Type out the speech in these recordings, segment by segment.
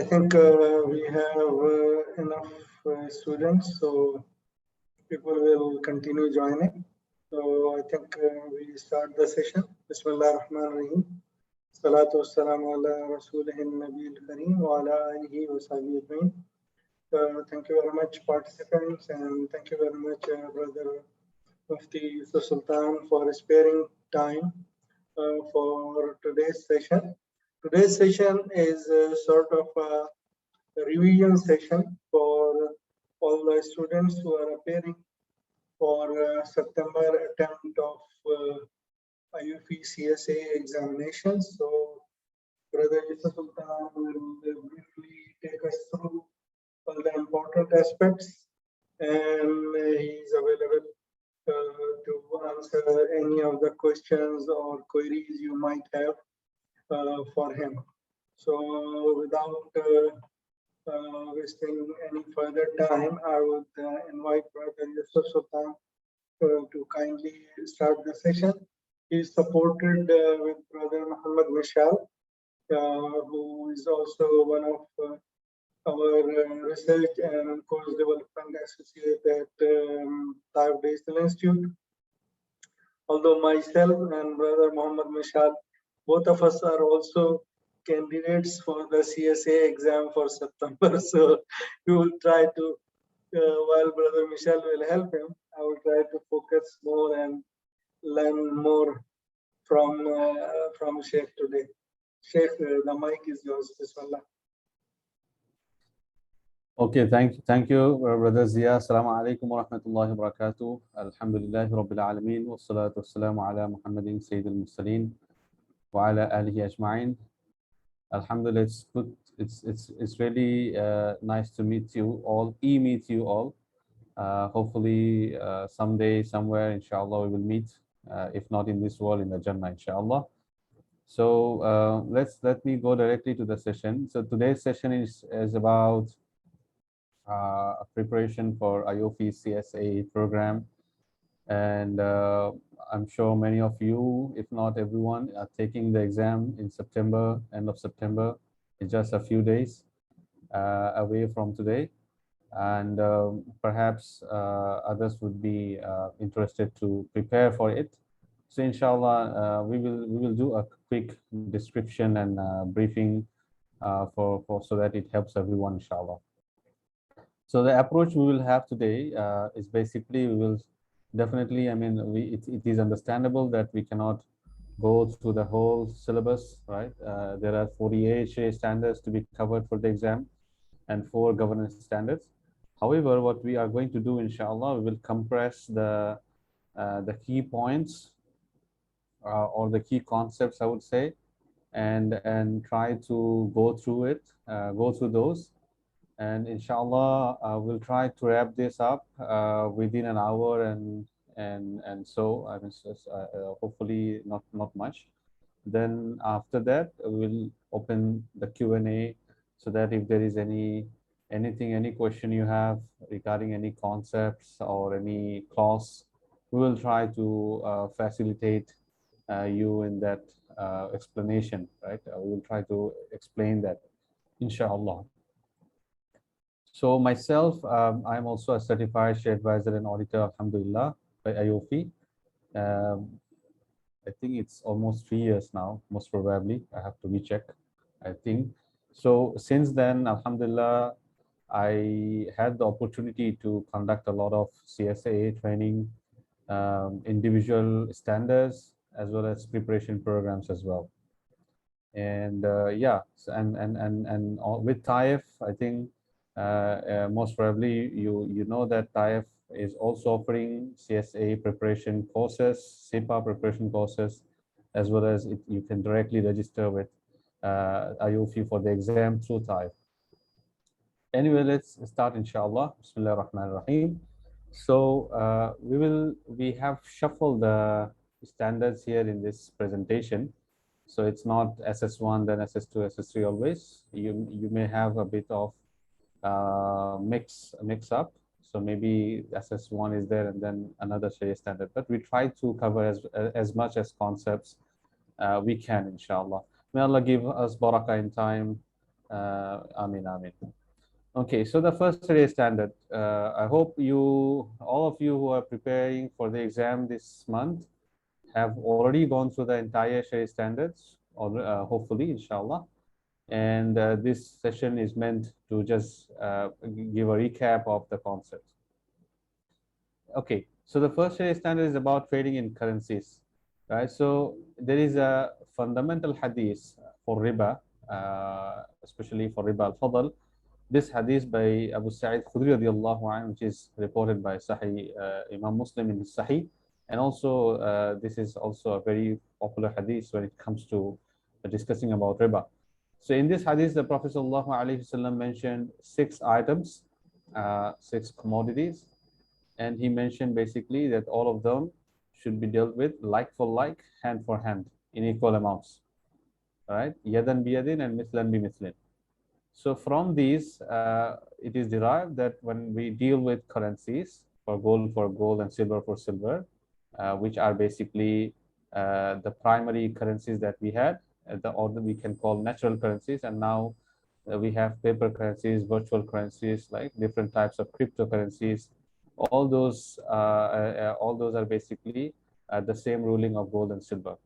I think we have enough students, so people will continue joining. So I think we start the session. Bismillah ar-Rahman ar-Rahim. Salatu wassalamu ala rasulihin nabiyil kareem wa ala alihi wa sahbihi ajmain. Thank you very much, participants, and thank you very much, Brother Mufti Yousuf Sultan, for sparing time for today's session. Today's session is sort of a revision session for all the students who are appearing for September attempt of AAOIFI CSAA examinations. So Brother Yousuf Sultan will briefly take us through all the important aspects, and he is available to answer any of the questions or queries you might have for him. So without wasting any further time, I would invite Brother Yousuf Sultan to kindly start the session. He is supported with Brother Muhammad Mishal, who is also one of our research and course development associate at TAIF Digital Institute. Although myself and Brother Muhammad Mishal, both of us are also candidates for the CSAA exam for September. So we will try to, while Brother Mishal will help him, I will try to focus more and learn more from Sheikh today. Sheikh, the mic is yours. Bismillah. Okay, thank you, Brother Zia. Assalamu alaikum wa rahmatullahi wa barakatuh. Alhamdulillahi rabbil alameen. Wa salatu wassalamu ala Muhammadin Sayyidil Mursaleen wa ala alihi ajma'in. Alhamdulillah, it's good. It's really nice to meet you all, meet you all. Hopefully, someday, somewhere, inshallah, we will meet. If not in this world, in the Jannah, inshallah. So let me go directly to the session. So today's session is about preparation for AAOIFI CSAA program, and I'm sure many of you, if not everyone, are taking the exam in September, end of September. It's just a few days away from today, and perhaps others would be interested to prepare for it. So inshallah, we will do a quick description and briefing for so that it helps everyone, inshallah. So the approach we will have today is basically, we will definitely, I mean, it is understandable that we cannot go through the whole syllabus, right? There are 48 Shari'ah standards to be covered for the exam and 4 governance standards. However, what we are going to do, inshallah, we will compress the key points or the key concepts, I would say, and try to go through those. And inshallah, we'll try to wrap this up within an hour, and so I mean, hopefully not much. Then after that, we'll open the Q&A, so that if there is any question you have regarding any concepts or any clause, we will try to facilitate you in that explanation, right? We will try to explain that, inshallah. So myself, I'm also a certified Shari'ah advisor and auditor, alhamdulillah, by AAOIFI. I think it's almost 3 years now, most probably. I have to recheck, I think. So since then, alhamdulillah, I had the opportunity to conduct a lot of CSAA training, individual standards, as well as preparation programs as well. And yeah, and with TAIF, I think most probably you know that TAIF is also offering CSAA preparation courses, CEPA preparation courses, as well as you can directly register with AAOIFI for the exam through TAIF. Anyway, let's start, inshallah. Bismillah ar-Rahman ar-Rahim. So we have shuffled the standards here in this presentation. So it's not SS1, then SS2, SS3 always. You may have a bit of mix up. So maybe SS1 is there and then another Shari'ah standard. But we try to cover as much as concepts we can, inshallah. May Allah give us barakah in time Amin, amin. Okay, so the first Shari'ah standard. I hope all of you who are preparing for the exam this month have already gone through the entire Shari'ah standards, or hopefully, inshallah. And this session is meant to just give a recap of the concepts. Okay, so the first Shari'ah standard is about trading in currencies, right? So there is a fundamental hadith for riba, especially for riba al-fadl. This hadith by Abu Sa'id Khudri radiallahu anhu, which is reported by Sahih Imam Muslim in his Sahih, and also this is also a very popular hadith when it comes to discussing about riba. So in this hadith, the Prophet sallallahu alaihi wasallam mentioned 6 items, 6 commodities, and he mentioned basically that all of them should be dealt with like for like, hand for hand, in equal amounts, right? Yadan biyadin and mithlan bi mithlin. So from these, it is derived that when we deal with currencies, for gold and silver for silver, which are basically the primary currencies that we had, or we can call natural currencies, and now we have paper currencies, virtual currencies, like different types of cryptocurrencies. All those are basically the same ruling of gold and silver.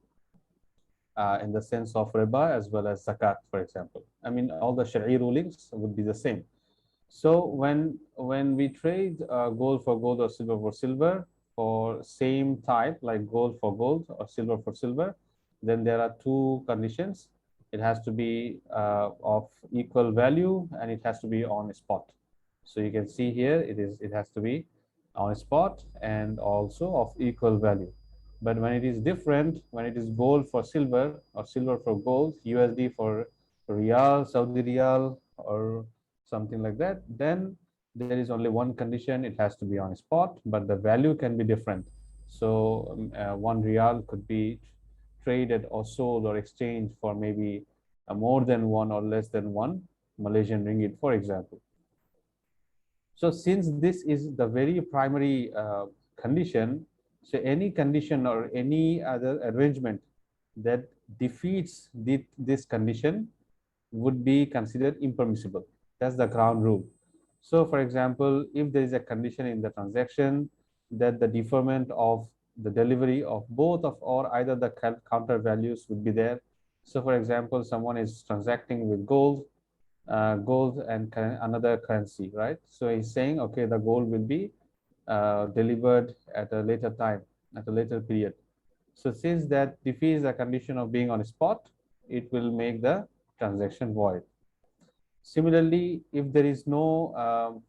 In the sense of riba as well as zakat, for example. I mean, all the Shari'i rulings would be the same. So when we trade gold for gold or silver for silver for same type, like gold for gold or silver for silver, then there are 2 conditions. It has to be of equal value, and it has to be on spot. So you can see here it has to be on spot and also of equal value. But when it is different, when it is gold for silver or silver for gold, USD for Riyal, Saudi Riyal, or something like that, then there is only one condition: it has to be on spot, but the value can be different. So 1 Riyal could be traded or sold or exchanged for maybe more than 1 or less than 1 Malaysian ringgit, for example. So since this is the very primary condition, so any condition or any other arrangement that defeats this condition would be considered impermissible. That's the ground rule. So for example, if there is a condition in the transaction that the deferment of the delivery of both of or either the counter values would be there. So for example, someone is transacting with gold and another currency, right? So he's saying, okay, the gold will be delivered at a later time, at a later period. So since that defeats the condition of being on spot, it will make the transaction void. Similarly, if there is no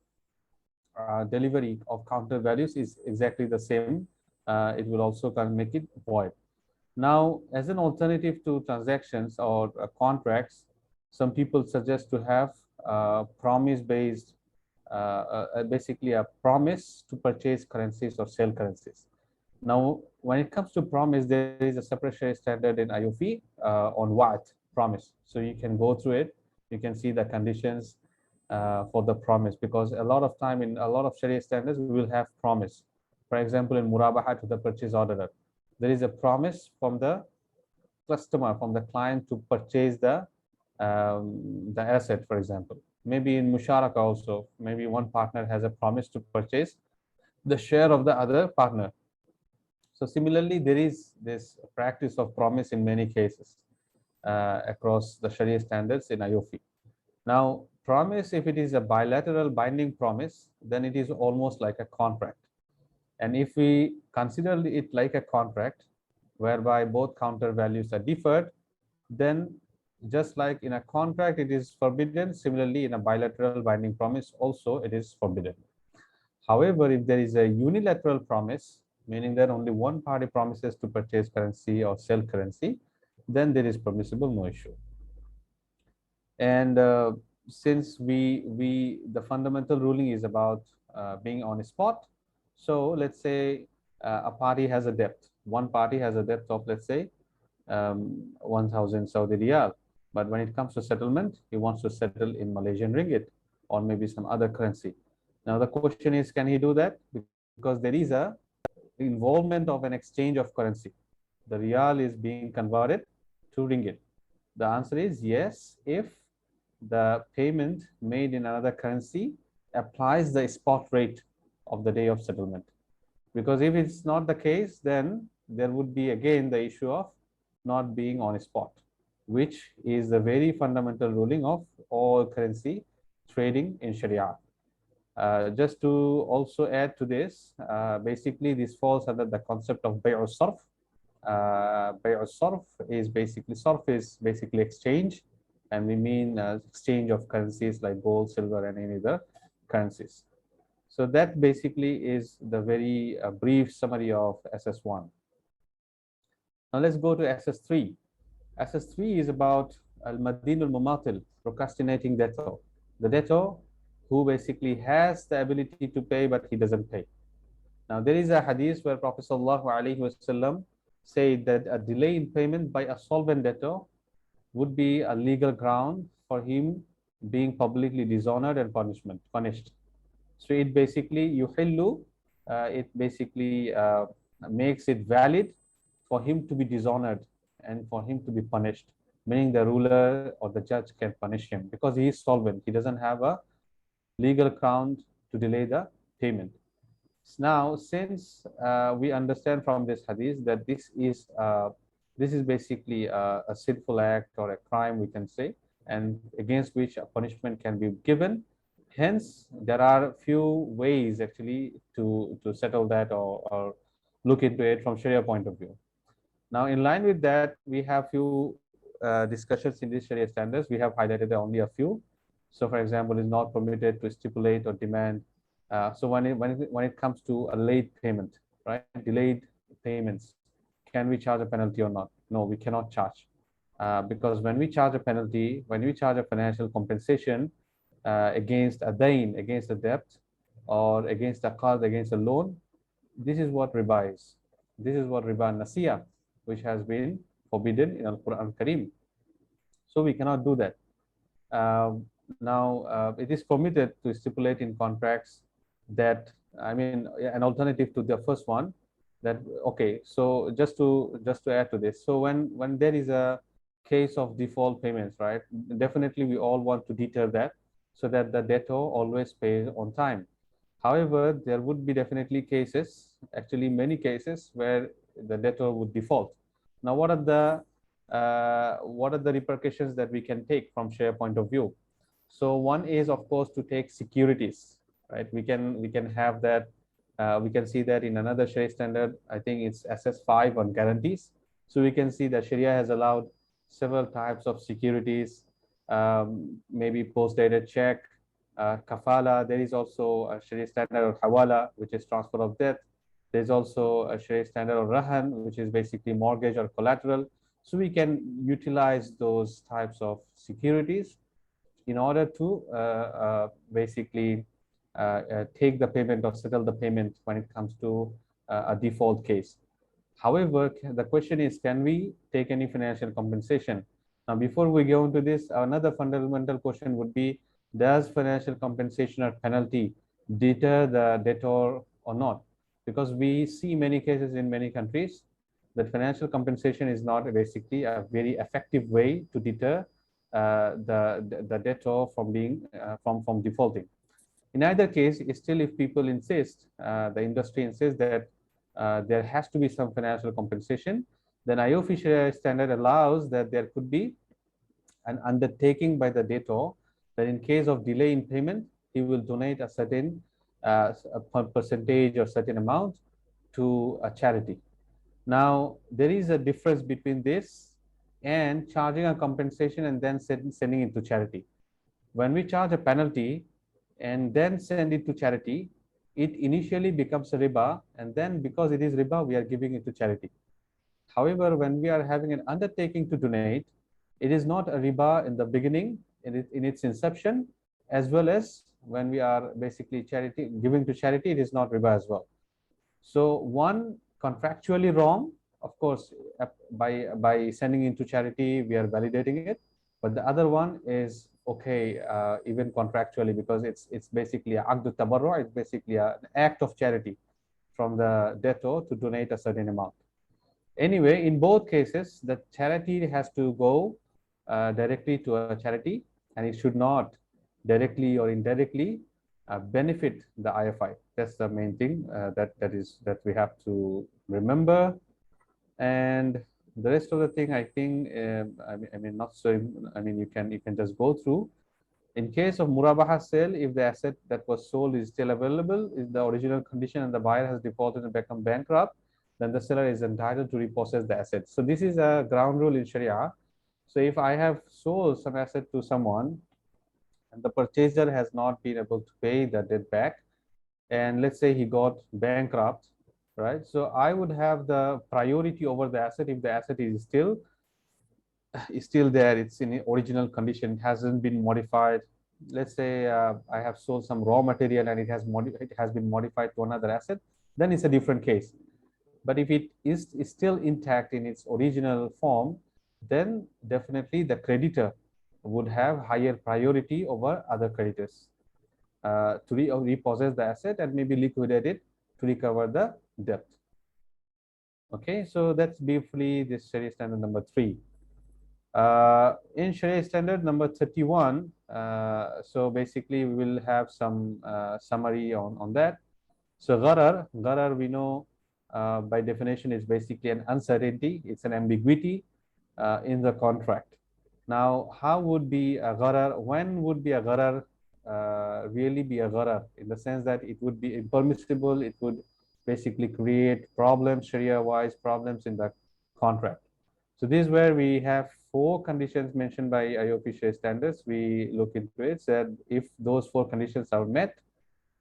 delivery of counter values is exactly the same, it will also make it void. Now, as an alternative to transactions or contracts, some people suggest to have promise-based, basically a promise to purchase currencies or sell currencies. Now, when it comes to promise, there is a separate Shari'ah standard in AAOIFI on what promise. So you can go through it. You can see the conditions for the promise, because a lot of time in a lot of Shari'ah standards, we will have promise. For example, in Murabaha to the purchase order, there is a promise from the customer, from the client, to purchase the asset, for example. Maybe in Musharaka also, maybe one partner has a promise to purchase the share of the other partner. So similarly, there is this practice of promise in many cases across the Sharia standards in AAOIFI. Now, promise, if it is a bilateral binding promise, then it is almost like a contract. And if we consider it like a contract, whereby both counter values are deferred, then just like in a contract it is forbidden, similarly in a bilateral binding promise also it is forbidden. However, if there is a unilateral promise, meaning that only one party promises to purchase currency or sell currency, then there is permissible, no issue. And since the fundamental ruling is about being on spot, so let's say a party has a debt. One party has a debt of, let's say, 1,000 Saudi Riyal. But when it comes to settlement, he wants to settle in Malaysian ringgit or maybe some other currency. Now the question is, can he do that? Because there is a involvement of an exchange of currency. The Riyal is being converted to ringgit. The answer is yes, if the payment made in another currency applies the spot rate of the day of settlement. Because if it's not the case, then there would be again the issue of not being on spot, which is the very fundamental ruling of all currency trading in Sharia. Just to also add to this, basically this falls under the concept of bay'u sarf. Bay'u sarf is basically exchange, and we mean exchange of currencies like gold, silver, and any other currencies. So that basically is the very brief summary of SS1. Now let's go to SS3. SS3 is about al-madin al-mumatil, procrastinating debtor. The debtor who basically has the ability to pay but he doesn't pay. Now there is a hadith where Prophet ﷺ said that a delay in payment by a solvent debtor would be a legal ground for him being publicly dishonored and punished. So it basically makes it valid for him to be dishonored and for him to be punished, meaning the ruler or the judge can punish him because he is solvent. He doesn't have a legal ground to delay the payment. Now, since we understand from this hadith that this is basically a sinful act or a crime, we can say, and against which a punishment can be given. Hence, there are few ways actually to settle that or look into it from Sharia point of view. Now, in line with that, we have few discussions in these Sharia standards. We have highlighted only a few. So, for example, it's not permitted to stipulate or demand. So when it comes to a late payment, right, delayed payments, can we charge a penalty or not? No, we cannot charge. Because when we charge a penalty, when we charge a financial compensation against a dain, against a debt, or against a qard, against a loan, this is what riba is. This is what riba nasiya, which has been forbidden in Al-Quran Kareem. So we cannot do that. Now, it is permitted to stipulate in contracts that, I mean, an alternative to the first one, that okay. So just to add to this, so when there is a case of default payments, right? Definitely, we all want to deter that so that the debtor always pays on time. However, there would be definitely cases, actually many cases, where the debtor would default. Now, what are the repercussions that we can take from Sharia point of view? So one is, of course, to take securities, right? We can have that. We can see that in another Sharia standard. I think it's SS5 on guarantees. So we can see that Sharia has allowed several types of securities, maybe post-dated check, kafala. There is also a Sharia standard of hawala, which is transfer of debt. There's also a Sharia standard of rahan, which is basically mortgage or collateral. So we can utilize those types of securities in order to basically take the payment or settle the payment when it comes to a default case. However, the question is, can we take any financial compensation? Now, before we go into this, another fundamental question would be, does financial compensation or penalty deter the debtor or not? Because we see many cases in many countries that financial compensation is not basically a very effective way to deter the debtor from being from defaulting. In either case, still if people insist, the industry insists that there has to be some financial compensation, then AAOIFI Sharia standard allows that there could be an undertaking by the debtor that in case of delay in payment, he will donate a certain percentage or certain amount to a charity. Now, there is a difference between this and charging a compensation and then sending it to charity. When we charge a penalty and then send it to charity, it initially becomes a riba, and then because it is riba, we are giving it to charity. However, when we are having an undertaking to donate, it is not a riba in the beginning, in its inception, as well as when we are basically giving to charity, it is not riba as well. So one contractually wrong, of course, by sending into charity, we are validating it. But the other one is okay, even contractually, because it's basically a aqd tabarru', it's basically an act of charity from the debtor to donate a certain amount. Anyway, in both cases, the charity has to go directly to a charity, and it should not directly or indirectly benefit the IFI. That's the main thing that we have to remember. And the rest of the thing, I think, I mean, not so. I mean, you can just go through. In case of murabaha sale, if the asset that was sold is still available, is the original condition, and the buyer has defaulted and become bankrupt, then the seller is entitled to repossess the asset. So this is a ground rule in Sharia. So if I have sold some asset to someone and the purchaser has not been able to pay the debt back, and let's say he got bankrupt, right? So I would have the priority over the asset if the asset is still there, it's in the original condition, it hasn't been modified. Let's say I have sold some raw material and it has been modified to another asset, then it's a different case. But if it is still intact in its original form, then definitely the creditor would have higher priority over other creditors to repossess the asset and maybe liquidate it to recover the debt. Okay, so that's briefly this Sharia standard number 3. In Sharia standard number 31, so basically we will have some summary on that. So gharar we know by definition is basically an uncertainty, it's an ambiguity in the contract. Now, how would be a gharar? When would be a gharar really be a gharar? In the sense that it would be impermissible, it would basically create problems, Sharia-wise problems in the contract. So this is where we have 4 conditions mentioned by AAOIFI Sharia standards. We look into it, said if those 4 conditions are met,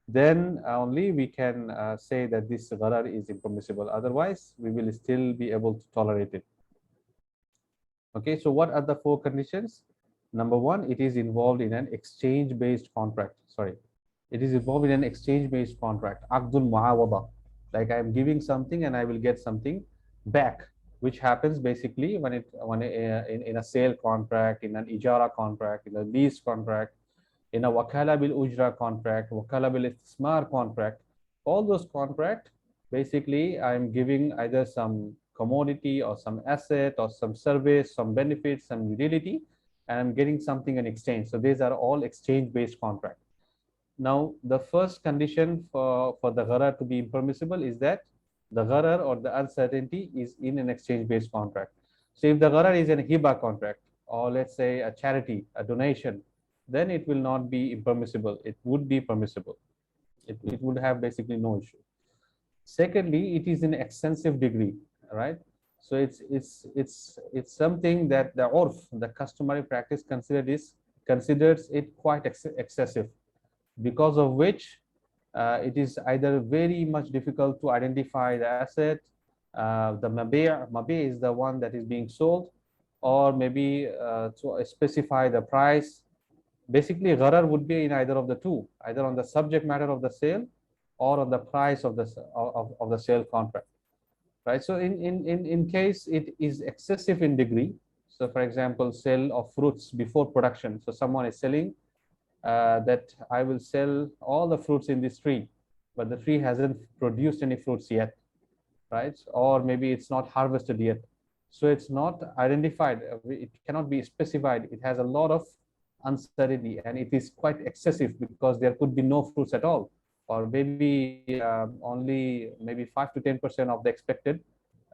then only we can say that this gharar is impermissible. Otherwise, we will still be able to tolerate it. Okay, so what are the 4 conditions? Number 1, it is involved in an exchange-based contract. Sorry, it is involved in an exchange-based contract. Aqdul muawada, like I am giving something and I will get something back, which happens basically when in a sale contract, in an ijara contract, in a lease contract, in a wakala bil ujra contract, wakala bil istismar contract. All those contracts, basically I am giving either some commodity or some asset or some service, some benefits, some utility, and I'm getting something in exchange. So these are all exchange-based contracts. Now, the first condition for the gharar to be impermissible is that the gharar or the uncertainty is in an exchange-based contract. So if the gharar is in a hiba contract, or let's say a charity, a donation, then it will not be impermissible. It would be permissible. It would have basically no issue. Secondly, it is in extensive degree, right? So it's something that the urf, the customary practice, considers it quite excessive, because of which it is either very much difficult to identify the asset, the mabi' is the one that is being sold, or maybe to specify the price. Basically, gharar would be in either of the two, either on the subject matter of the sale or on the price of the sale contract, right? So in case it is excessive in degree, so for example, sale of fruits before production. So someone is selling that I will sell all the fruits in this tree, but the tree hasn't produced any fruits yet, right? Or maybe it's not harvested yet. So it's not identified, it cannot be specified. It has a lot of uncertainty and it is quite excessive because there could be no fruits at all, or maybe only maybe 5 to 10% of the expected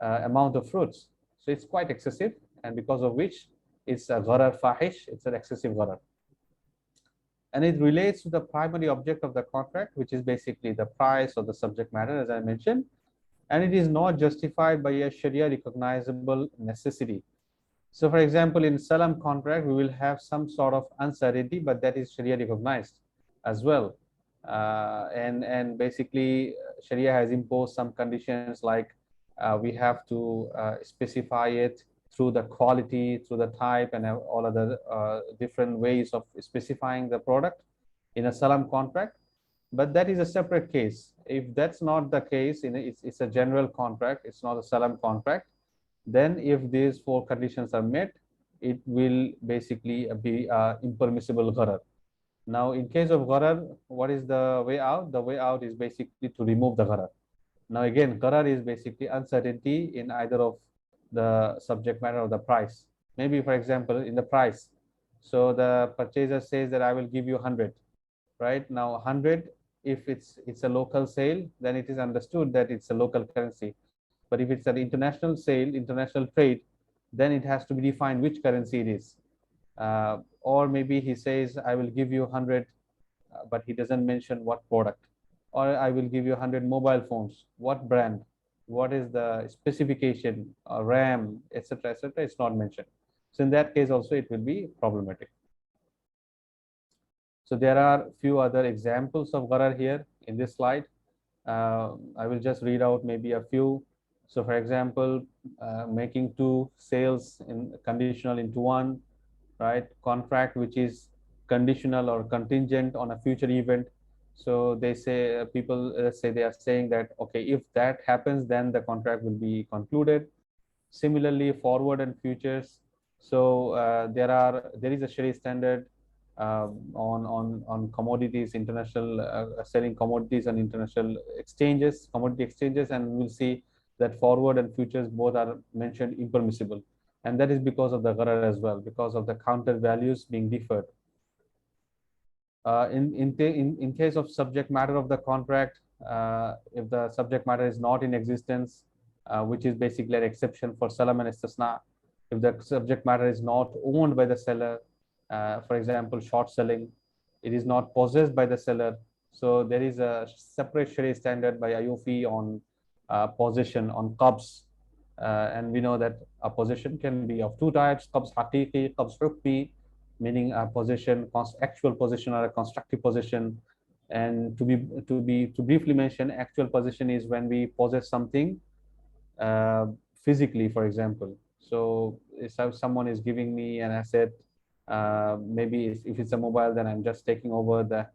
amount of fruits. So it's quite excessive, and because of which it's a gharar fahish, it's an excessive gharar. And it relates to the primary object of the contract, which is basically the price or the subject matter, as I mentioned, and it is not justified by a Sharia recognizable necessity. So for example, in salam contract, we will have some sort of uncertainty, but that is Sharia recognized as well. And basically, Sharia has imposed some conditions like we have to specify it through the quality, through the type, and all other different ways of specifying the product in a salam contract. But that is a separate case. If that's not the case, it's a general contract, it's not a salam contract, then if these 4 conditions are met, it will basically be impermissible gharar. Now, in case of gharar, what is the way out? The way out is basically to remove the gharar. Now, again, gharar is basically uncertainty in either of the subject matter or the price. Maybe, for example, in the price. So the purchaser says that I will give you 100, right? Now 100, if it's a local sale, then it is understood that it's a local currency. But if it's an international sale, international trade, then it has to be defined which currency it is. Or maybe he says, I will give you 100, but he doesn't mention what product. Or I will give you 100 mobile phones. What brand? What is the specification, RAM, etc., etc. It's not mentioned. So in that case also it will be problematic. So there are few other examples of gharar here in this slide. I will just read out maybe a few. So for example, making two sales in conditional into one, right? Contract which is conditional or contingent on a future event. So they say people say they are saying that okay, if that happens, then the contract will be concluded. Similarly, forward and futures. So there is a Shari'a standard on commodities, international selling commodities on international exchanges, commodity exchanges, and we'll see that forward and futures both are mentioned impermissible, and that is because of the gharar as well, because of the counter values being deferred. In case of subject matter of the contract, if the subject matter is not in existence, which is basically an exception for salam and istisna, if the subject matter is not owned by the seller, for example, short selling, it is not possessed by the seller. So there is a separate Sharia standard by AAOIFI on possession, on qabs. And we know that a possession can be of two types: qabs haqiqi, qabs hukmi, meaning a possession, actual possession or a constructive possession. And to briefly mention, actual possession is when we possess something uh, physically, for example. So if someone is giving me an asset, maybe if it's a mobile, then I'm just taking over the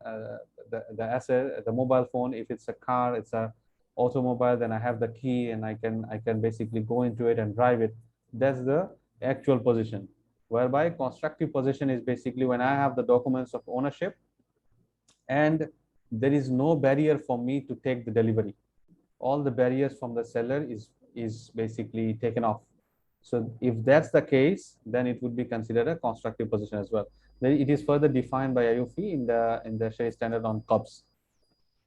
asset, the mobile phone. If it's a car, it's a automobile, then I have the key and I can basically go into it and drive it. That's the actual possession. Whereby constructive possession is basically when I have the documents of ownership and there is no barrier for me to take the delivery. All the barriers from the seller is basically taken off. So if that's the case, then it would be considered a constructive possession as well. Then it is further defined by AAOIFI in the Sharia standard on qabs.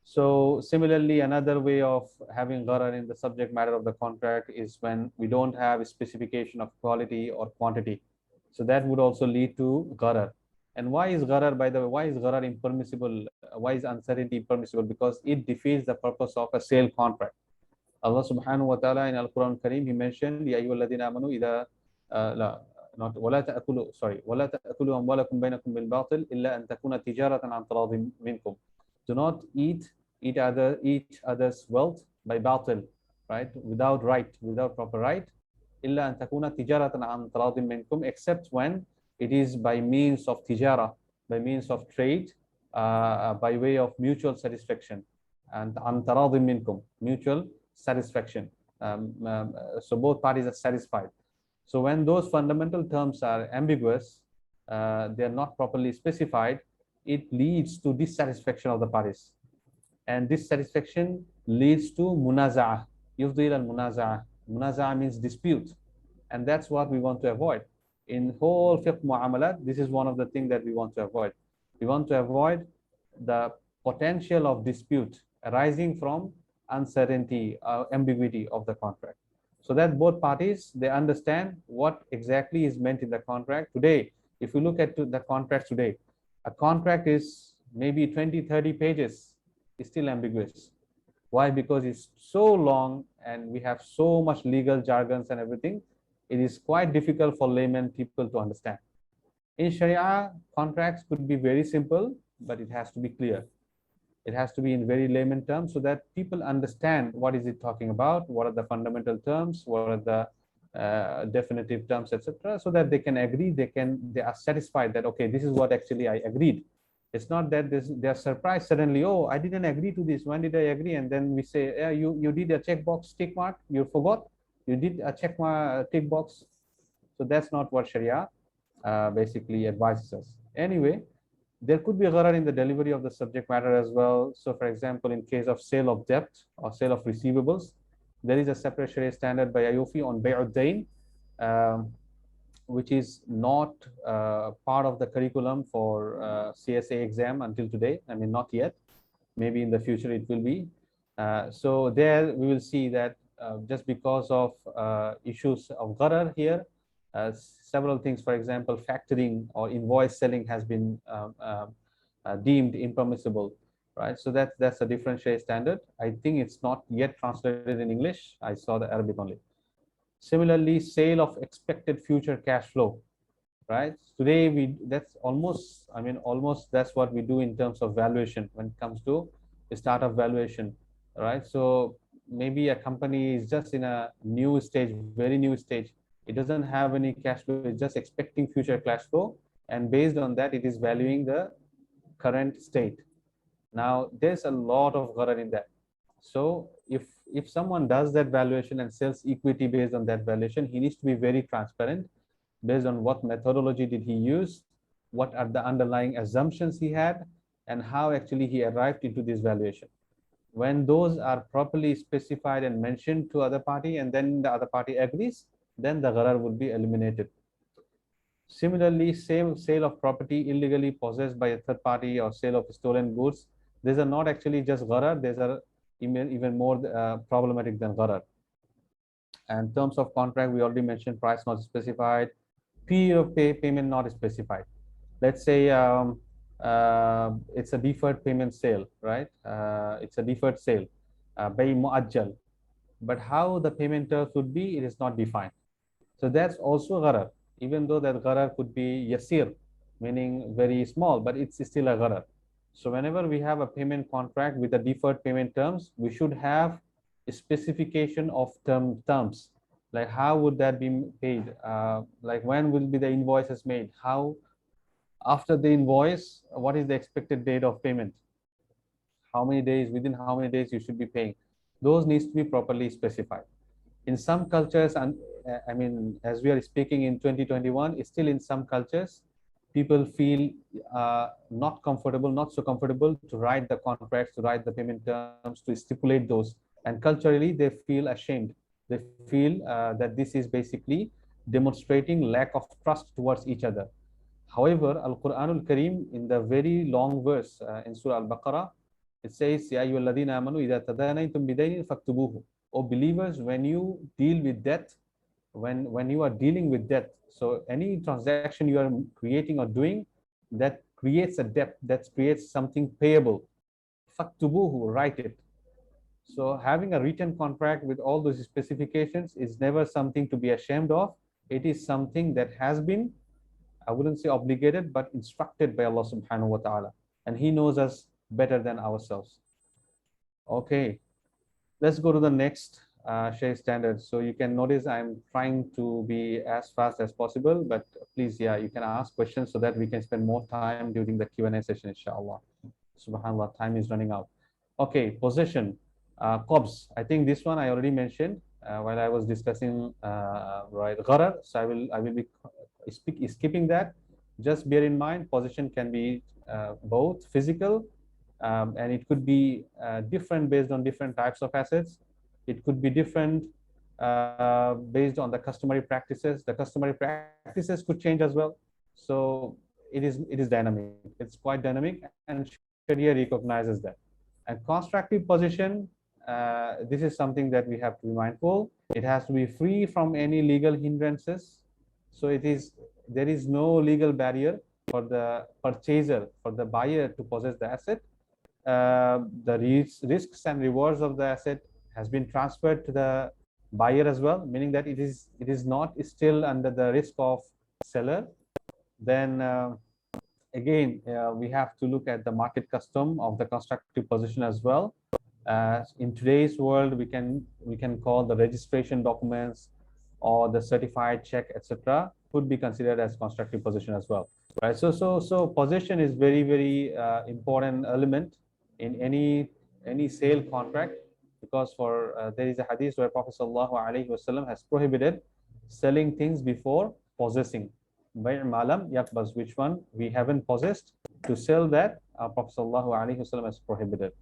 So similarly, another way of having gharar in the subject matter of the contract is when we don't have a specification of quality or quantity. So that would also lead to gharar. And why is gharar, by the way, why is gharar impermissible? Why is uncertainty impermissible? Because it defeats the purpose of a sale contract. Allah subhanahu wa ta'ala in Al-Quran Kareem, He mentioned, Ya ayyuhalladhina amanu idha, la, not, wala ta'akulu, sorry, wala ta'akulu amwalakum bainakum bil batil illa an takuna tijaratan an taradin minkum. Do not eat each other's wealth by batil, right? Without proper right. Illa an takuna tijaratan an taradin minkum, except when it is by means of tijara, by means of trade, by way of mutual satisfaction. And an taradin minkum, mutual satisfaction. So both parties are satisfied. So when those fundamental terms are ambiguous, they are not properly specified, it leads to dissatisfaction of the parties. And dissatisfaction leads to munaza'ah. Yufdil al-munaza'ah. Munaza'ah means dispute. And that's what we want to avoid. In whole fiqh mu'amalat, this is one of the things that we want to avoid. We want to avoid the potential of dispute arising from uncertainty, ambiguity of the contract. So that both parties, they understand what exactly is meant in the contract. Today, if you look at the contracts today, a contract is maybe 20, 30 pages, is still ambiguous. Why? Because it's so long and we have so much legal jargons and everything. It is quite difficult for layman people to understand. In Sharia, contracts could be very simple, but it has to be clear. It has to be in very layman terms so that people understand what is it talking about, what are the fundamental terms, what are the definitive terms, etc., so that they can agree, they are satisfied that okay, this is what actually I agreed. It's not that they are surprised suddenly, oh, I didn't agree to this, when did I agree? And then we say, yeah, you did a checkbox tick mark, you forgot, you did a check mark tick box. So that's not what Sharia basically advises us. Anyway, there could be gharar in the delivery of the subject matter as well. So for example, in case of sale of debt or sale of receivables, there is a separate Sharia standard by AAOIFI on bay'ud dain, which is not part of the curriculum for CSAA exam until today. I mean, not yet. Maybe in the future it will be. So there we will see that just because of issues of gharar here, several things, for example, factoring or invoice selling has been deemed impermissible, right? So that's a different Sharia standard. I think it's not yet translated in English. I saw the Arabic only. Similarly, sale of expected future cash flow, right? Today that's almost, I mean, almost that's what we do in terms of valuation when it comes to the startup valuation, right? So maybe a company is just in a new stage, very new stage. It doesn't have any cash flow, it's just expecting future cash flow, and based on that it is valuing the current state. Now there's a lot of gharar in that. So if someone does that valuation and sells equity based on that valuation, he needs to be very transparent based on what methodology did he use, what are the underlying assumptions he had, and how actually he arrived into this valuation. When those are properly specified and mentioned to other party, and then the other party agrees, then the gharar would be eliminated. Similarly, sale of property illegally possessed by a third party or sale of stolen goods, these are not actually just gharar, these are even more problematic than gharar. And terms of contract, we already mentioned, price not specified, period of payment not specified. Let's say it's a deferred payment sale, right? It's a deferred sale, bay mu'ajjal. But how the payment terms would be, it is not defined. So that's also gharar, even though that gharar could be yasir, meaning very small, but it's still a gharar. So whenever we have a payment contract with the deferred payment terms, we should have a specification of terms, like how would that be paid, like when will be the invoices made, how after the invoice, what is the expected date of payment, how many days, within how many days you should be paying. Those needs to be properly specified. In some cultures, and I mean, as we are speaking in 2021, still in some cultures, people feel not comfortable, not so comfortable to write the contracts, to write the payment terms, to stipulate those. And culturally, they feel ashamed. They feel that this is basically demonstrating lack of trust towards each other. However, Al-Quranul Kareem, in the very long verse in Surah Al-Baqarah, it says, Ya ayyuhalladhina amanu idha tadanaytum bidaynin faktubuhu. O believers, when you deal with debt, when you are dealing with debt, so any transaction you are creating or doing that creates a debt, that creates something payable, faktubuhu, write it. So having a written contract with all those specifications is never something to be ashamed of. It is something that has been, I wouldn't say obligated, but instructed by Allah subhanahu wa ta'ala. And He knows us better than ourselves. Okay, let's go to the next Sharia standard. So you can notice I'm trying to be as fast as possible, but please, yeah, you can ask questions so that we can spend more time during the Q&A session, inshallah. Subhanallah, time is running out. Okay, possession, qabs. I think this one I already mentioned while I was discussing right gharar. So I will be skipping that. Just bear in mind, possession can be both physical, and it could be different based on different types of assets. It could be different based on the customary practices. The customary practices could change as well. So it is dynamic. It's quite dynamic, and Sharia recognizes that. And constructive possession, this is something that we have to be mindful. It has to be free from any legal hindrances. So there is no legal barrier for the purchaser, for the buyer to possess the asset. The risks and rewards of the asset has been transferred to the buyer as well, meaning that it is not still under the risk of seller. Then again, we have to look at the market custom of the constructive possession as well. In today's world, we can call the registration documents or the certified check, etc., could be considered as constructive possession as well, right? So possession is very important element in any sale contract, because for there is a hadith where Prophet sallallahu alaihi wasallam has prohibited selling things before possessing. Bay' malam yakbaz, which one we haven't possessed, to sell that Prophet sallallahu alaihi wasallam has prohibited.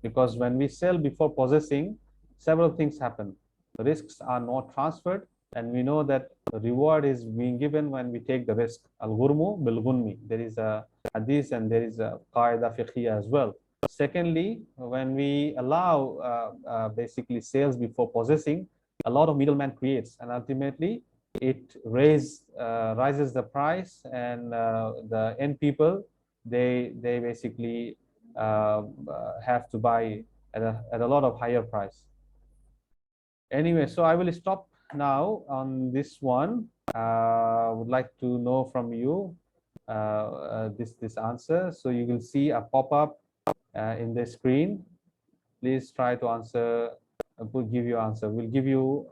Because when we sell before possessing, several things happen. The risks are not transferred, And we know that the reward is being given when we take the risk. Al-ghurmu bil-ghunmi. There is a hadith and there is a qaida fiqhiyya as well. Secondly, when we allow basically sales before possessing, a lot of middleman creates, and ultimately it rises the price, and the end people, they basically have to buy at a lot of higher price. Anyway, so I will stop now on this one. Would like to know from you this answer. So you will see a pop-up in the screen. Please try to answer. We'll give you answer. We'll give you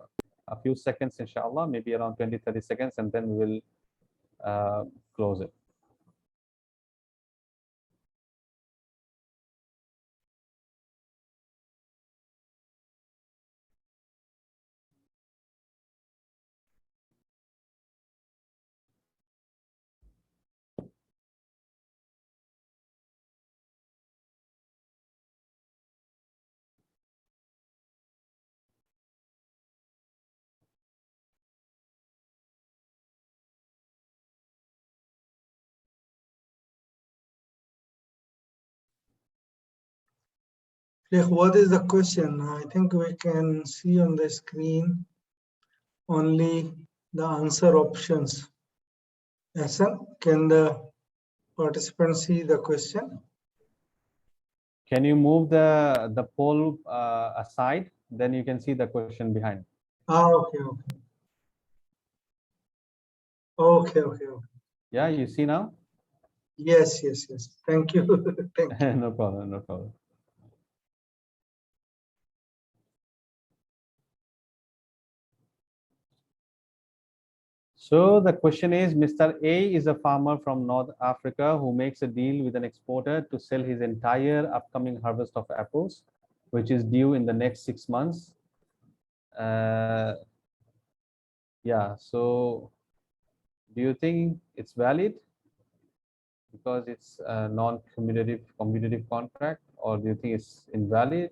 a few seconds, inshallah, maybe around 20-30 seconds, and then we'll close it. What is the question? I think we can see on the screen only the answer options. Hassan, can the participants see the question? Can you move the poll aside? Then you can see the question behind. Okay. Okay. Yeah, you see now? Yes. Thank you. Thank you. No problem, no problem. So the question is, Mr. A is a farmer from North Africa who makes a deal with an exporter to sell his entire upcoming harvest of apples, which is due in the next 6 months. Yeah, so do you think it's valid because it's a non-commutative contract, or do you think it's invalid,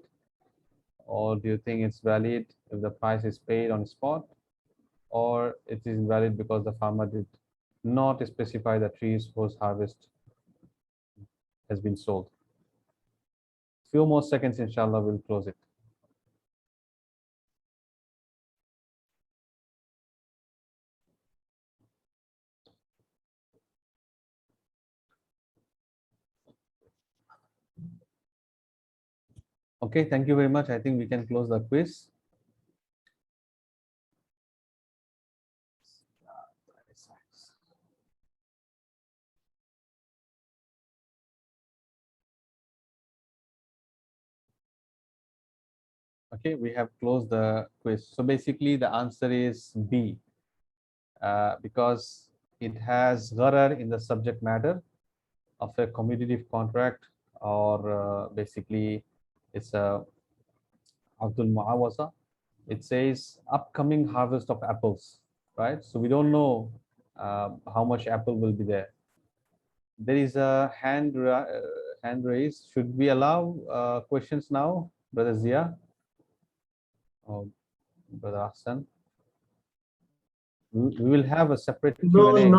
or do you think it's valid if the price is paid on spot, or it is invalid because the farmer did not specify the trees whose harvest has been sold? Few more seconds, inshallah, we'll close it. Okay, thank you very much. I think we can close the quiz. Okay, we have closed the quiz. So basically the answer is B, because it has gharar in the subject matter of a commutative contract, or basically it's a Abdul Muawaza. It says upcoming harvest of apples, right? So we don't know how much apple will be there. There is a hand raised. Should we allow questions now, Brother Zia? Oh, Brother Hassan? We will have a separate No, Q&A.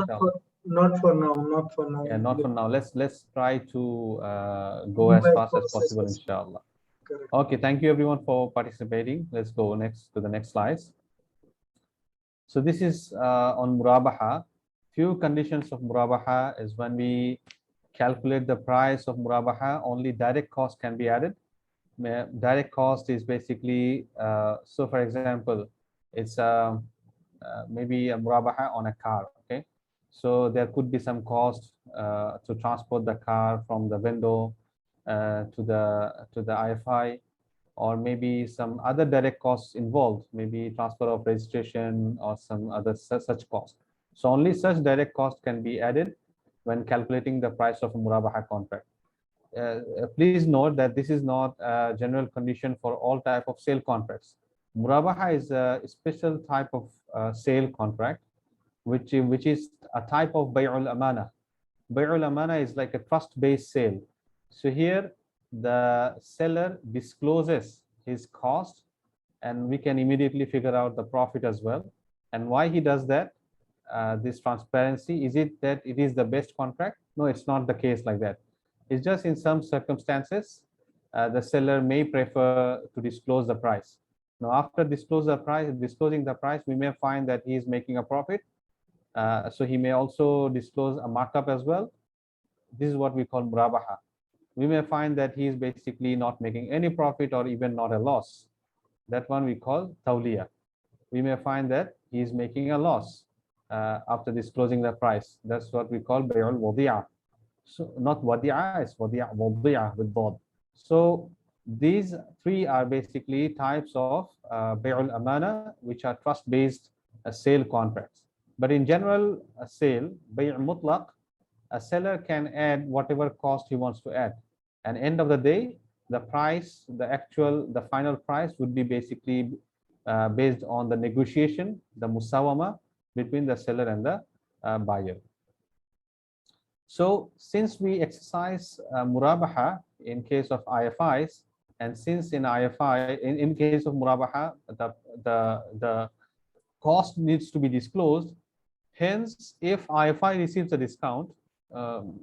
not for now. Not for now. Yeah, not for now. Let's try to go as fast as possible, inshallah. Correct. Okay, thank you everyone for participating. Let's go next to the next slides. So this is on murabaha. Few conditions of murabaha is when we calculate the price of murabaha, only direct cost can be added. Direct cost is basically, so for example, it's maybe a murabaha on a car, okay? So there could be some cost to transport the car from the vendor to the AAOIFI, or maybe some other direct costs involved, maybe transfer of registration or some other such cost. So only such direct cost can be added when calculating the price of a murabaha contract. Please note that this is not a general condition for all type of sale contracts. Murabaha is a special type of sale contract, which is a type of bay'ul amana. Bay'ul amana is like a trust-based sale. So here the seller discloses his cost, and we can immediately figure out the profit as well. And why he does that? This transparency, is it that it is the best contract? No, it's not the case like that. It's just in some circumstances, the seller may prefer to disclose the price. Now, after disclosing the price, we may find that he is making a profit. So he may also disclose a markup as well. This is what we call murabaha. We may find that he is basically not making any profit or even not a loss. That one we call tawliya. We may find that he is making a loss after disclosing the price. That's what we call bay'ul wadi'a. So not wadi'a, it's wadi'a with bod. So these three are basically types of bay'ul amana, which are trust-based sale contracts. But in general, a sale, bay' mutlaq, a seller can add whatever cost he wants to add. And end of the day, the price, the final price would be basically based on the negotiation, the musawama between the seller and the buyer. So since we exercise murabaha in case of IFIs, and since in IFI, in case of murabaha, the cost needs to be disclosed. Hence, if IFI receives a discount,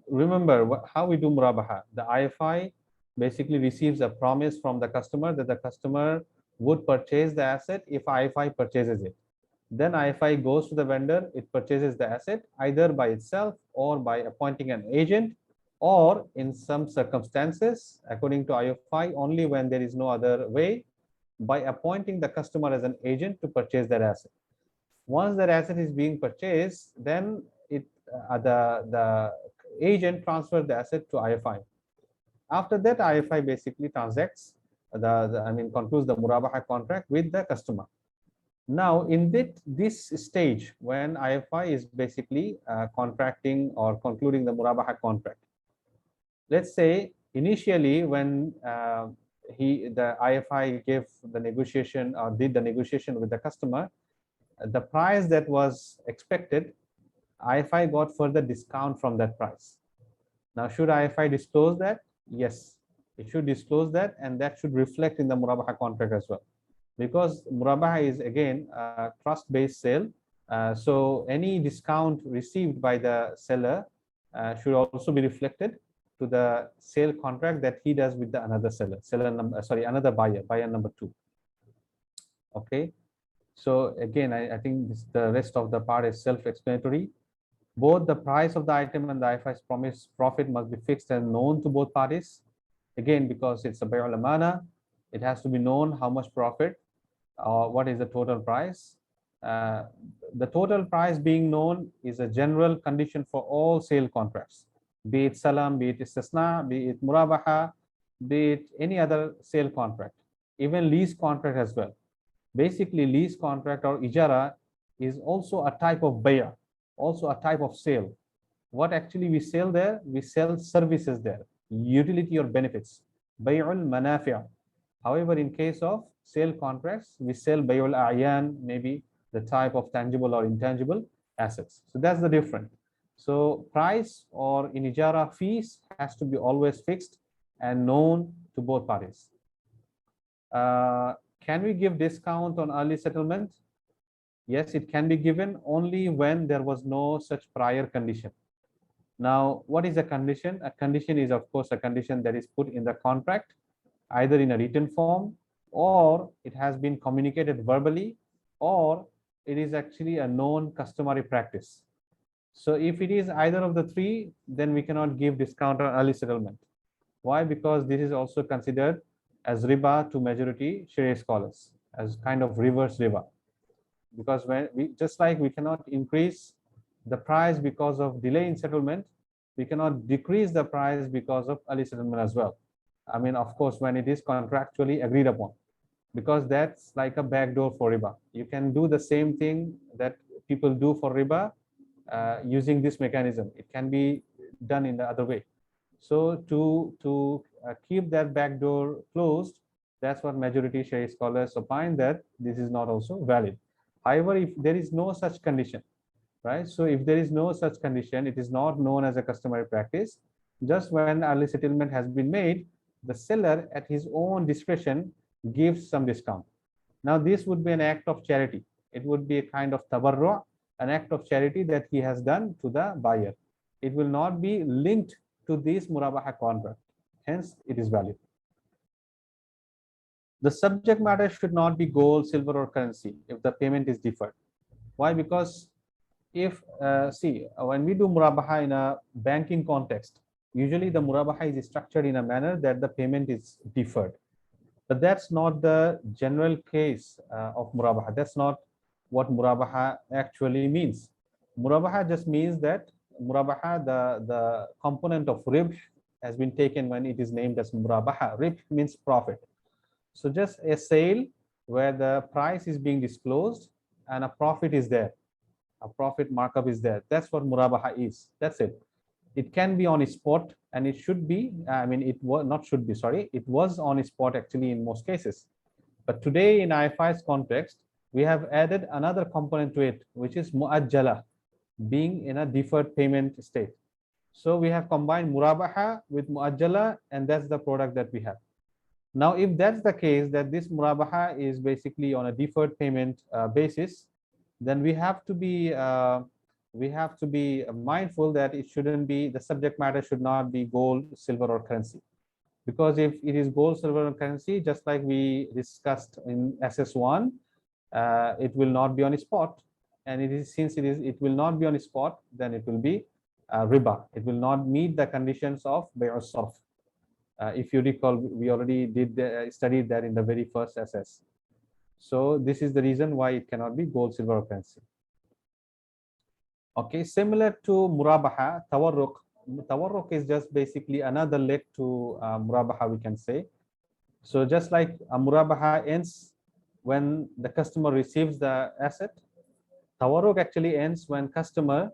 remember how we do murabaha. The IFI basically receives a promise from the customer that the customer would purchase the asset if IFI purchases it. Then IFI goes to the vendor, it purchases the asset either by itself or by appointing an agent, or in some circumstances, according to IFI, only when there is no other way, by appointing the customer as an agent to purchase that asset. Once that asset is being purchased, then the agent transfers the asset to IFI. After that, IFI basically transacts concludes the murabaha contract with the customer. Now, in this stage, when IFI is basically contracting or concluding the murabaha contract, let's say initially when the IFI gave the negotiation or did the negotiation with the customer, the price that was expected, IFI got further discount from that price. Now, should IFI disclose that? Yes, it should disclose that, and that should reflect in the murabaha contract as well. Because murabaha is again a trust-based sale, so any discount received by the seller should also be reflected to the sale contract that he does with the another another buyer number 2. Okay, so again, I think the rest of the part is self-explanatory. Both the price of the item and the IFI's promised profit must be fixed and known to both parties. Again, because it's a bay'ul amana, it has to be known how much profit or what is the total price. The total price being known is a general condition for all sale contracts, be it salam, be it istisna, be it murabaha, be it any other sale contract, even lease contract as well. Basically, lease contract or ijara is also a type of bay'a, also a type of sale. What actually we sell there? We sell services there, utility or benefits, bay'ul manafi'. However, in case of sale contracts, we sell bay'ul a'yan, maybe the type of tangible or intangible assets. So that's the difference. So price or in ijara fees has to be always fixed and known to both parties. Can we give discount on early settlement? Yes, it can be given only when there was no such prior condition. Now, what is a condition? A condition is, of course, a condition that is put in the contract, either in a written form, or it has been communicated verbally, or it is actually a known customary practice. So if it is either of the three, then we cannot give discount on early settlement. Why? Because this is also considered as riba to majority Sharia scholars, as kind of reverse riba. Because when just like we cannot increase the price because of delay in settlement, we cannot decrease the price because of early settlement as well. I mean, of course, when it is contractually agreed upon, because that's like a backdoor for riba. You can do the same thing that people do for riba using this mechanism. It can be done in the other way. So to keep that backdoor closed, that's what majority Sharia scholars opine, that this is not also valid. However, if there is no such condition, right? So if there is no such condition, it is not known as a customary practice. Just when early settlement has been made, the seller at his own discretion gives some discount. Now, this would be an act of charity. It would be a kind of tabarru', an act of charity that he has done to the buyer. It will not be linked to this murabaha contract. Hence, it is valid. The subject matter should not be gold, silver, or currency if the payment is deferred. Why? Because if, when we do murabaha in a banking context, usually the murabaha is structured in a manner that the payment is deferred. But that's not the general case of murabaha. That's not what murabaha actually means. Murabaha just means that the component of ribh has been taken when it is named as murabaha. Ribh means profit. So just a sale where the price is being disclosed and a profit is there. A profit markup is there. That's what murabaha is. That's it. It can be on spot, and it should be, it was not should be, sorry, it was on spot actually in most cases. But today in IFI's context, we have added another component to it, which is muajjala, being in a deferred payment state. So we have combined murabaha with muajjala, and that's the product that we have. Now, if that's the case, that this murabaha is basically on a deferred payment basis, then we have to be mindful that it shouldn't be, the subject matter should not be gold, silver, or currency. Because if it is gold, silver, or currency, just like we discussed in SS1, it will not be on spot. And it will not be on spot, then it will be riba. It will not meet the conditions of bay'u sarf. If you recall, we already studied that in the very first SS. So this is the reason why it cannot be gold, silver, or currency. Okay, similar to murabaha, tawarruq. Tawarruq is just basically another leg to murabaha, we can say. So just like a murabaha ends when the customer receives the asset, tawarruq actually ends when customer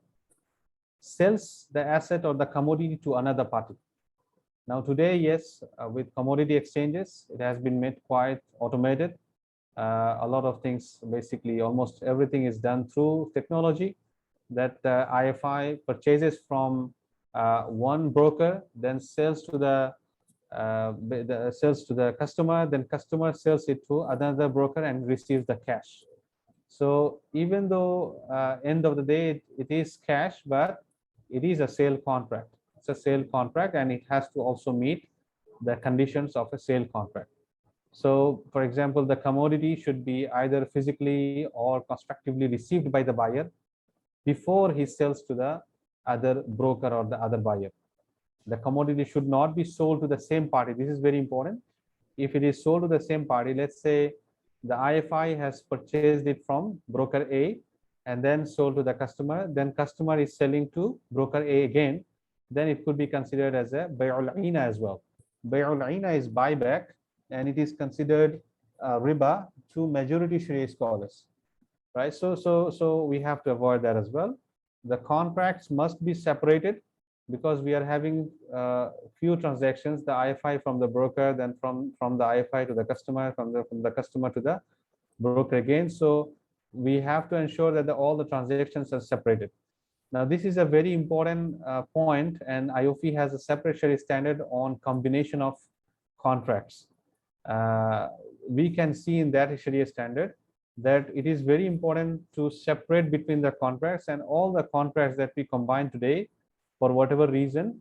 sells the asset or the commodity to another party. Now today, yes, with commodity exchanges, it has been made quite automated. A lot of things, basically almost everything is done through technology, that IFI purchases from one broker, then sells to the customer, then customer sells it to another broker and receives the cash. So even though end of the day it is cash, but it is a sale contract. It's a sale contract, and it has to also meet the conditions of a sale contract. So, for example, the commodity should be either physically or constructively received by the buyer before he sells to the other broker or the other buyer. The commodity should not be sold to the same party. This is very important. If it is sold to the same party, let's say the IFI has purchased it from broker A and then sold to the customer, then customer is selling to broker A again, then it could be considered as a bay'ul ina as well. Bay'ul ina is buyback, and it is considered riba to majority Sharia scholars, right? So we have to avoid that as well. The contracts must be separated, because we are having few transactions, the IFI from the broker, then from the IFI to the customer, from the customer to the broker again. So we have to ensure that all the transactions are separated. Now, this is a very important point, and IOFI has a separate Sharia standard on combination of contracts. We can see in that Sharia standard that it is very important to separate between the contracts, and all the contracts that we combine today, for whatever reason,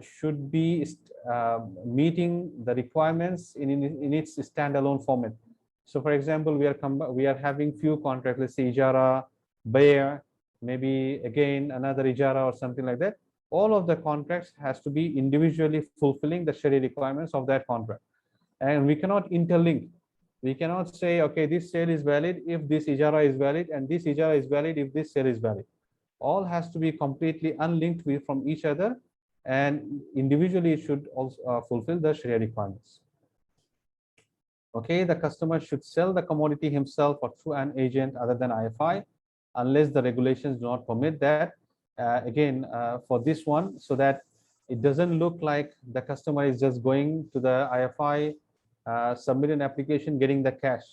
should be meeting the requirements in its standalone format. So, for example, we are having few contracts, let's say ijara, bay', maybe again another ijara or something like that. All of the contracts has to be individually fulfilling the Sharia requirements of that contract, and we cannot interlink. We cannot say, okay, this sale is valid if this ijara is valid, and this ijara is valid if this sale is valid. All has to be completely unlinked from each other, and individually it should also fulfill the Sharia requirements. Okay, the customer should sell the commodity himself or through an agent other than IFI, unless the regulations do not permit that. Again, for this one, so that it doesn't look like the customer is just going to the IFI, submit an application, getting the cash,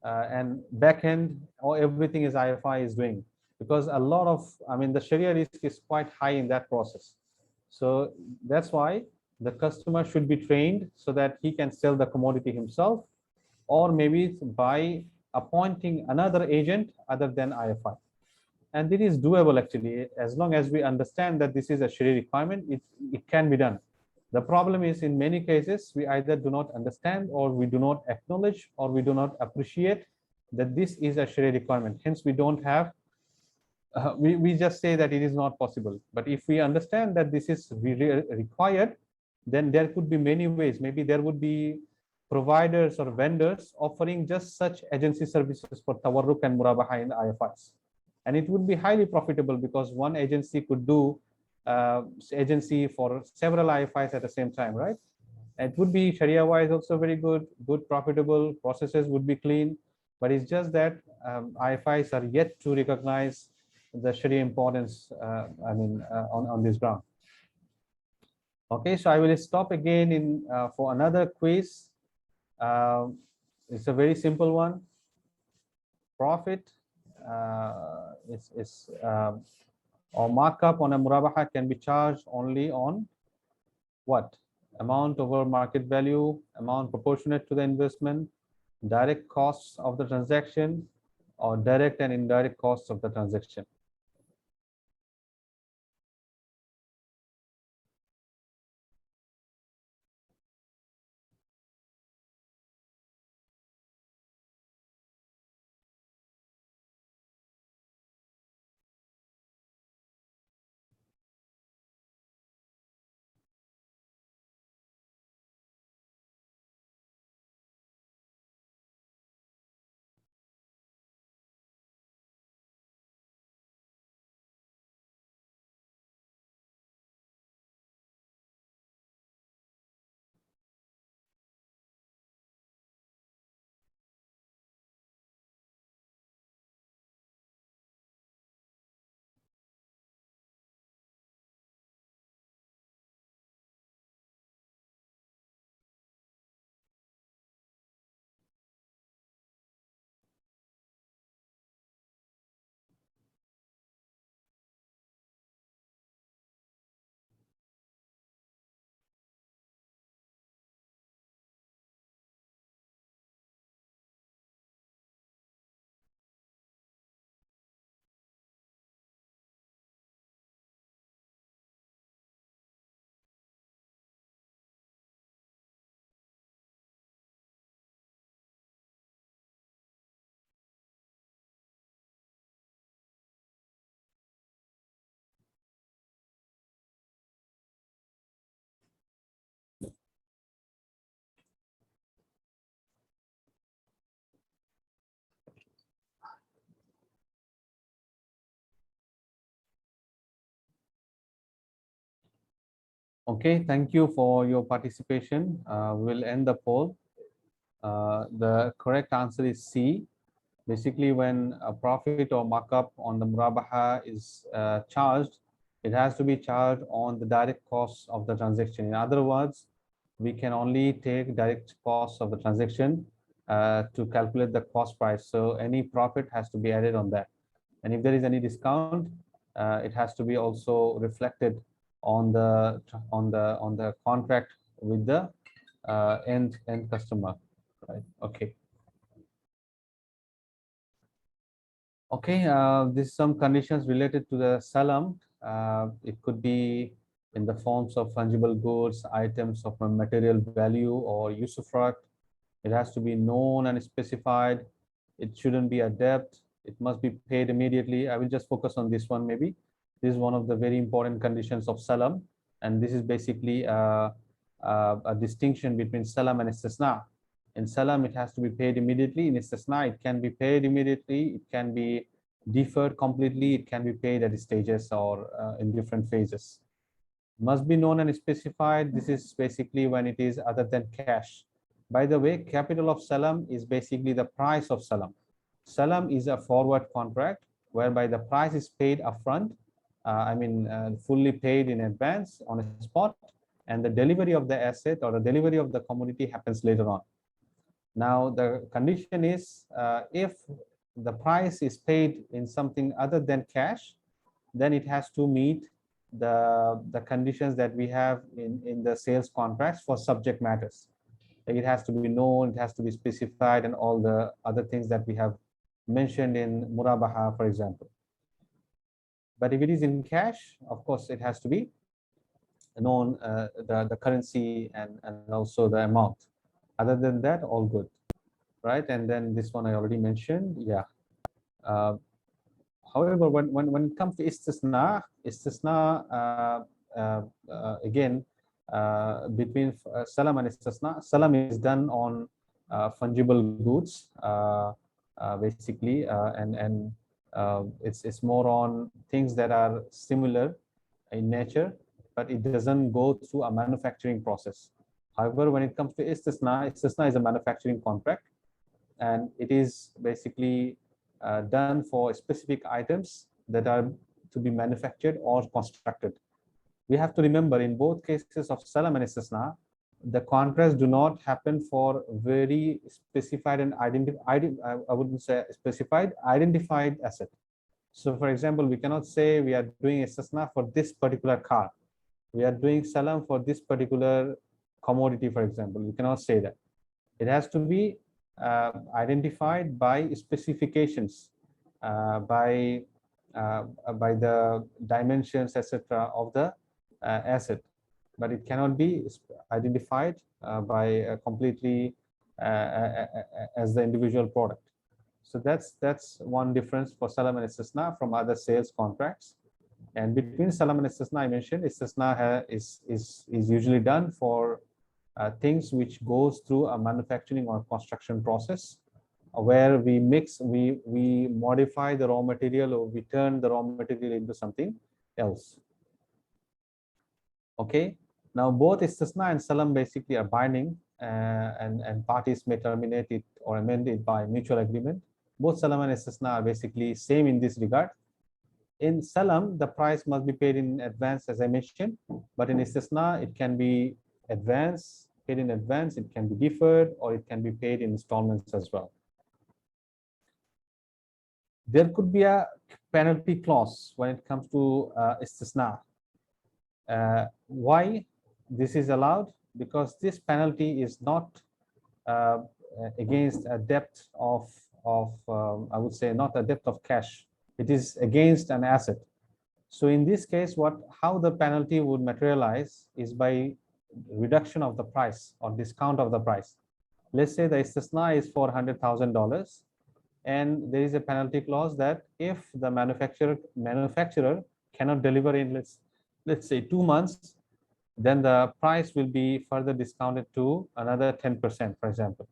and back end, or everything is IFI is doing. Because a lot of, the Sharia risk is quite high in that process. So that's why the customer should be trained so that he can sell the commodity himself, or maybe buy appointing another agent other than IFI. And it is doable actually, as long as we understand that this is a Sharia requirement, it can be done. The problem is in many cases, we either do not understand or we do not acknowledge or we do not appreciate that this is a Sharia requirement. Hence, we don't have, we just say that it is not possible. But if we understand that this is required, then there could be many ways. Maybe there would be providers or vendors offering just such agency services for tawarruk and murabaha in IFIs. And it would be highly profitable because one agency could do agency for several IFIs at the same time, right? It would be Sharia wise also very good, profitable, processes would be clean, but it's just that IFIs are yet to recognize the Sharia importance, on this ground. Okay, so I will stop again in for another quiz. It's a very simple one. Profit or markup on a murabaha can be charged only on what? Amount over market value, amount proportionate to the investment, direct costs of the transaction, or direct and indirect costs of the transaction. Okay, thank you for your participation. We'll end the poll. The correct answer is C. Basically, when a profit or markup on the murabaha is charged, it has to be charged on the direct costs of the transaction. In other words, we can only take direct costs of the transaction to calculate the cost price. So any profit has to be added on that. And if there is any discount, it has to be also reflected on the contract with the end customer, right? Okay. Okay, this is some conditions related to the salam. It could be in the forms of fungible goods, items of a material value, or usufruct. It has to be known and specified. It shouldn't be a debt. It must be paid immediately. I will just focus on this one maybe. This is one of the very important conditions of salam. And this is basically a distinction between salam and istisna. In salam, it has to be paid immediately. In istisna, it can be paid immediately. It can be deferred completely. It can be paid at stages or in different phases. Must be known and specified. This is basically when it is other than cash. By the way, capital of salam is basically the price of salam. Salam is a forward contract whereby the price is paid upfront, fully paid in advance on a spot, and the delivery of the asset or the delivery of the commodity happens later on. Now, the condition is if the price is paid in something other than cash, then it has to meet the conditions that we have in the sales contracts for subject matters. Like it has to be known, it has to be specified, and all the other things that we have mentioned in Murabaha, for example. But if it is in cash, of course, it has to be known, the currency and also the amount. Other than that, all good, right? And then this one I already mentioned, yeah. However, when it comes to istisna, again, between salam and istisna, salam is done on fungible goods, basically, and it's more on things that are similar in nature, but it doesn't go through a manufacturing process. However, when it comes to istisna is a manufacturing contract, and it is basically done for specific items that are to be manufactured or constructed. We have to remember, in both cases of salam and istisna, the contracts do not happen for very specified and identified, I wouldn't say specified, identified asset. So for example, we cannot say we are doing istisna for this particular car. We are doing salam for this particular commodity, for example. You cannot say that. It has to be identified by specifications, by the dimensions, etc., of the asset, but it cannot be identified by completely as the individual product. So that's one difference for salam and istisna from other sales contracts. And between salam and istisna, I mentioned istisna is usually done for things which goes through a manufacturing or construction process, where we modify the raw material, or we turn the raw material into something else. Okay, now both istisna and salam basically are binding, and parties may terminate it or amend it by mutual agreement. Both salam and istisna are basically same in this regard. In salam, the price must be paid in advance, as I mentioned, but in istisna, it can be paid in advance, it can be deferred, or it can be paid in installments as well. There could be a penalty clause when it comes to istisna. Why this is allowed? Because this penalty is not against a debt of I would say not a debt of cash. It is against an asset. So in this case, how the penalty would materialize is by reduction of the price or discount of the price. Let's say the istisna is $400,000, and there is a penalty clause that if the manufacturer cannot deliver in let's say 2 months, then the price will be further discounted to another 10%, for example.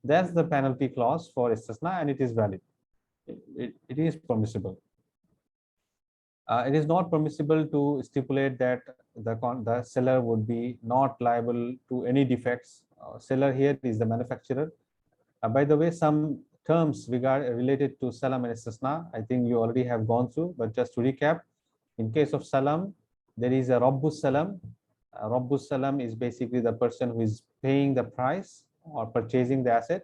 That's the penalty clause for istisna, and it is valid. It is permissible. It is not permissible to stipulate that the seller would be not liable to any defects. Seller here is the manufacturer. By the way, some terms related to salam and istisna, I think you already have gone through, but just to recap, in case of salam, there is a Rabbus Salam. Rabbus Salam is basically the person who is paying the price or purchasing the asset.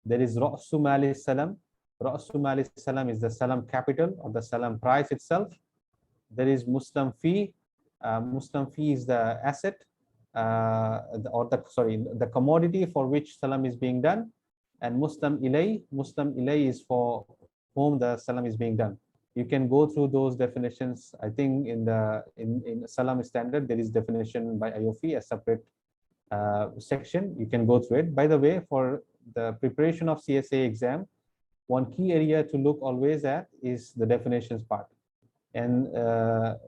There is Ra'su Mali Salam. Ra'su Mali Salam is the salam capital or the salam price itself. There is Muslim fee. Muslim fee is the asset the commodity for which salam is being done, and Muslim ilay is for whom the salam is being done. You can go through those definitions. I think in salam standard there is definition by AAOIFI, a separate section. You can go through it. By the way, for the preparation of CSAA exam, one key area to look always at is the definitions part. And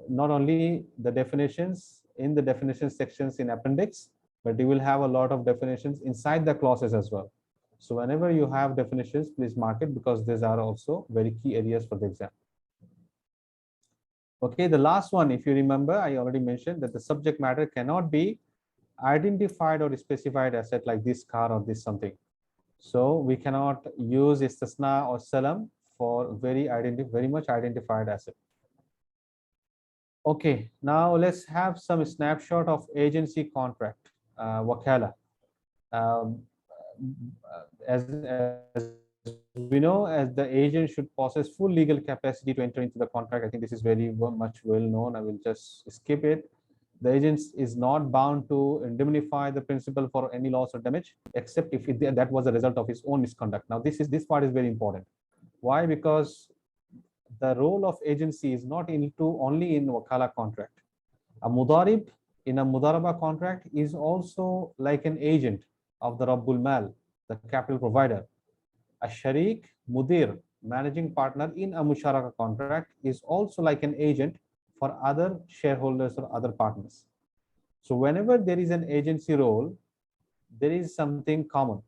not only the definitions in the definition sections in appendix, but you will have a lot of definitions inside the clauses as well. So whenever you have definitions, please mark it, because these are also very key areas for the exam. Okay, the last one, if you remember, I already mentioned that the subject matter cannot be identified or specified asset like this car or this something. So we cannot use istisna or salam for very much identified asset. Okay, now let's have some snapshot of agency contract, wakala. As we know, as the agent should possess full legal capacity to enter into the contract. I think this is very much well known. I will just skip it. The agent is not bound to indemnify the principal for any loss or damage, except if that was a result of his own misconduct. Now, this part is very important. Why? Because the role of agency is not into only in wakala contract. A mudarib in a mudaraba contract is also like an agent of the Rabbul Mal, the capital provider. A sharik, mudir, managing partner in a musharaka contract is also like an agent for other shareholders or other partners. So whenever there is an agency role, there is something common,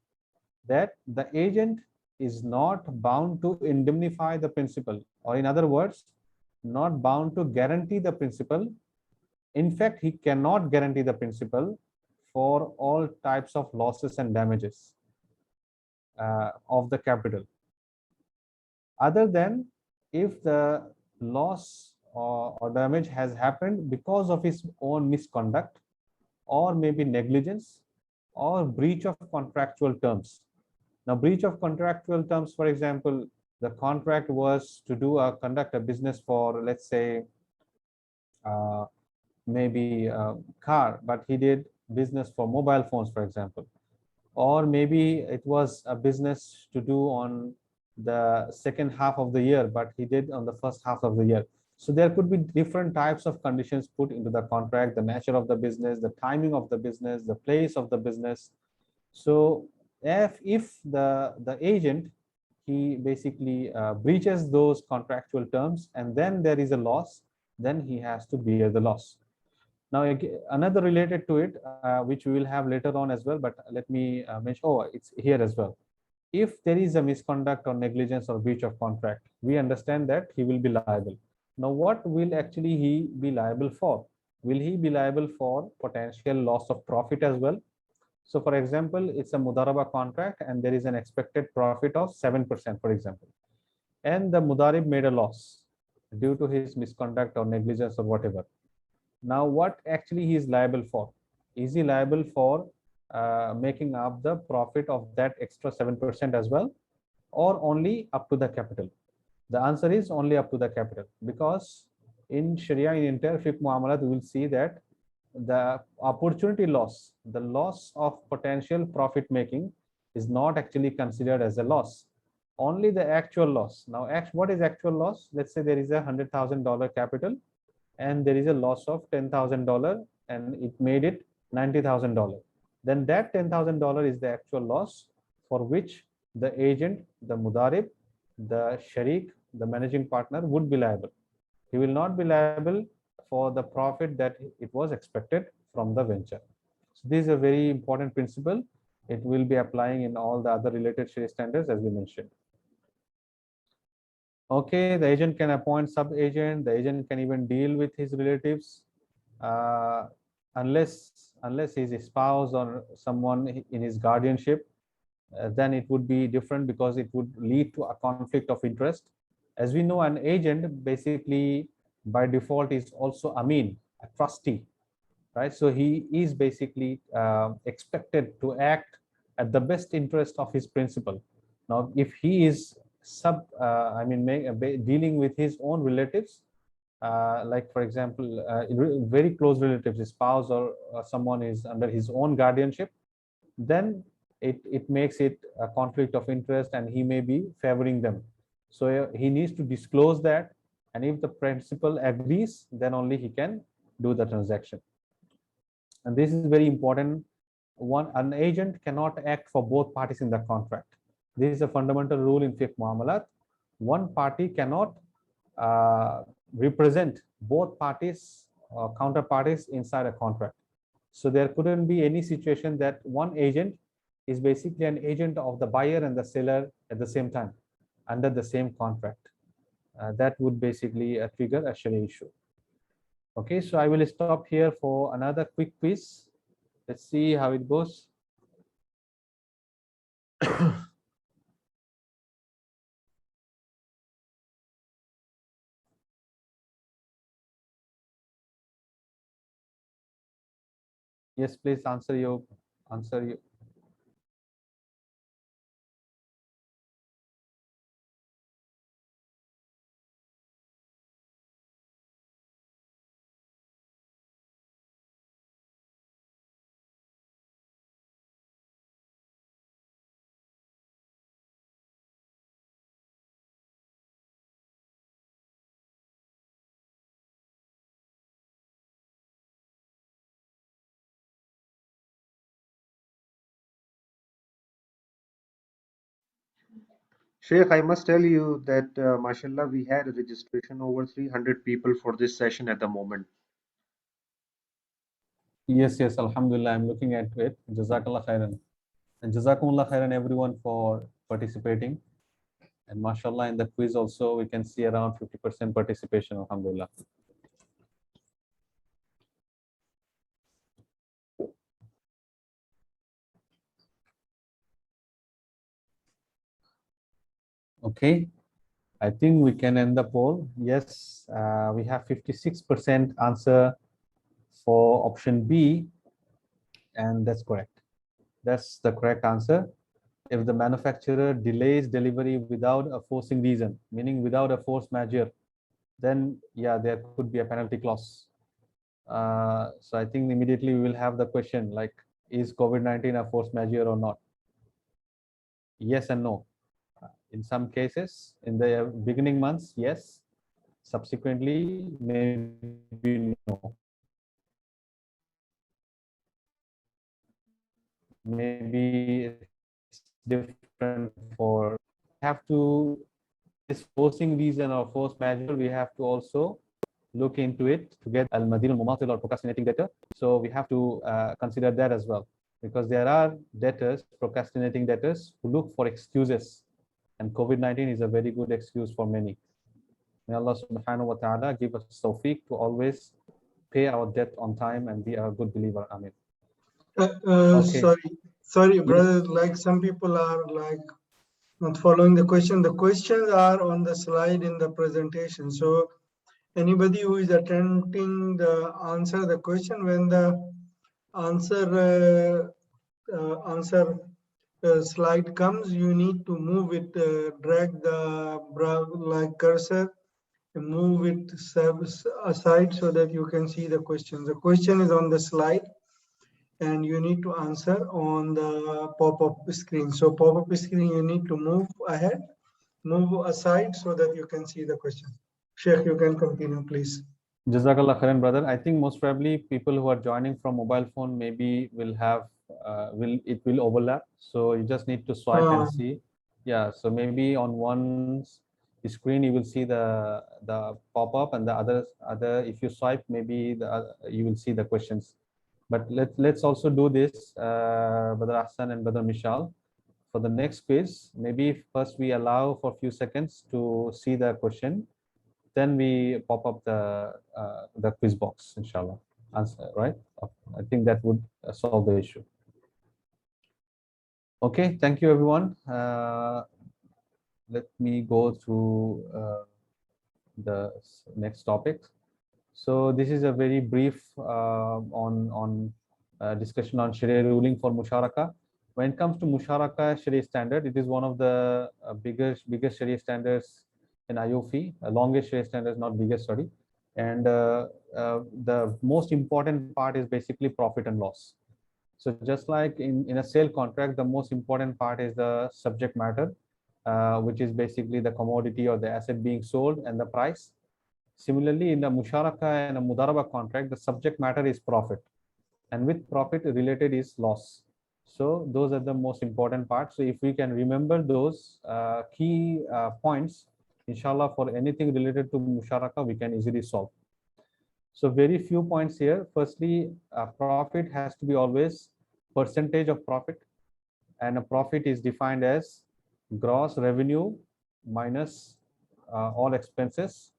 that the agent is not bound to indemnify the principal, or in other words, not bound to guarantee the principal. In fact, he cannot guarantee the principal for all types of losses and damages of the capital, other than if the loss or damage has happened because of his own misconduct, or maybe negligence, or breach of contractual terms. Now, breach of contractual terms, for example, the contract was to conduct a business for, let's say, uh, maybe a car, but he did business for mobile phones, for example. Or maybe it was a business to do on the second half of the year, but he did on the first half of the year. So there could be different types of conditions put into the contract, the nature of the business, the timing of the business, the place of the business. So if the agent, he basically breaches those contractual terms, and then there is a loss, then he has to bear the loss. Now, another related to it, which we will have later on as well, but let me mention, oh, it's here as well. If there is a misconduct or negligence or breach of contract, we understand that he will be liable. Now, what will actually he be liable for? Will he be liable for potential loss of profit as well? So, for example, it's a mudaraba contract and there is an expected profit of 7%, for example, and the mudarib made a loss due to his misconduct or negligence or whatever. Now, what actually he is liable for? Is he liable for making up the profit of that extra 7% as well, or only up to the capital? The answer is only up to the capital, because in Sharia, in entire fiqh muamalat, we will see that the opportunity loss, the loss of potential profit making, is not actually considered as a loss. Only the actual loss. Now, what is actual loss? Let's say there is a $100,000 capital and there is a loss of $10,000 and it made it $90,000. Then that $10,000 is the actual loss for which the agent, the mudarib, the sharik, the managing partner would be liable. He will not be liable for the profit that it was expected from the venture. So this is a very important principle. It will be applying in all the other related Sharia standards as we mentioned. Okay, the agent can appoint sub-agent. The agent can even deal with his relatives, unless he's a spouse or someone in his guardianship. Then it would be different, because it would lead to a conflict of interest. As we know, an agent basically by default is also Amin, a trustee, right? So he is basically expected to act at the best interest of his principal. Now, if he is dealing with his own relatives, like for example, very close relatives, his spouse or someone is under his own guardianship, then it makes it a conflict of interest and he may be favoring them. So he needs to disclose that, and if the principal agrees, then only he can do the transaction. And this is very important. An agent cannot act for both parties in the contract. This is a fundamental rule in fiqh muamalat. One party cannot represent both parties, counterparties inside a contract. So there couldn't be any situation that one agent is basically an agent of the buyer and the seller at the same time under the same contract. That would basically trigger a Sharia issue. Okay, so I will stop here for another quick quiz. Let's see how it goes. Yes, please answer your. Sheikh, I must tell you that, mashallah, we had a registration over 300 people for this session at the moment. Yes, yes, Alhamdulillah, I'm looking at it. Jazakallah khairan. And Jazakumullah khairan everyone for participating. And mashallah, in the quiz also, we can see around 50% participation, Alhamdulillah. Okay, I think we can end the poll. Yes, we have 56% answer for option B, and that's correct. That's the correct answer. If the manufacturer delays delivery without a forcing reason, meaning without a force majeure, then yeah, there could be a penalty clause. So I think immediately we will have the question like, is COVID-19 a force majeure or not? Yes and no. In some cases, in the beginning months, yes. Subsequently, maybe no. Maybe it's different for, have to, this forcing reason or force majeure, we have to also look into it to get al-madin al-mumatil or procrastinating debtor. So we have to consider that as well, because there are debtors, procrastinating debtors, who look for excuses, and COVID-19 is a very good excuse for many. May Allah subhanahu wa ta'ala give us tawfiq to always pay our debt on time and be a good believer. Amen. Okay. Sorry, brother. Like some people are like not following the question. The questions are on the slide in the presentation. So anybody who is attempting the answer the question, when the answer slide comes, you need to move it, drag the like cursor, and move it aside so that you can see the question. The question is on the slide, and you need to answer on the pop-up screen. So pop-up screen, you need to move ahead, move aside so that you can see the question. Sheikh, you can continue, please. Jazakallah khairan, brother. I think most probably people who are joining from mobile phone maybe will have, it will overlap. So you just need to swipe and see. Yeah, so maybe on one screen you will see the pop-up, and the other if you swipe, maybe you will see the questions. But let's also do this, Brother Hassan and Brother Mishal. For the next quiz, maybe first we allow for a few seconds to see the question, then we pop up the quiz box, inshallah. Answer, right? I think that would solve the issue. Okay, thank you, everyone. Let me go to the next topic. So this is a very brief on discussion on Sharia ruling for Musharaka. When it comes to Musharaka Sharia standard, it is one of the biggest Sharia standards in AAOIFI, longest Sharia standards, not biggest, sorry. And the most important part is basically profit and loss. So just like in a sale contract, the most important part is the subject matter, which is basically the commodity or the asset being sold and the price. Similarly, in the Musharaka and a Mudaraba contract, the subject matter is profit, and with profit related is loss. So those are the most important parts. So if we can remember those key points, inshallah, for anything related to Musharaka, we can easily solve. So very few points here. Firstly, profit has to be always percentage of profit, and a profit is defined as gross revenue minus all expenses,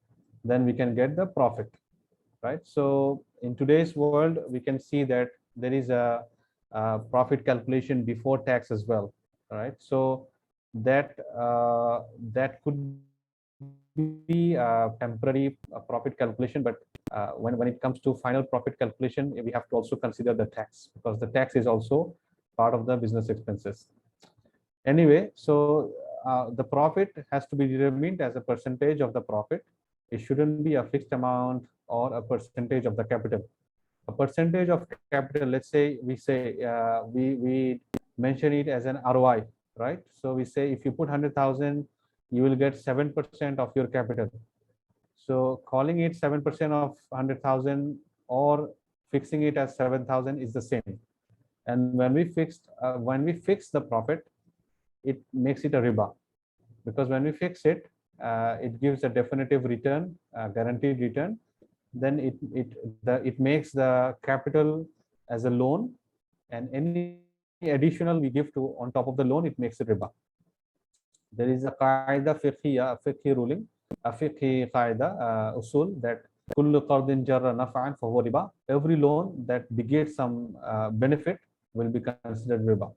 then we can get the profit, right? So in today's world, we can see that there is a profit calculation before tax as well, right? So that that could be a temporary profit calculation, but when it comes to final profit calculation, we have to also consider the tax, because the tax is also part of the business expenses. Anyway, so the profit has to be determined as a percentage of the profit. It shouldn't be a fixed amount or a percentage of the capital. A percentage of capital, let's say we say we mention it as an ROI, right? So we say if you put 100,000, you will get 7% of your capital. So calling it 7% of 100,000 or fixing it as 7,000 is the same. And when we fix the profit, it makes it a riba. because when we fix it, it gives a definitive return, guaranteed return. Then it makes the capital as a loan, and any additional we give to on top of the loan, it makes it riba. There is a qaida fiqhiyya, a fiqhi ruling, a fiqhi qaida, usul, that kullu qardin jarra naf'an fahuwa riba. Every loan that begets some benefit will be considered riba.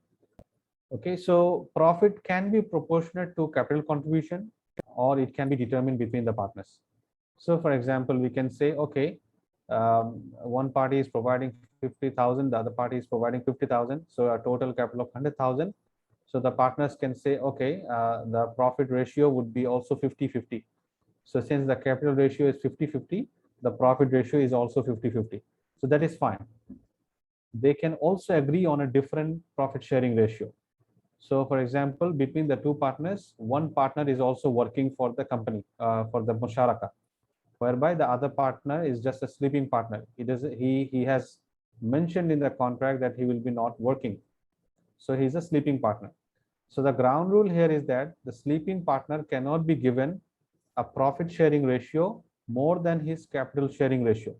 Okay, so profit can be proportionate to capital contribution, or it can be determined between the partners. So for example, we can say, okay, one party is providing 50,000, the other party is providing 50,000, so a total capital of 100,000. So the partners can say, okay, the profit ratio would be also 50-50. So since the capital ratio is 50-50, the profit ratio is also 50-50. So that is fine. They can also agree on a different profit sharing ratio. So for example, between the two partners, one partner is also working for the company, for the musharaka, whereby the other partner is just a sleeping partner. He has mentioned in the contract that he will be not working. So he's a sleeping partner. So the ground rule here is that the sleeping partner cannot be given a profit sharing ratio more than his capital sharing ratio.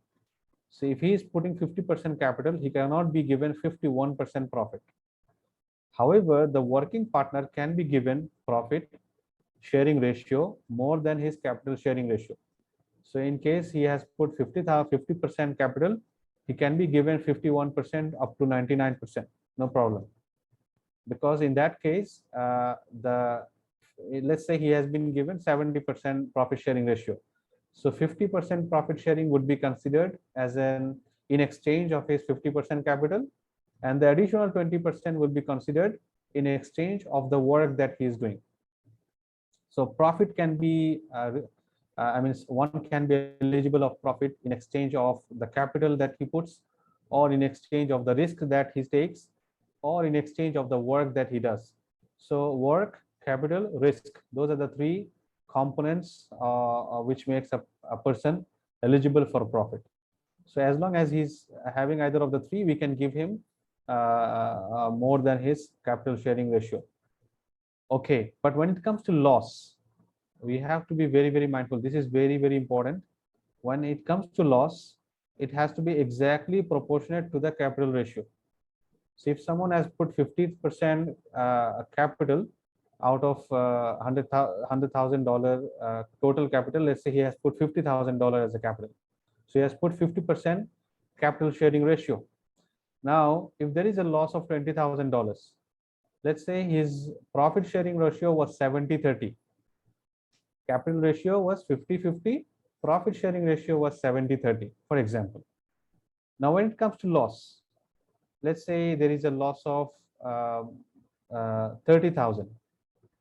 So if he is putting 50% capital, he cannot be given 51% profit. However, the working partner can be given profit sharing ratio more than his capital sharing ratio. So in case he has put 50% capital, he can be given 51% up to 99%, no problem. Because in that case, let's say he has been given 70% profit sharing ratio. So 50% profit sharing would be considered as in exchange of his 50% capital, and the additional 20% will be considered in exchange of the work that he is doing. So profit can be, one can be eligible of profit in exchange of the capital that he puts, or in exchange of the risk that he takes, or in exchange of the work that he does. So work, capital, risk, those are the three components which makes a person eligible for profit. So as long as he's having either of the three, we can give him more than his capital sharing ratio. Okay, but when it comes to loss, we have to be very, very mindful. This is very, very important. When it comes to loss, it has to be exactly proportionate to the capital ratio. So if someone has put 50% capital out of $100,000 total capital, let's say he has put $50,000 as a capital. So he has put 50% capital sharing ratio. Now, if there is a loss of $20,000, let's say his profit sharing ratio was 70-30. Capital ratio was 50-50. Profit sharing ratio was 70-30, for example. Now, when it comes to loss, let's say there is a loss of 30,000.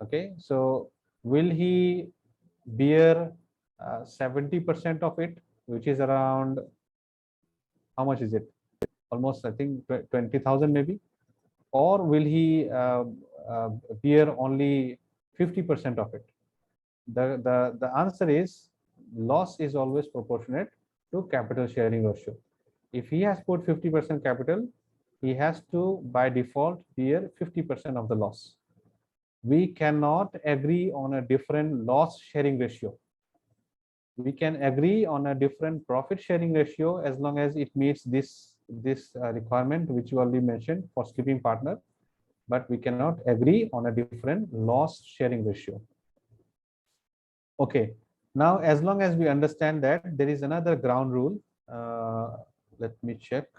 Okay, so will he bear 70% of it, which is around, how much is it? Almost, I think 20,000 maybe. Or will he bear only 50% of it? The answer is loss is always proportionate to capital sharing ratio. If he has put 50% capital, he has to by default bear 50% of the loss. We cannot agree on a different loss sharing ratio. We can agree on a different profit sharing ratio as long as it meets this requirement which you already mentioned for sleeping partner, but we cannot agree on a different loss sharing ratio. Okay, now as long as we understand that, there is another ground rule. Let me check.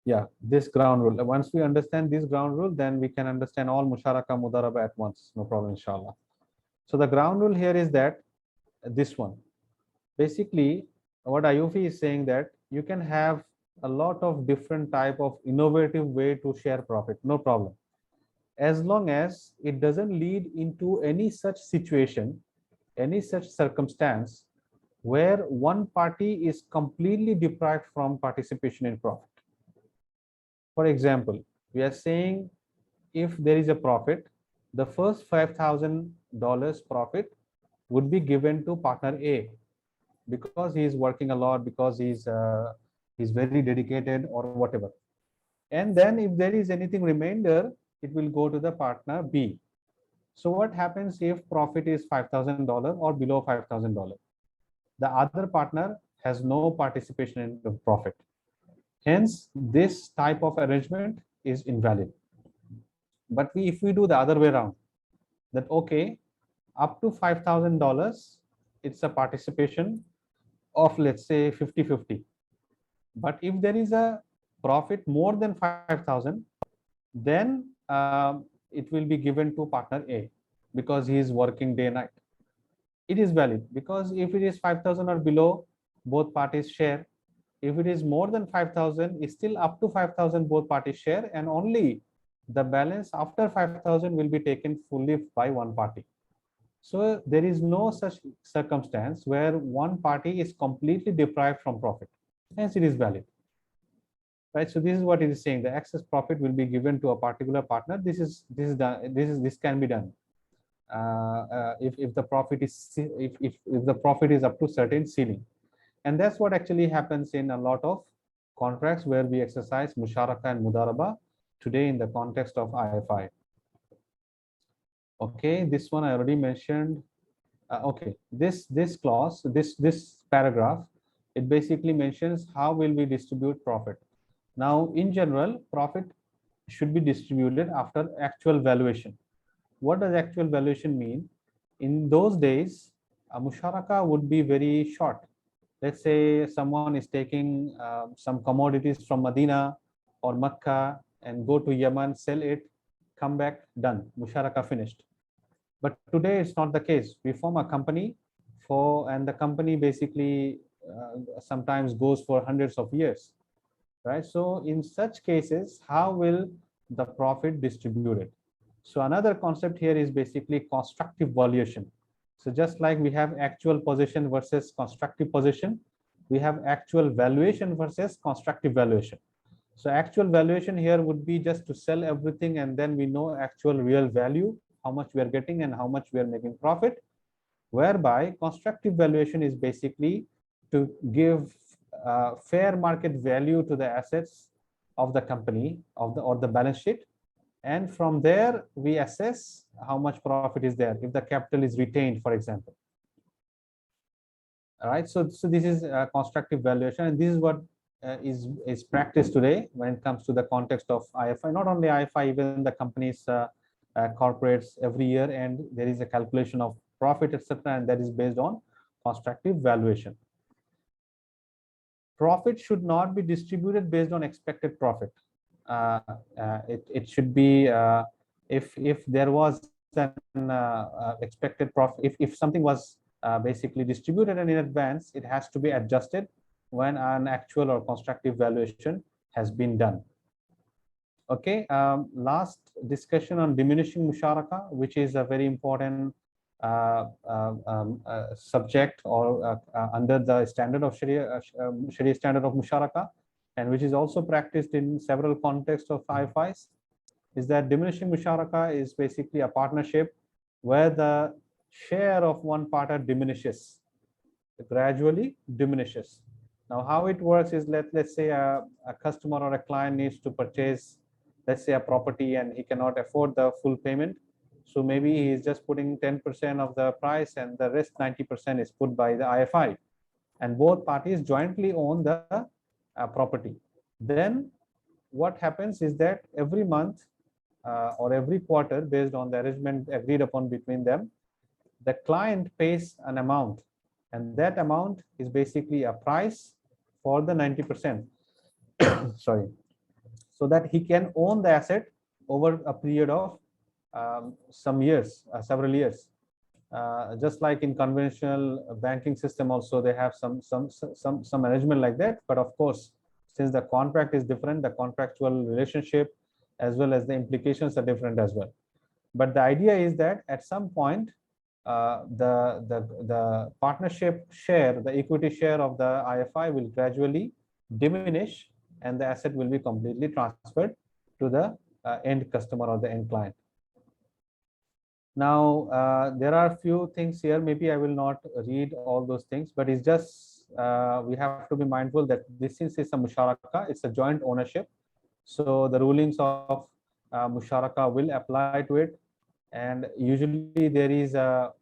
Yeah, this ground rule. Once we understand this ground rule, then we can understand all musharaka mudaraba at once. No problem, inshallah. So the ground rule here is that this one. Basically, what AAOIFI is saying that you can have a lot of different type of innovative way to share profit. No problem, as long as it doesn't lead into any such situation, any such circumstance where one party is completely deprived from participation in profit. For example, we are saying if there is a profit, the first $5,000 profit would be given to partner A because he is working a lot, because he's very dedicated or whatever. And then if there is anything remainder, it will go to the partner B. So what happens if profit is $5,000 or below $5,000? The other partner has no participation in the profit. Hence, this type of arrangement is invalid. But if we do the other way around, that okay, up to $5,000, it's a participation of, let's say, 50-50. But if there is a profit more than 5,000, then it will be given to partner A because he is working day and night. It is valid because if it is 5,000 or below, both parties share. If it is more than 5,000, it's still up to 5,000, both parties share, and only the balance after 5,000 will be taken fully by one party. So there is no such circumstance where one party is completely deprived from profit. Hence, it is valid. Right. So this is what it is saying. The excess profit will be given to a particular partner. This can be done if the profit is if the profit is up to certain ceiling, and that's what actually happens in a lot of contracts where we exercise musharaka and mudaraba today in the context of IFI. Okay, this one I already mentioned. Okay, this clause, this paragraph, it basically mentions how will we distribute profit. Now, in general, profit should be distributed after actual valuation. What does actual valuation mean? In those days, a musharaka would be very short. Let's say someone is taking some commodities from Medina or Makkah and go to Yemen, sell it, come back, done, musharaka finished. But today it's not the case. We form a company and the company basically sometimes goes for hundreds of years, right? So in such cases, how will the profit distributed? So another concept here is basically constructive valuation. So just like we have actual position versus constructive position, we have actual valuation versus constructive valuation. So actual valuation here would be just to sell everything and then we know actual real value, how much we are getting and how much we are making profit. Whereby constructive valuation is basically to give fair market value to the assets of the company or the balance sheet, and from there we assess how much profit is there if the capital is retained, for example. All right, so this is constructive valuation, and this is what is practiced today when it comes to the context of IFI. Not only IFI, even the companies, corporates every year, and there is a calculation of profit, etc., and that is based on constructive valuation. Profit should not be distributed based on expected profit. It should be if there was an expected profit, if something was basically distributed in advance, it has to be adjusted when an actual or constructive valuation has been done. Okay, last discussion on diminishing musharaka, which is a very important subject or under the standard of Sharia, Sharia standard of musharaka, and which is also practiced in several contexts of IFIs, is that diminishing musharaka is basically a partnership where the share of one partner diminishes, gradually diminishes. Now, how it works is let's say a customer or a client needs to purchase, let's say, a property and he cannot afford the full payment. So maybe he is just putting 10% of the price and the rest 90% is put by the IFI. And both parties jointly own the property. Then what happens is that every month or every quarter, based on the arrangement agreed upon between them, the client pays an amount, and that amount is basically a price for the 90%. Sorry, so that he can own the asset over a period of some years, several years. Just like in conventional banking system, also they have some arrangement like that. But of course, since the contract is different, the contractual relationship as well as the implications are different as well. But the idea is that at some point, the partnership share, the equity share of the IFI will gradually diminish, and the asset will be completely transferred to the end customer or the end client. Now, there are a few things here. Maybe I will not read all those things, but it's just we have to be mindful that this is a musharaka, it's a joint ownership. So the rulings of musharaka will apply to it. and usually there is a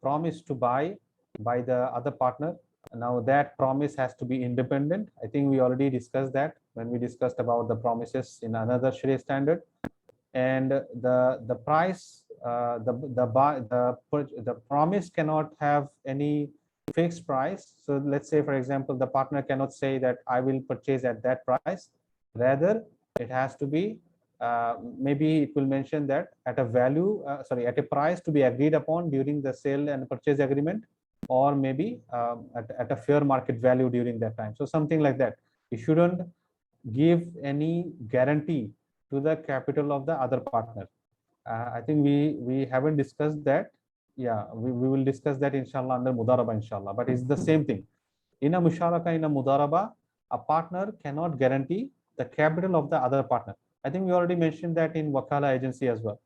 promise to buy by the other partner. Now that promise has to be independent. I think we already discussed that when we discussed about the promises in another Sharia standard. And the price, the promise cannot have any fixed price. So let's say, for example, the partner cannot say that I will purchase at that price. Rather, it has to be maybe it will mention that at a value, at a price to be agreed upon during the sale and purchase agreement, or maybe at a fair market value during that time. So something like that. You shouldn't give any guarantee to the capital of the other partner. I think we haven't discussed that. Yeah, we will discuss that inshallah under mudaraba inshallah. But it's the same thing. In a musharaka, in a mudaraba, a partner cannot guarantee the capital of the other partner. I think we already mentioned that in wakala agency as well.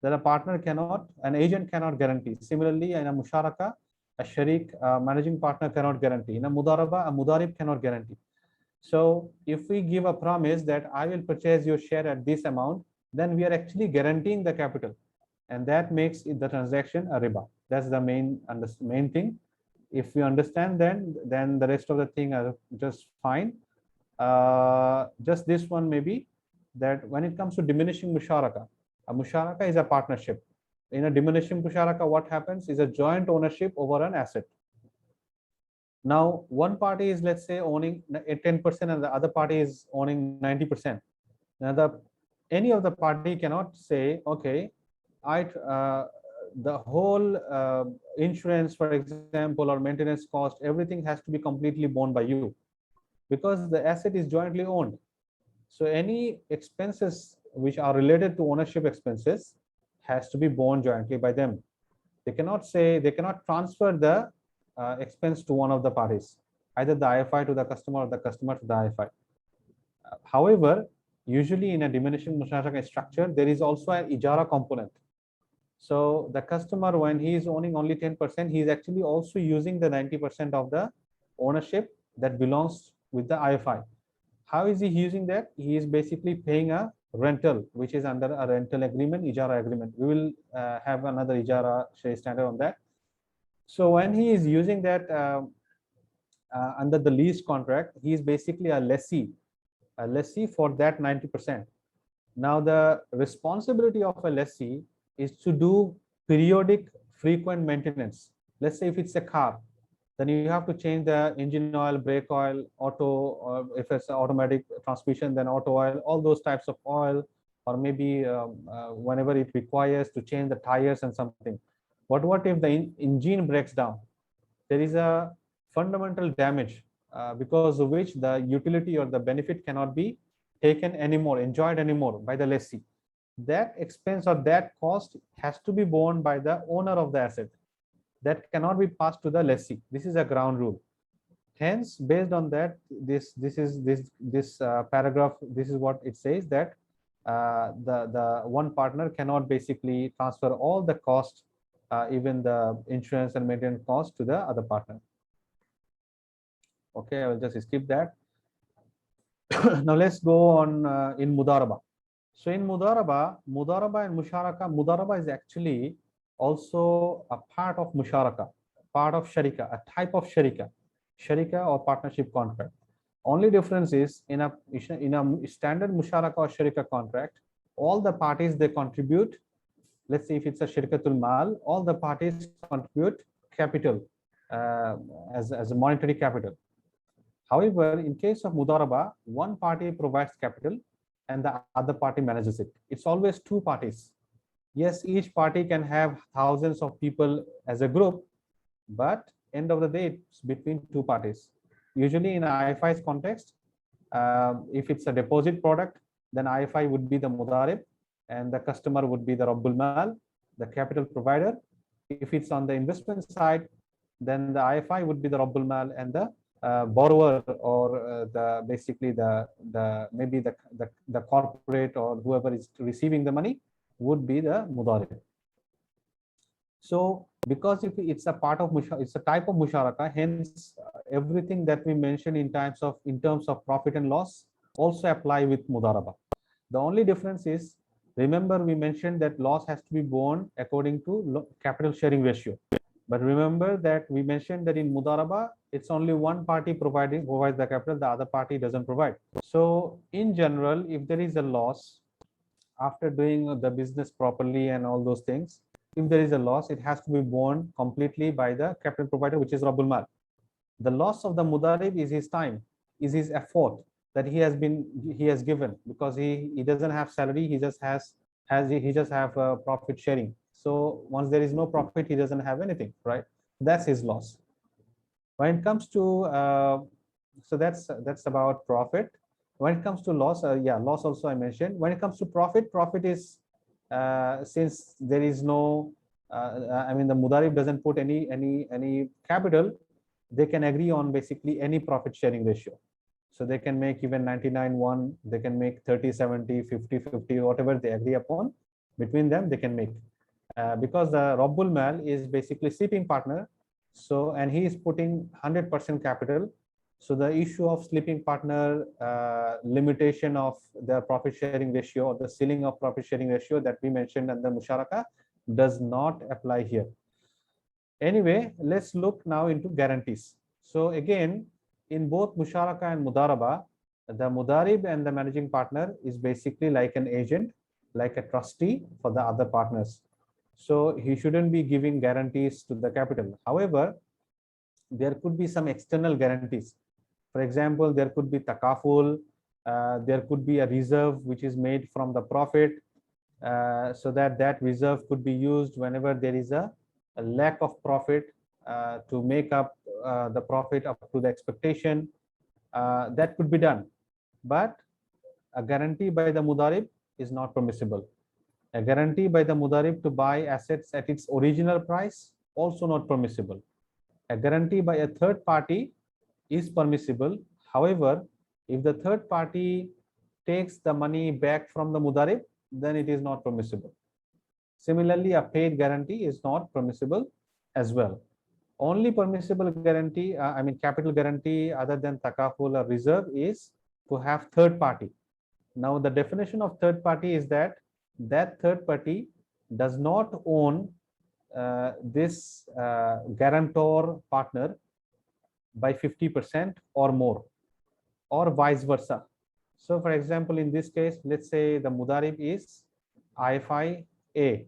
That a partner cannot, an agent cannot guarantee. Similarly, in a musharaka, a sharik, managing partner cannot guarantee. In a mudaraba, a mudarib cannot guarantee. So if we give a promise that I will purchase your share at this amount, then we are actually guaranteeing the capital, and that makes the transaction a riba. That's the main thing. If we understand, then the rest of the thing are just fine. Just this one maybe, that when it comes to diminishing musharaka, a musharaka is a partnership. In a diminishing musharaka, what happens is a joint ownership over an asset. Now, one party is, let's say, owning 10% and the other party is owning 90%. Now, any of the party cannot say, okay, the whole insurance, for example, or maintenance cost, everything has to be completely borne by you, because the asset is jointly owned. So any expenses which are related to ownership expenses has to be borne jointly by them. They cannot say, they cannot transfer the expense to one of the parties, either the IFI to the customer or the customer to the IFI. However, usually in a diminishing musharaka structure, there is also an ijara component. So the customer, when he is owning only 10%, he is actually also using the 90% of the ownership that belongs with the IFI. How is he using that? He is basically paying a rental, which is under a rental agreement, ijara agreement. We will have another ijara Sharia standard on that. So when he is using that under the lease contract, he is basically a lessee for that 90%. Now, the responsibility of a lessee is to do periodic, frequent maintenance. Let's say if it's a car, then you have to change the engine oil, brake oil, auto, or if it's automatic transmission, then auto oil, all those types of oil, or maybe whenever it requires to change the tires and something. But what if the engine breaks down? There is a fundamental damage because of which the utility or the benefit cannot be taken anymore, enjoyed anymore by the lessee. That expense or that cost has to be borne by the owner of the asset. That cannot be passed to the lessee. This is a ground rule. Hence, based on that, this paragraph, this is what it says, that the one partner cannot basically transfer all the cost, even the insurance and maintenance cost, to the other partner. Okay, I will just skip that. Now let's go on in mudaraba. So in mudaraba and musharaka, mudaraba is actually also a part of musharaka, part of sharika, a type of sharika or partnership contract. Only difference is in a standard musharaka or sharika contract, all the parties, they contribute. Let's say if it's a shirkatul mal, all the parties contribute capital as a monetary capital. However, in case of mudaraba, one party provides capital and the other party manages it. It's always two parties. Yes, each party can have thousands of people as a group, but end of the day, it's between two parties. Usually in IFI's context, if it's a deposit product, then IFI would be the mudarib and the customer would be the Rabbul Mal, the capital provider. If it's on the investment side, then the IFI would be the Rabbul Mal and the borrower, or maybe the corporate or whoever is receiving the money would be the mudarib. So because if it's a part of it's a type of musharaka, hence everything that we mentioned in terms of profit and loss also apply with mudaraba. The only difference is Remember, we mentioned that loss has to be borne according to capital sharing ratio. But remember that we mentioned that in Mudaraba, it's only one party provides the capital, the other party doesn't provide. So in general, if there is a loss after doing the business properly and all those things, if there is a loss, it has to be borne completely by the capital provider, which is Rabbul Mal. The loss of the Mudarib is his time, is his effort that he has given, because he doesn't have salary, he just have profit sharing. So once there is no profit, he doesn't have anything, right? That's his loss. When it comes to so that's about profit. When it comes to loss, loss also I mentioned. When it comes to profit, profit is since there is no I mean the Mudarib doesn't put any capital, they can agree on basically any profit sharing ratio. So they can make even 99-1, they can make 30-70, 50-50, whatever they agree upon between them, they can make. Because the Rabbul Mal is basically sleeping partner, so and he is putting 100% capital. So the issue of sleeping partner limitation of the profit sharing ratio or the ceiling of profit sharing ratio that we mentioned under Musharaka does not apply here. Anyway, let's look now into guarantees. So again, in both Musharaka and Mudaraba, the Mudarib and the managing partner is basically like an agent, like a trustee for the other partners. So he shouldn't be giving guarantees to the capital. However, there could be some external guarantees. For example, there could be takaful, there could be a reserve which is made from the profit, so that reserve could be used whenever there is a lack of profit to make up the profit up to the expectation. That could be done, but a guarantee by the Mudarib is not permissible. A guarantee by the Mudarib to buy assets at its original price also not permissible. A guarantee by a third party is permissible. However, if the third party takes the money back from the Mudarib, then it is not permissible. Similarly, a paid guarantee is not permissible as well. Only permissible guarantee, I mean capital guarantee other than takaful or reserve is to have third party. Now the definition of third party is that third party does not own this guarantor partner by 50% or more, or vice versa. So for example, in this case, let's say the Mudarib is AAOIFI A.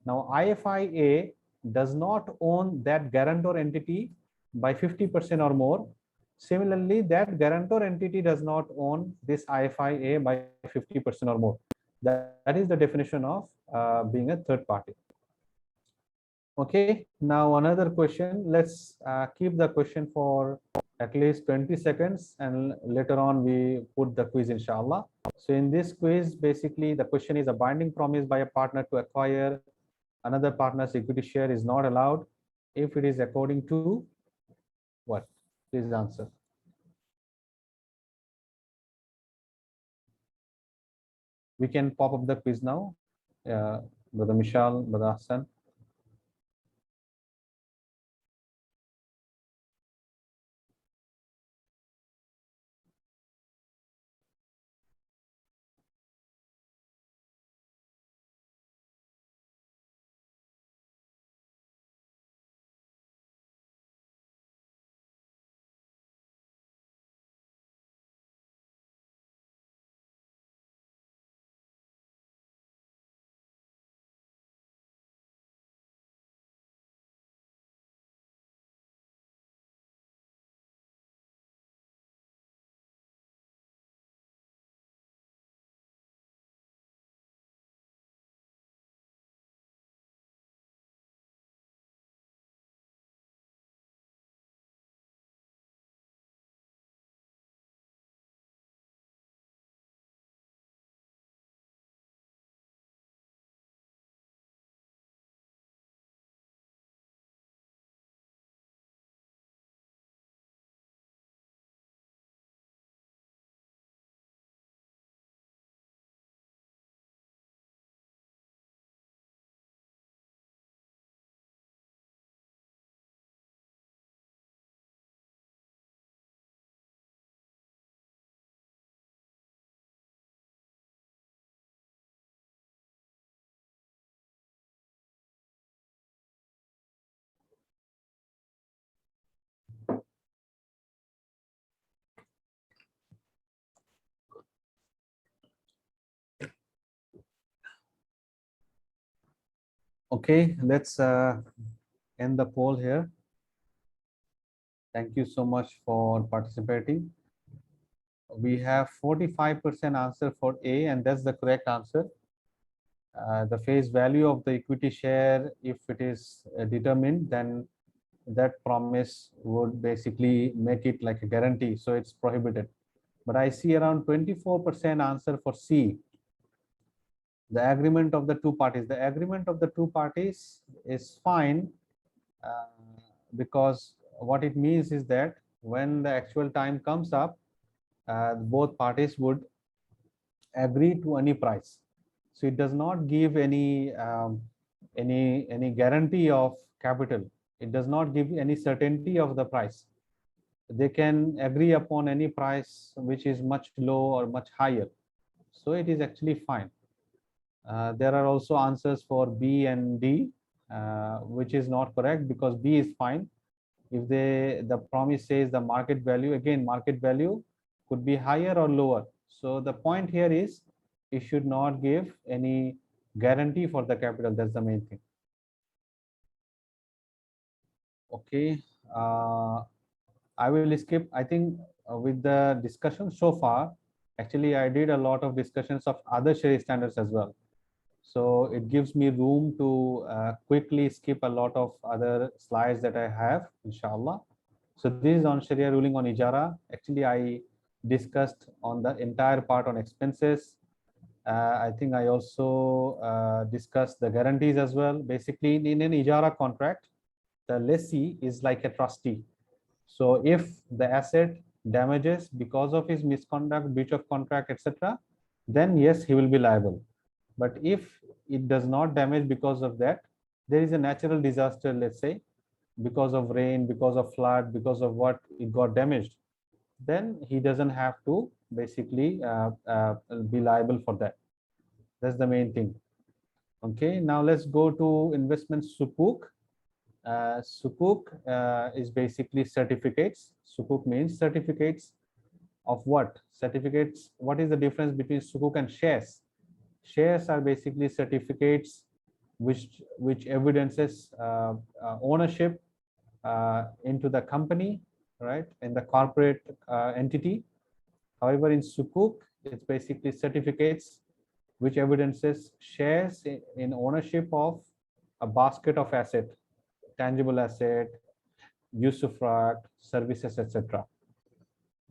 Now AAOIFI A does not own that guarantor entity by 50% or more. Similarly, that guarantor entity does not own this AAOIFI A by 50% or more. That is the definition of being a third party. Okay, now another question. Let's keep the question for at least 20 seconds and later on we put the quiz, inshallah. So in this quiz, basically the question is: a binding promise by a partner to acquire another partner's equity share is not allowed if it is according to what? Please answer. We can pop up the quiz now. Brother Mishal, Brother Hassan. Okay, let's end the poll here. Thank you so much for participating. We have 45% answer for A, and that's the correct answer. The face value of the equity share, if it is determined, then that promise would basically make it like a guarantee, so it's prohibited. But I see around 24% answer for C, the agreement of the two parties. The agreement of the two parties is fine, uh, because what it means is that when the actual time comes up, both parties would agree to any price. So it does not give any guarantee of capital. It does not give any certainty of the price. They can agree upon any price which is much low or much higher. So it is actually fine. There are also answers for B and D, which is not correct because B is fine. If the promise says the market value, again, market value could be higher or lower. So the point here is it should not give any guarantee for the capital. That's the main thing. Okay. I will skip. I think with the discussion so far, actually I did a lot of discussions of other Sharia standards as well. So it gives me room to quickly skip a lot of other slides that I have, inshallah. So this is on Sharia ruling on Ijara. Actually, I discussed on the entire part on expenses. I think I also discussed the guarantees as well. Basically, in an Ijara contract, the lessee is like a trustee. So if the asset damages because of his misconduct, breach of contract, etc., then yes, he will be liable. But if it does not damage because of that, there is a natural disaster, let's say, because of rain, because of flood, because of what it got damaged, then he doesn't have to basically be liable for that. That's the main thing. Okay, now let's go to investment sukuk. Sukuk is basically certificates. Sukuk means certificates of what? Certificates. What is the difference between sukuk and shares? Shares are basically certificates which evidences ownership into the company, right, in the corporate entity. However, in sukuk, it's basically certificates which evidences shares in ownership of a basket of asset, tangible asset, usufruct, services, etc.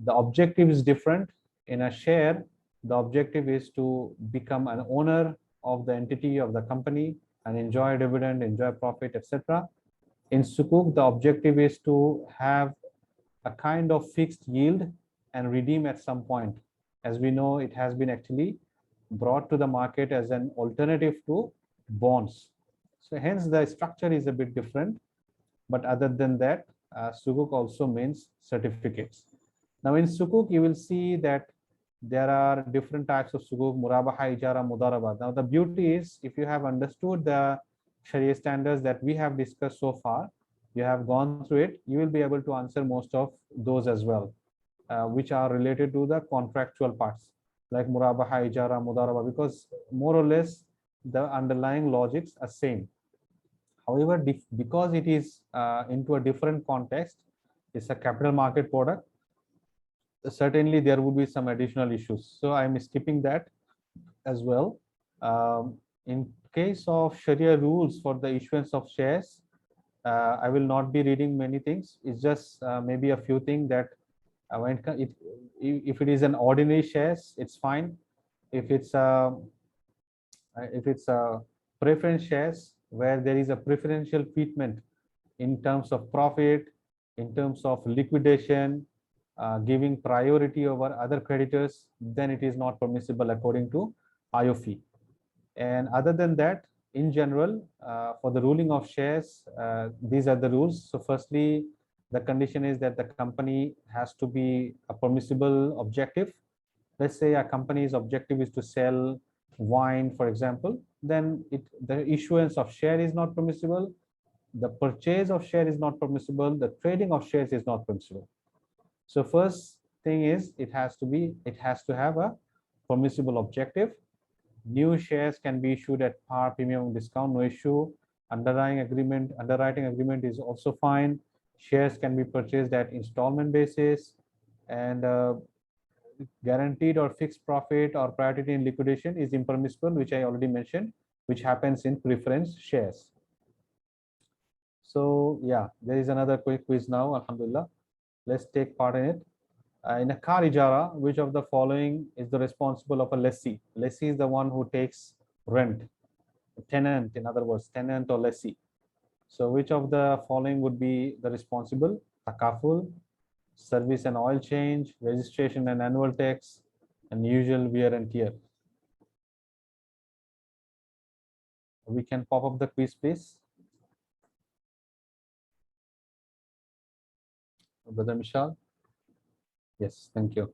The objective is different. In a share, the objective is to become an owner of the entity of the company and enjoy dividend, enjoy profit, etc. In sukuk, the objective is to have a kind of fixed yield and redeem at some point. As we know, it has been actually brought to the market as an alternative to bonds. So hence the structure is a bit different. But other than that, sukuk also means certificates. Now in sukuk, you will see that there are different types of sukuk, murabaha, ijara, mudaraba. Now the beauty is, if you have understood the Sharia standards that we have discussed so far, you have gone through it, you will be able to answer most of those as well, which are related to the contractual parts, like murabaha, ijara, mudaraba, because more or less the underlying logics are same. However, because it is into a different context, it's a capital market product, certainly there would be some additional issues. So I'm skipping that as well. In case of Sharia rules for the issuance of shares, I will not be reading many things. It's just maybe a few things that when if it is an ordinary shares, it's fine. If it's a preference shares where there is a preferential treatment in terms of profit, in terms of liquidation, giving priority over other creditors, then it is not permissible according to AAOIFI. And other than that, in general, for the ruling of shares, these are the rules. So firstly, the condition is that the company has to be a permissible objective. Let's say a company's objective is to sell wine, for example, then the issuance of share is not permissible. The purchase of share is not permissible. The trading of shares is not permissible. So first thing is it has to have a permissible objective. New shares can be issued at par, premium, discount, no issue. Underwriting agreement is also fine. Shares can be purchased at installment basis, and guaranteed or fixed profit or priority in liquidation is impermissible, which I already mentioned, which happens in preference shares. So yeah, there is another quick quiz now, alhamdulillah. Let's take part in it. In a car ijara, which of the following is the responsible of a lessee? Lessee is the one who takes rent. Tenant, in other words, tenant or lessee. So which of the following would be the responsible? Takaful, service and oil change, registration and annual tax, and usual wear and tear. We can pop up the quiz, please. Brother Mishal. Yes, thank you.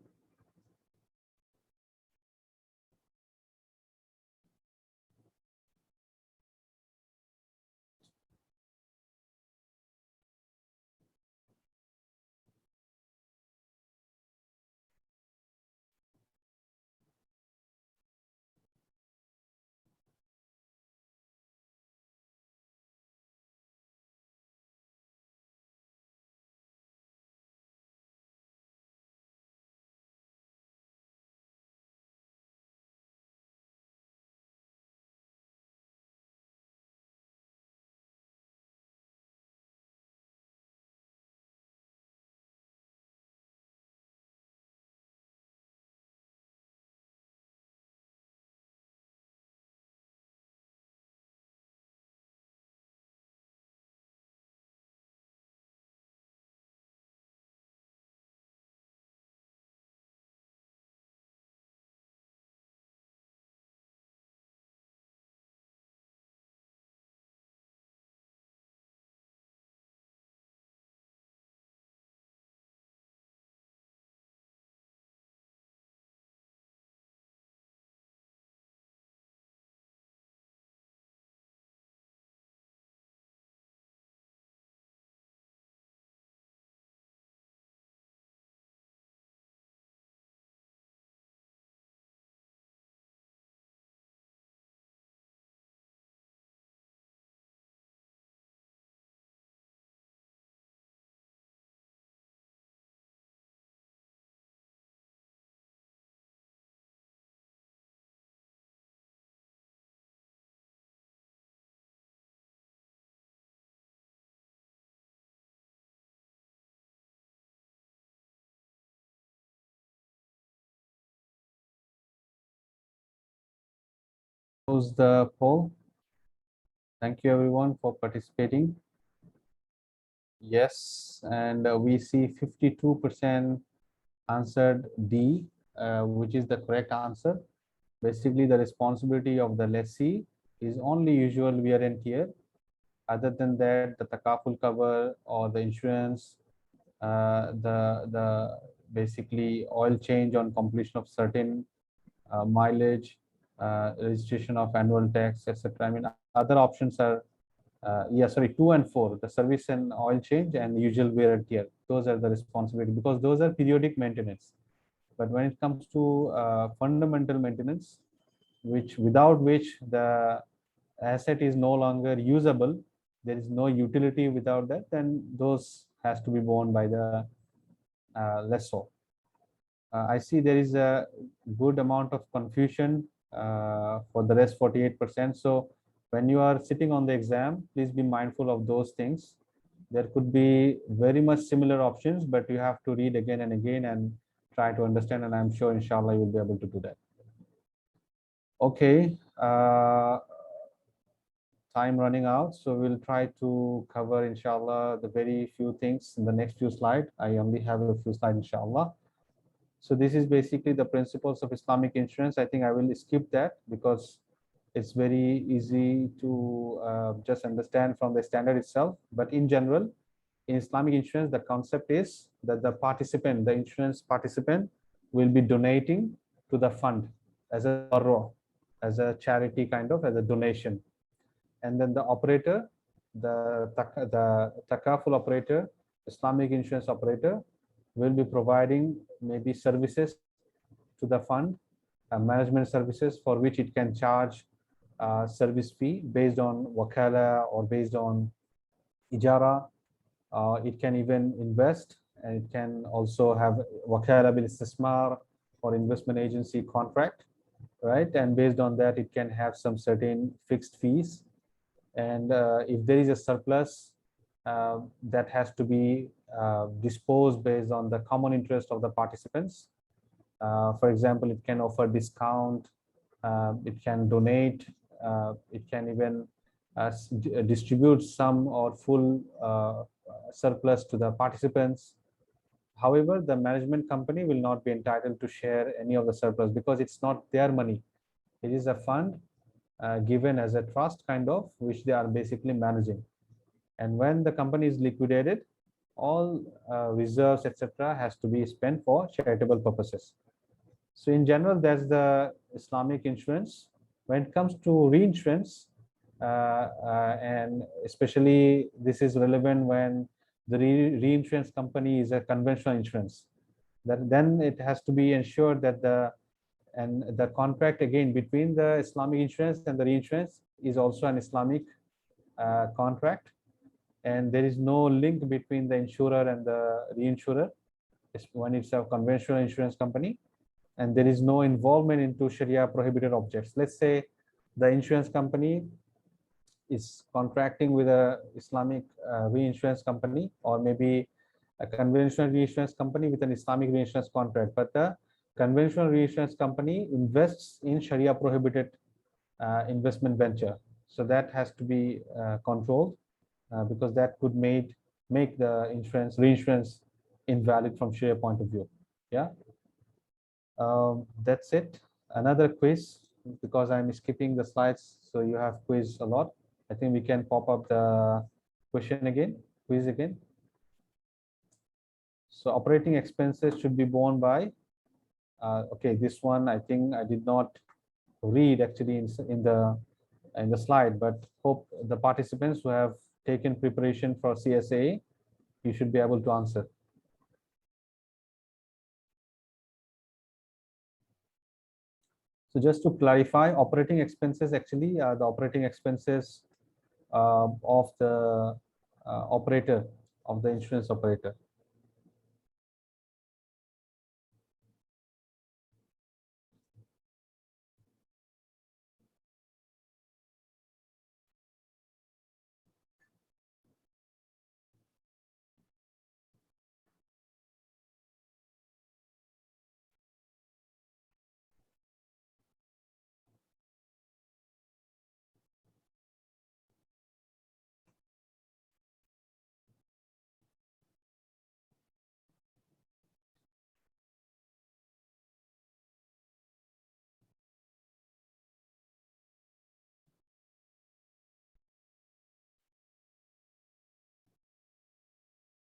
Close the poll. Thank you everyone for participating. Yes, and we see 52% answered D, which is the correct answer. Basically, the responsibility of the lessee is only usual wear and tear. Other than that, the takaful cover or the insurance, the basically oil change on completion of certain mileage, registration of annual tax, etc. I mean, other options are, yeah, sorry, 2 and 4, the service and oil change and usual wear and tear. Those are the responsibility because those are periodic maintenance. But when it comes to fundamental maintenance, without which the asset is no longer usable, there is no utility without that, then those has to be borne by the lessor. I see there is a good amount of confusion for the rest 48%. So when you are sitting on the exam, please be mindful of those things. There could be very much similar options, but you have to read again and again and try to understand. And I'm sure, inshallah, you will be able to do that. Okay. Time running out, so we'll try to cover, inshallah, the very few things in the next few slides. I only have a few slides, inshallah. So this is basically the principles of Islamic insurance. I think I will skip that because it's very easy to just understand from the standard itself. But in general, in Islamic insurance, the concept is that the participant, the insurance participant, will be donating to the fund as a tabarru, as a charity kind of, as a donation. And then the operator, the takaful operator, Islamic insurance operator, will be providing maybe services to the fund, management services for which it can charge service fee based on wakala or based on ijara. It can even invest, and it can also have wakala bil istismar or investment agency contract, right? And based on that, it can have some certain fixed fees. And if there is a surplus, that has to be disposed based on the common interest of the participants. For example, it can offer discount, it can donate, it can even distribute some or full surplus to the participants. However, the management company will not be entitled to share any of the surplus because it's not their money. It is a fund given as a trust kind of, which they are basically managing. And when the company is liquidated, all reserves, etc., has to be spent for charitable purposes. So in general, that's the Islamic insurance. When it comes to reinsurance, and especially this is relevant when the reinsurance company is a conventional insurance, that then it has to be ensured that the contract again between the Islamic insurance and the reinsurance is also an Islamic contract, and there is no link between the insurer and the reinsurer when it's a conventional insurance company, and there is no involvement into Sharia prohibited objects. Let's say the insurance company is contracting with a Islamic reinsurance company, or maybe a conventional reinsurance company with an Islamic reinsurance contract, but the conventional reinsurance company invests in Sharia prohibited investment venture. So that has to be controlled, because that could make the reinsurance invalid from Sharia point of view. Yeah. That's it. Another quiz, because I'm skipping the slides, so you have quiz a lot. I think we can pop up the question again, quiz again. So operating expenses should be borne by, okay, this one I think I did not read actually in the slide, but hope the participants who have taken preparation for CSAA, you should be able to answer. So just to clarify, operating expenses actually are the operating expenses of the operator, of the insurance operator.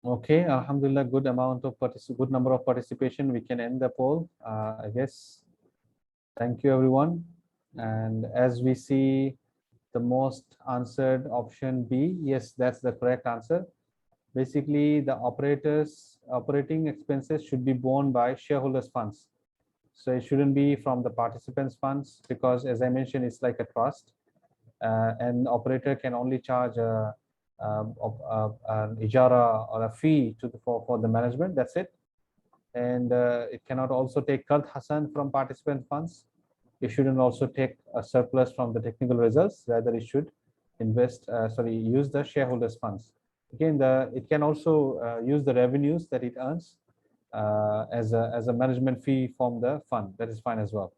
Okay, Alhamdulillah, good number of participation. We can end the poll, I guess. Thank you, everyone. And as we see, the most answered option B, yes, that's the correct answer. Basically, the operating expenses should be borne by shareholders' funds. So it shouldn't be from the participants' funds, because as I mentioned, it's like a trust, and operator can only charge an ijara or a fee for the management. That's it. And it cannot also take Qard Hasan from participant funds. It shouldn't also take a surplus from the technical results. Rather, it should use the shareholders' funds. Again, it can also use the revenues that it earns as a management fee from the fund. That is fine as well.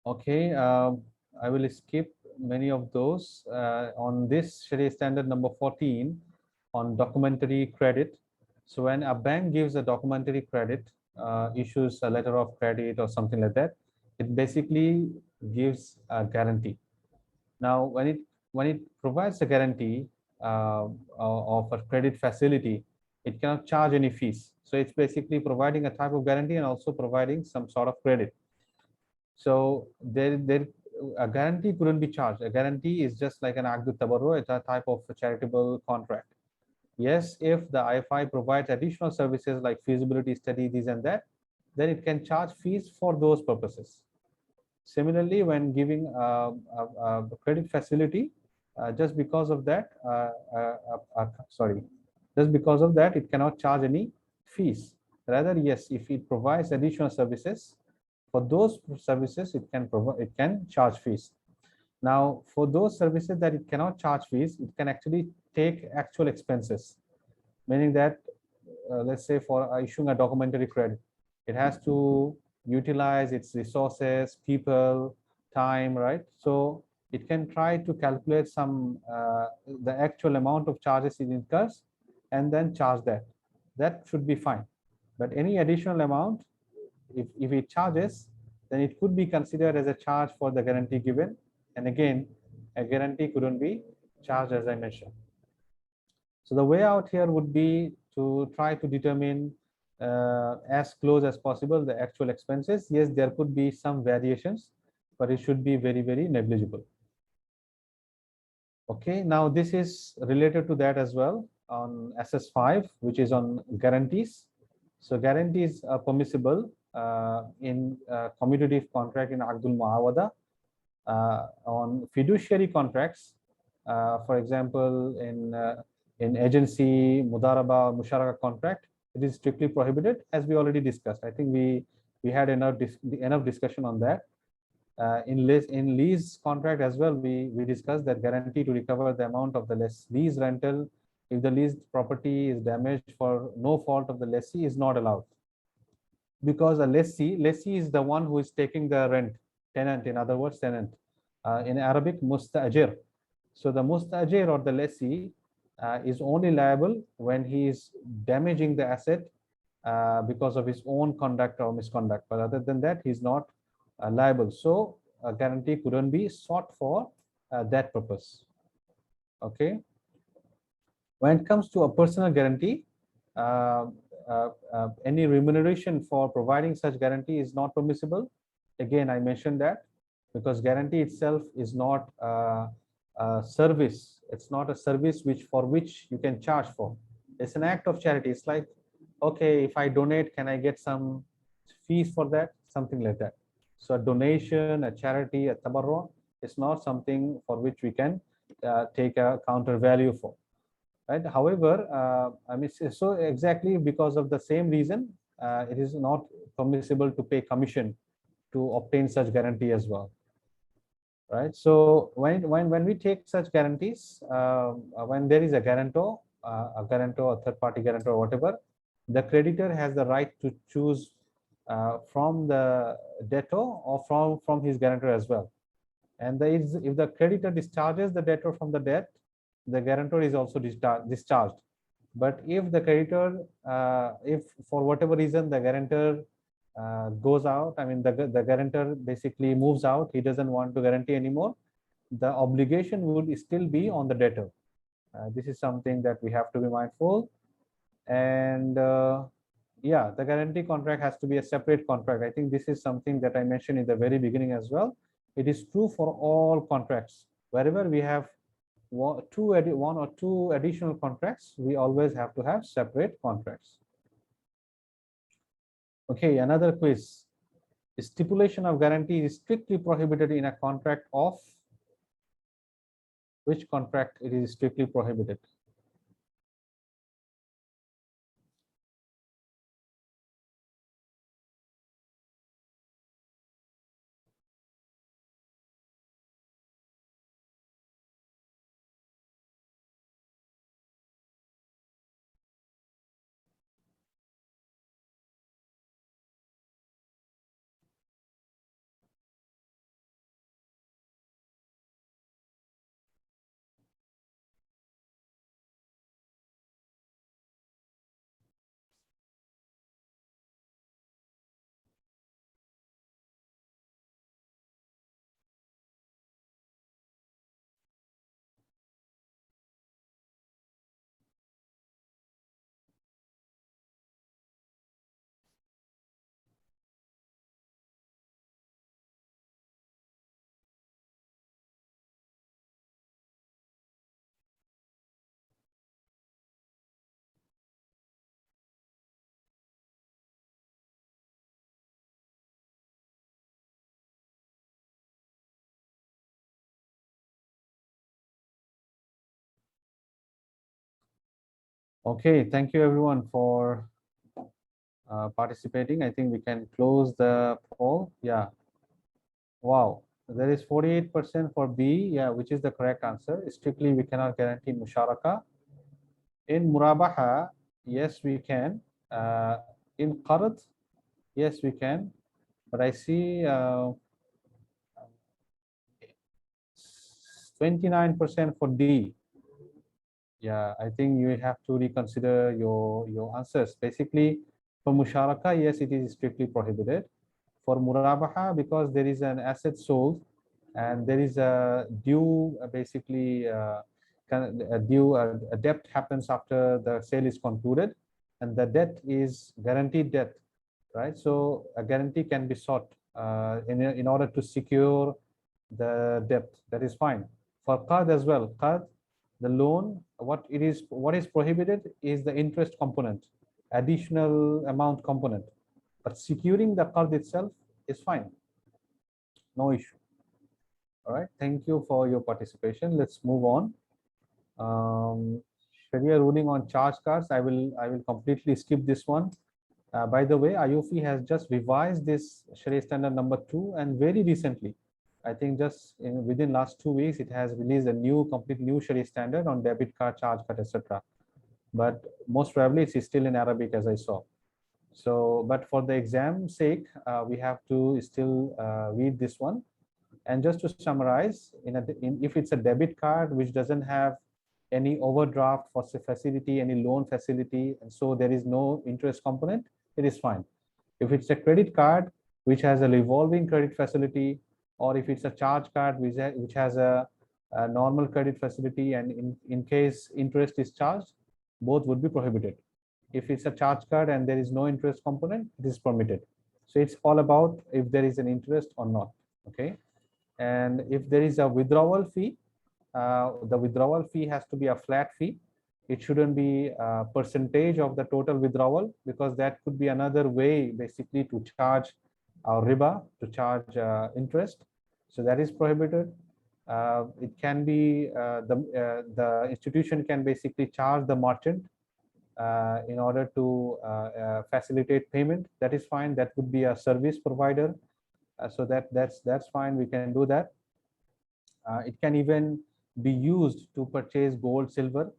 Okay, I will skip many of those. On this Sharia standard number 14 on documentary credit. So when a bank gives a documentary credit, issues a letter of credit or something like that, it basically gives a guarantee. Now, when it provides a guarantee of a credit facility, it cannot charge any fees. So it's basically providing a type of guarantee and also providing some sort of credit. So a guarantee couldn't be charged. A guarantee is just like an Aqd Tabarru. It's a type of a charitable contract. Yes, if the IFI provides additional services like feasibility study, this and that, then it can charge fees for those purposes. Similarly, when giving a credit facility, just because of that, just because of that, it cannot charge any fees. Rather, yes, if it provides additional services, for those services, it can charge fees. Now, for those services that it cannot charge fees, it can actually take actual expenses, meaning that, let's say for issuing a documentary credit, it has to utilize its resources, people, time, right? So it can try to calculate the actual amount of charges it incurs and then charge that. That should be fine. But any additional amount, if it charges, then it could be considered as a charge for the guarantee given. And again, a guarantee couldn't be charged, as I mentioned. So the way out here would be to try to determine as close as possible the actual expenses. Yes, there could be some variations, but it should be very, very negligible. Okay, now this is related to that as well on SS5, which is on guarantees. So guarantees are permissible in commutative contract in Aqdul Muawada. On fiduciary contracts, for example, in agency, mudaraba, musharaka contract, it is strictly prohibited, as we already discussed. I think we had enough discussion on that. In lease contract as well, we discussed that guarantee to recover the amount of the lease rental if the leased property is damaged for no fault of the lessee is not allowed, because a lessee is the one who is taking the rent, tenant, in other words, tenant. In Arabic, mustajir. So the mustajir or the lessee is only liable when he is damaging the asset because of his own conduct or misconduct. But other than that, he's not liable. So a guarantee couldn't be sought for that purpose. Okay. When it comes to a personal guarantee, uh, any remuneration for providing such guarantee is not permissible. Again, I mentioned that because guarantee itself is not a service. It's not a service for which you can charge for. It's an act of charity. It's like, okay, if I donate, can I get some fees for that? Something like that. So a donation, a charity, a tabarru is not something for which we can take a counter value for. Right. However, I mean, so exactly because of the same reason, it is not permissible to pay commission to obtain such guarantee as well. Right. So when we take such guarantees, when there is a guarantor, a third-party guarantor, or whatever, the creditor has the right to choose from the debtor or from his guarantor as well. And if the creditor discharges the debtor from the debt, the guarantor is also discharged. But if the creditor, if for whatever reason the guarantor goes out, I mean the guarantor basically moves out, he doesn't want to guarantee anymore, the obligation would still be on the debtor. This is something that we have to be mindful. And yeah, the guarantee contract has to be a separate contract. I think this is something that I mentioned in the very beginning as well. It is true for all contracts. Wherever we have one or two additional contracts, we always have to have separate contracts. Okay, another quiz. The stipulation of guarantee is strictly prohibited in a contract of which contract it is strictly prohibited? Okay, thank you everyone for participating. I think we can close the poll. Yeah. Wow. There is 48% for B, yeah, which is the correct answer. Strictly, we cannot guarantee musharaka. In murabaha, yes, we can. In qard, yes, we can. But I see 29% for D. Yeah, I think you have to reconsider your answers. Basically, for musharaka, yes, it is strictly prohibited. For murabaha, because there is an asset sold and there is a due, basically a due, a debt happens after the sale is concluded, and the debt is guaranteed debt, right? So a guarantee can be sought in order to secure the debt. That is fine. For qard as well, qard, the loan, what is prohibited is the interest component, additional amount component. But securing the qard itself is fine, no issue. All right, thank you for your participation. Let's move on. Sharia ruling on charge cards. I will completely skip this one. By the way, AAOIFI has just revised this Sharia standard number 2, and very recently, I think just within last 2 weeks, it has released a complete new Sharia standard on debit card, charge card, etc. But most probably it's still in Arabic, as I saw. So, but for the exam sake, we have to still read this one. And just to summarize, if it's a debit card which doesn't have any overdraft for facility, any loan facility, and so there is no interest component, it is fine. If it's a credit card which has a revolving credit facility, or if it's a charge card which has a normal credit facility, and in case interest is charged, both would be prohibited. If it's a charge card and there is no interest component, it is permitted. So it's all about if there is an interest or not. Okay. And if there is a withdrawal fee, the withdrawal fee has to be a flat fee. It shouldn't be a percentage of the total withdrawal, because that could be another way basically to charge riba, to charge interest. So that is prohibited. It can be the institution can basically charge the merchant in order to facilitate payment. That is fine. That would be a service provider. So that's fine. We can do that. It can even be used to purchase gold, silver,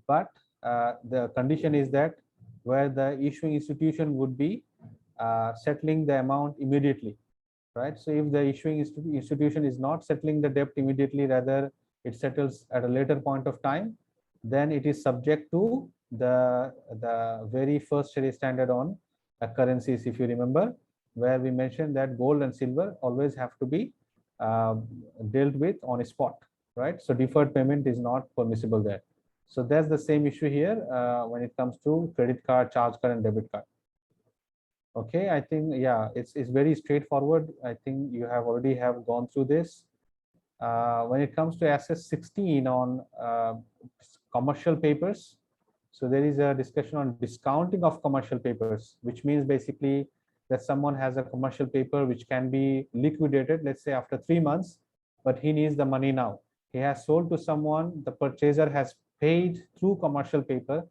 but the condition is that where the issuing institution would be settling the amount immediately, right? So if the issuing institution is not settling the debt immediately, rather it settles at a later point of time, then it is subject to the very first Sharia standard on currencies, if you remember, where we mentioned that gold and silver always have to be uh, dealt with on a spot, right? So deferred payment is not permissible there. So that's the same issue here when it comes to credit card, charge card, and debit card. Okay, I think, yeah, it's very straightforward. I think you have already have gone through this. When it comes to SS 16 on commercial papers, so there is a discussion on discounting of commercial papers, which means basically that someone has a commercial paper which can be liquidated, let's say after 3 months, but he needs the money now. He has sold to someone, the purchaser has paid through commercial paper,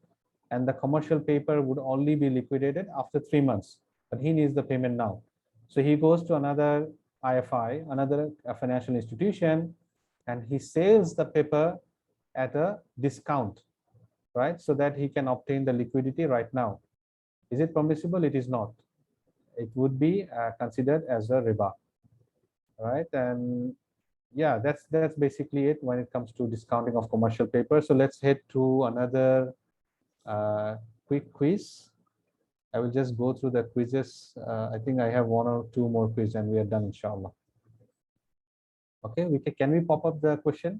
and the commercial paper would only be liquidated after 3 months, but he needs the payment now. So he goes to another IFI, another financial institution, and he sells the paper at a discount, right? So that he can obtain the liquidity right now. Is it permissible? It is not. It would be considered as a riba, right? And yeah, that's basically it when it comes to discounting of commercial paper. So let's head to another quick quiz. I will just go through the quizzes. I think I have one or two more quizzes and we are done, inshallah. Okay, can we pop up the question?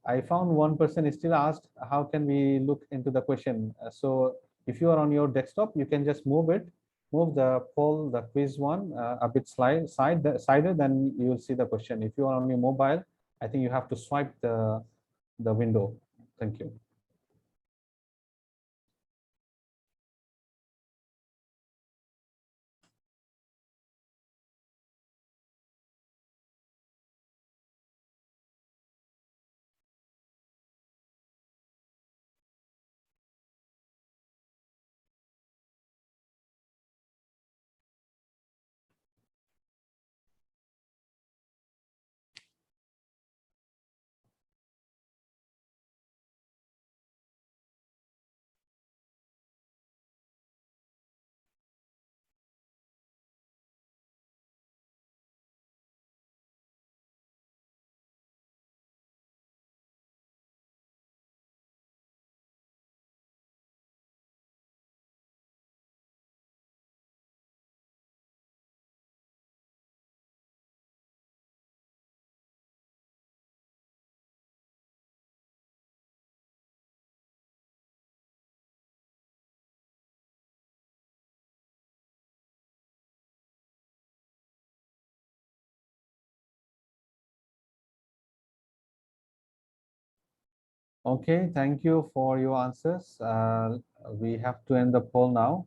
I found one person still asked, how can we look into the question? So if you are on your desktop, you can just move the poll, the quiz one a bit sided, then you will see the question. If you are on your mobile, I think you have to swipe the window. Thank you. Okay, thank you for your answers. We have to end the poll now.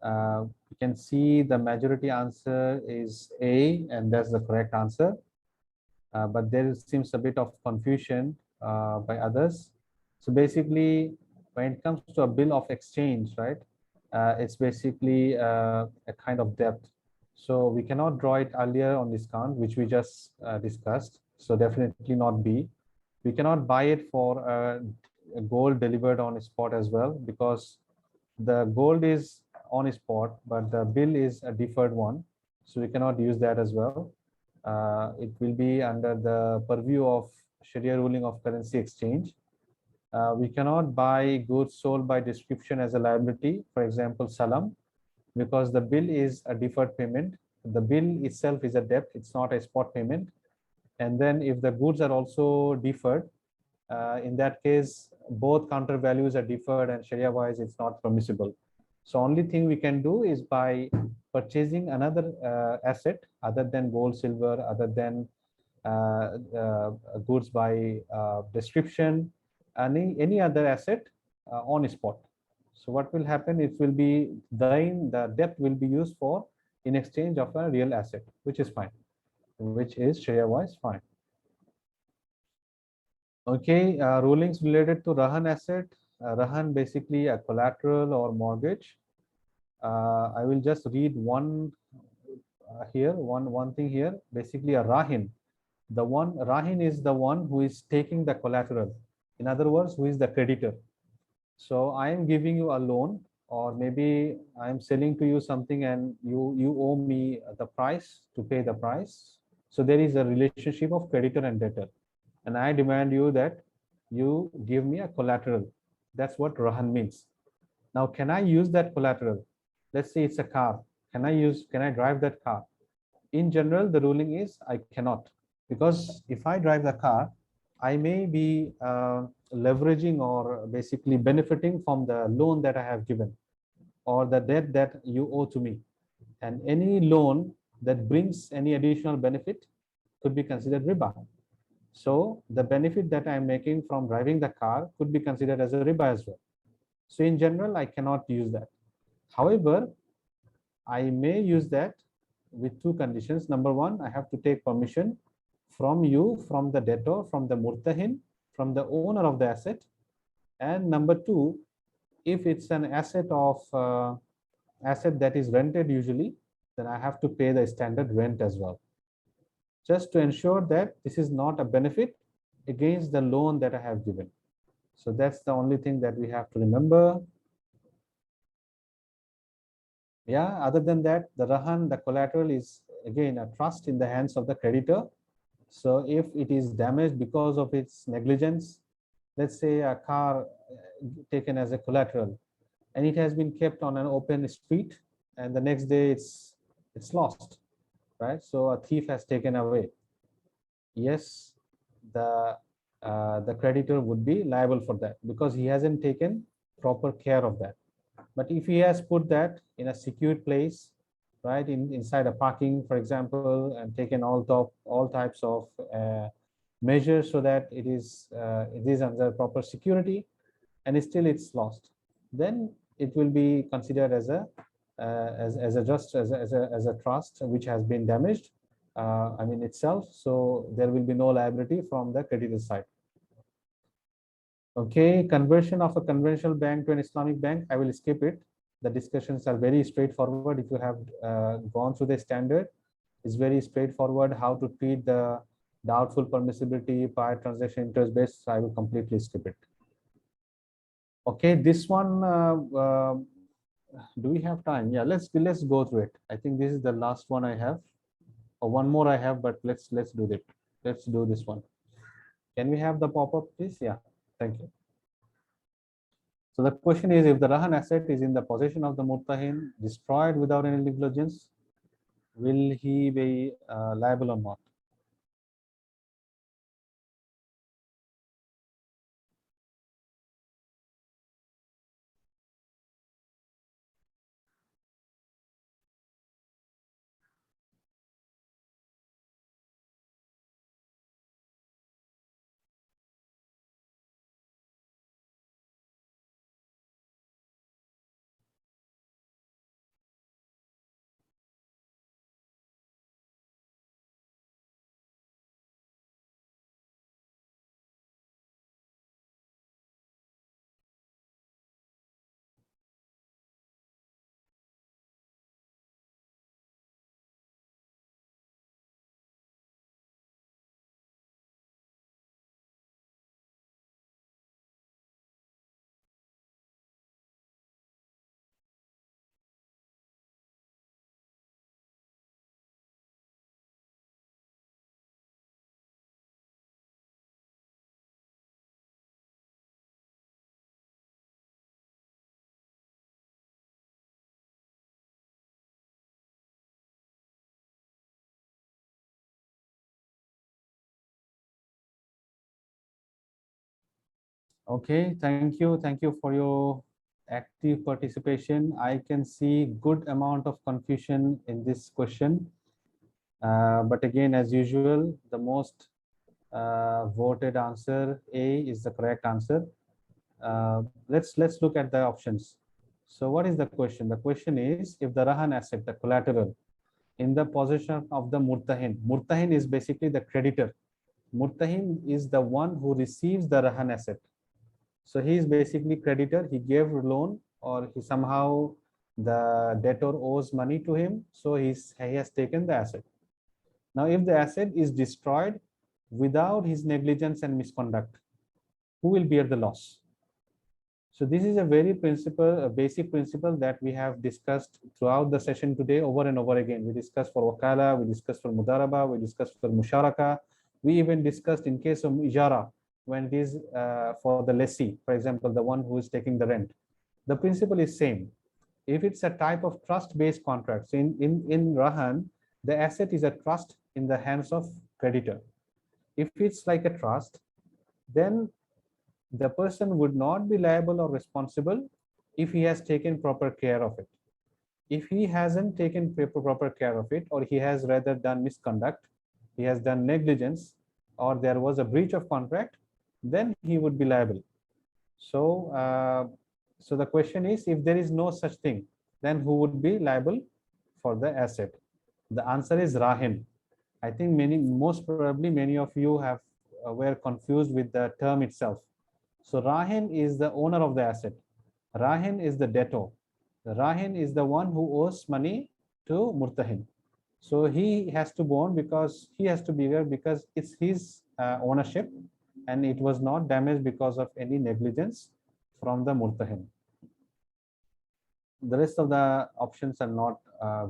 You can see the majority answer is A, and that's the correct answer. But there seems a bit of confusion by others. So basically, when it comes to a bill of exchange, right, it's basically a kind of debt. So we cannot draw it earlier on discount, which we just discussed. So definitely not B. We cannot buy it for gold delivered on spot as well, because the gold is on spot, but the bill is a deferred one. So we cannot use that as well. It will be under the purview of Sharia ruling of currency exchange. We cannot buy goods sold by description as a liability, for example, salam, because the bill is a deferred payment. The bill itself is a debt, it's not a spot payment. And then if the goods are also deferred, in that case, both counter values are deferred, and Sharia wise, it's not permissible. So only thing we can do is by purchasing another asset other than gold, silver, other than goods by description, any other asset on spot. So what will happen? It will be then the debt will be used for in exchange of a real asset, which is fine, which is Sharia wise fine. Okay, rulings related to Rahan asset. Rahan basically a collateral or mortgage. I will just read one here, one thing here. Basically a Rahin. The one Rahin is the one who is taking the collateral. In other words, who is the creditor. So I am giving you a loan, or maybe I am selling to you something and you owe me the price to pay the price. So there is a relationship of creditor and debtor. And I demand you that you give me a collateral. That's what Rahan means. Now, can I use that collateral? Let's say it's a car. Can I drive that car? In general, the ruling is I cannot, because if I drive the car, I may be leveraging or basically benefiting from the loan that I have given or the debt that you owe to me. And any loan that brings any additional benefit could be considered riba. So the benefit that I'm making from driving the car could be considered as a riba as well. So in general, I cannot use that. However, I may use that with two conditions. Number one, I have to take permission from you, from the debtor, from the murtahin, from the owner of the asset. And number two, if it's an asset that is rented usually, then I have to pay the standard rent as well, just to ensure that this is not a benefit against the loan that I have given. So that's the only thing that we have to remember. Yeah, other than that, the Rahan, the collateral is again a trust in the hands of the creditor. So if it is damaged because of its negligence, let's say a car taken as a collateral, and it has been kept on an open street, and the next day it's lost, right? So a thief has taken away. Yes, the creditor would be liable for that because he hasn't taken proper care of that. But if he has put that in a secured place, right, inside a parking, for example, and taken all types of measures so that it is under proper security, and still it's lost, then it will be considered as a as a trust which has been damaged. I mean itself, so there will be no liability from the creditor side. Okay, conversion of a conventional bank to an Islamic bank, I will skip it. The discussions are very straightforward. If you have gone through the standard, it's very straightforward how to treat the doubtful permissibility, prior transaction interest based. I will completely skip it. Okay, this one, do we have time? Yeah, let's go through it. I think this is the last one I have, or one more I have, but let's do it. Let's do this one. Can we have the pop-up, please? Yeah, thank you. So the question is, if the Rahan asset is in the possession of the Murtahin, destroyed without any negligence, will he be liable or not? Okay, thank you. Thank you for your active participation. I can see good amount of confusion in this question. But again, as usual, the most voted answer A is the correct answer. Let's look at the options. So what is the question? The question is, if the Rahan asset, the collateral, in the possession of the Murtahin. Murtahin is basically the creditor. Murtahin is the one who receives the Rahan asset. So he is basically creditor. He gave loan, or he somehow the debtor owes money to him. So he has taken the asset. Now, if the asset is destroyed without his negligence and misconduct, who will bear the loss? So this is a very basic principle that we have discussed throughout the session today over and over again. We discussed for wakala, we discussed for mudaraba, we discussed for musharaka. We even discussed in case of ijara, when it is for the lessee, for example, the one who is taking the rent. The principle is same. If it's a type of trust-based contract, so in Rahan, the asset is a trust in the hands of creditor. If it's like a trust, then the person would not be liable or responsible if he has taken proper care of it. If he hasn't taken proper care of it, or he has rather done misconduct, he has done negligence, or there was a breach of contract, then he would be liable. So, so the question is, if there is no such thing, then who would be liable for the asset? The answer is Rahin. I think most probably many of you were confused with the term itself. So Rahin is the owner of the asset. Rahin is the debtor. The Rahin is the one who owes money to Murtahin. So he has to bond because he has to be there because it's his ownership, and it was not damaged because of any negligence from the Murtahin. The rest of the options are not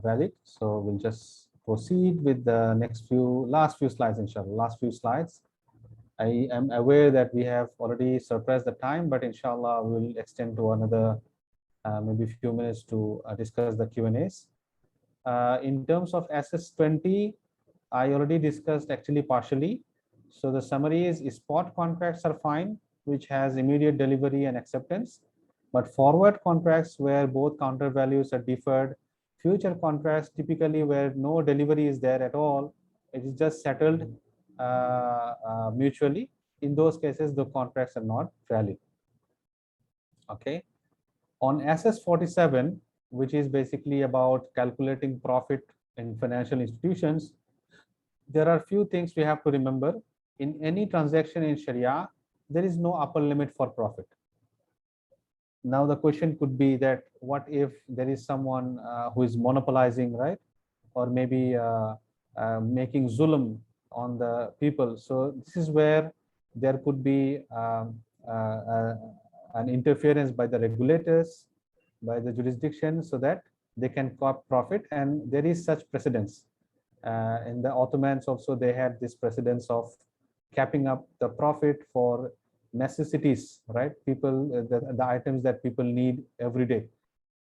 valid. So we'll just proceed with the last few slides, inshallah. Last few slides. I am aware that we have already surpassed the time, but inshallah we'll extend to another maybe a few minutes to discuss the Q&As. In terms of SS20, I already discussed actually partially. So the summary is spot contracts are fine, which has immediate delivery and acceptance, but forward contracts where both counter values are deferred, future contracts typically where no delivery is there at all, it is just settled mutually. In those cases, the contracts are not valid. Okay. On SS47, which is basically about calculating profit in financial institutions, there are few things we have to remember. In any transaction in Sharia, there is no upper limit for profit. Now the question could be that what if there is someone who is monopolizing, right? Or maybe making zulm on the people. So this is where there could be an interference by the regulators, by the jurisdiction, so that they can cop profit, and there is such precedence. In the Ottomans also, they had this precedence of capping up the profit for necessities, right? People, the items that people need every day.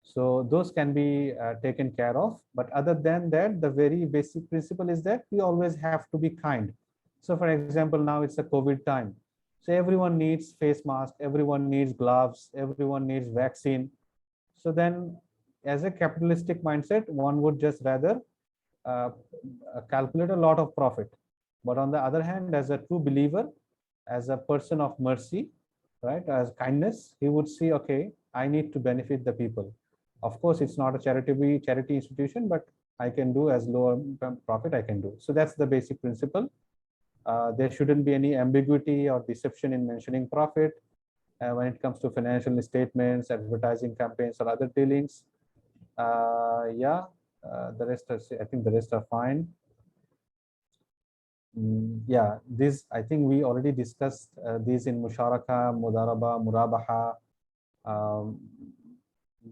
So those can be taken care of. But other than that, the very basic principle is that we always have to be kind. So for example, now it's a COVID time. So everyone needs face mask, everyone needs gloves, everyone needs vaccine. So then as a capitalistic mindset, one would just rather calculate a lot of profit. But on the other hand, as a true believer, as a person of mercy, right, as kindness, he would see, okay, I need to benefit the people. Of course, it's not a charity institution, but I can do as lower profit I can do. So that's the basic principle. There shouldn't be any ambiguity or deception in mentioning profit when it comes to financial statements, advertising campaigns, or other dealings. Yeah, the rest I think the rest are fine. Yeah, this I think we already discussed these in musharaka, mudaraba, murabaha.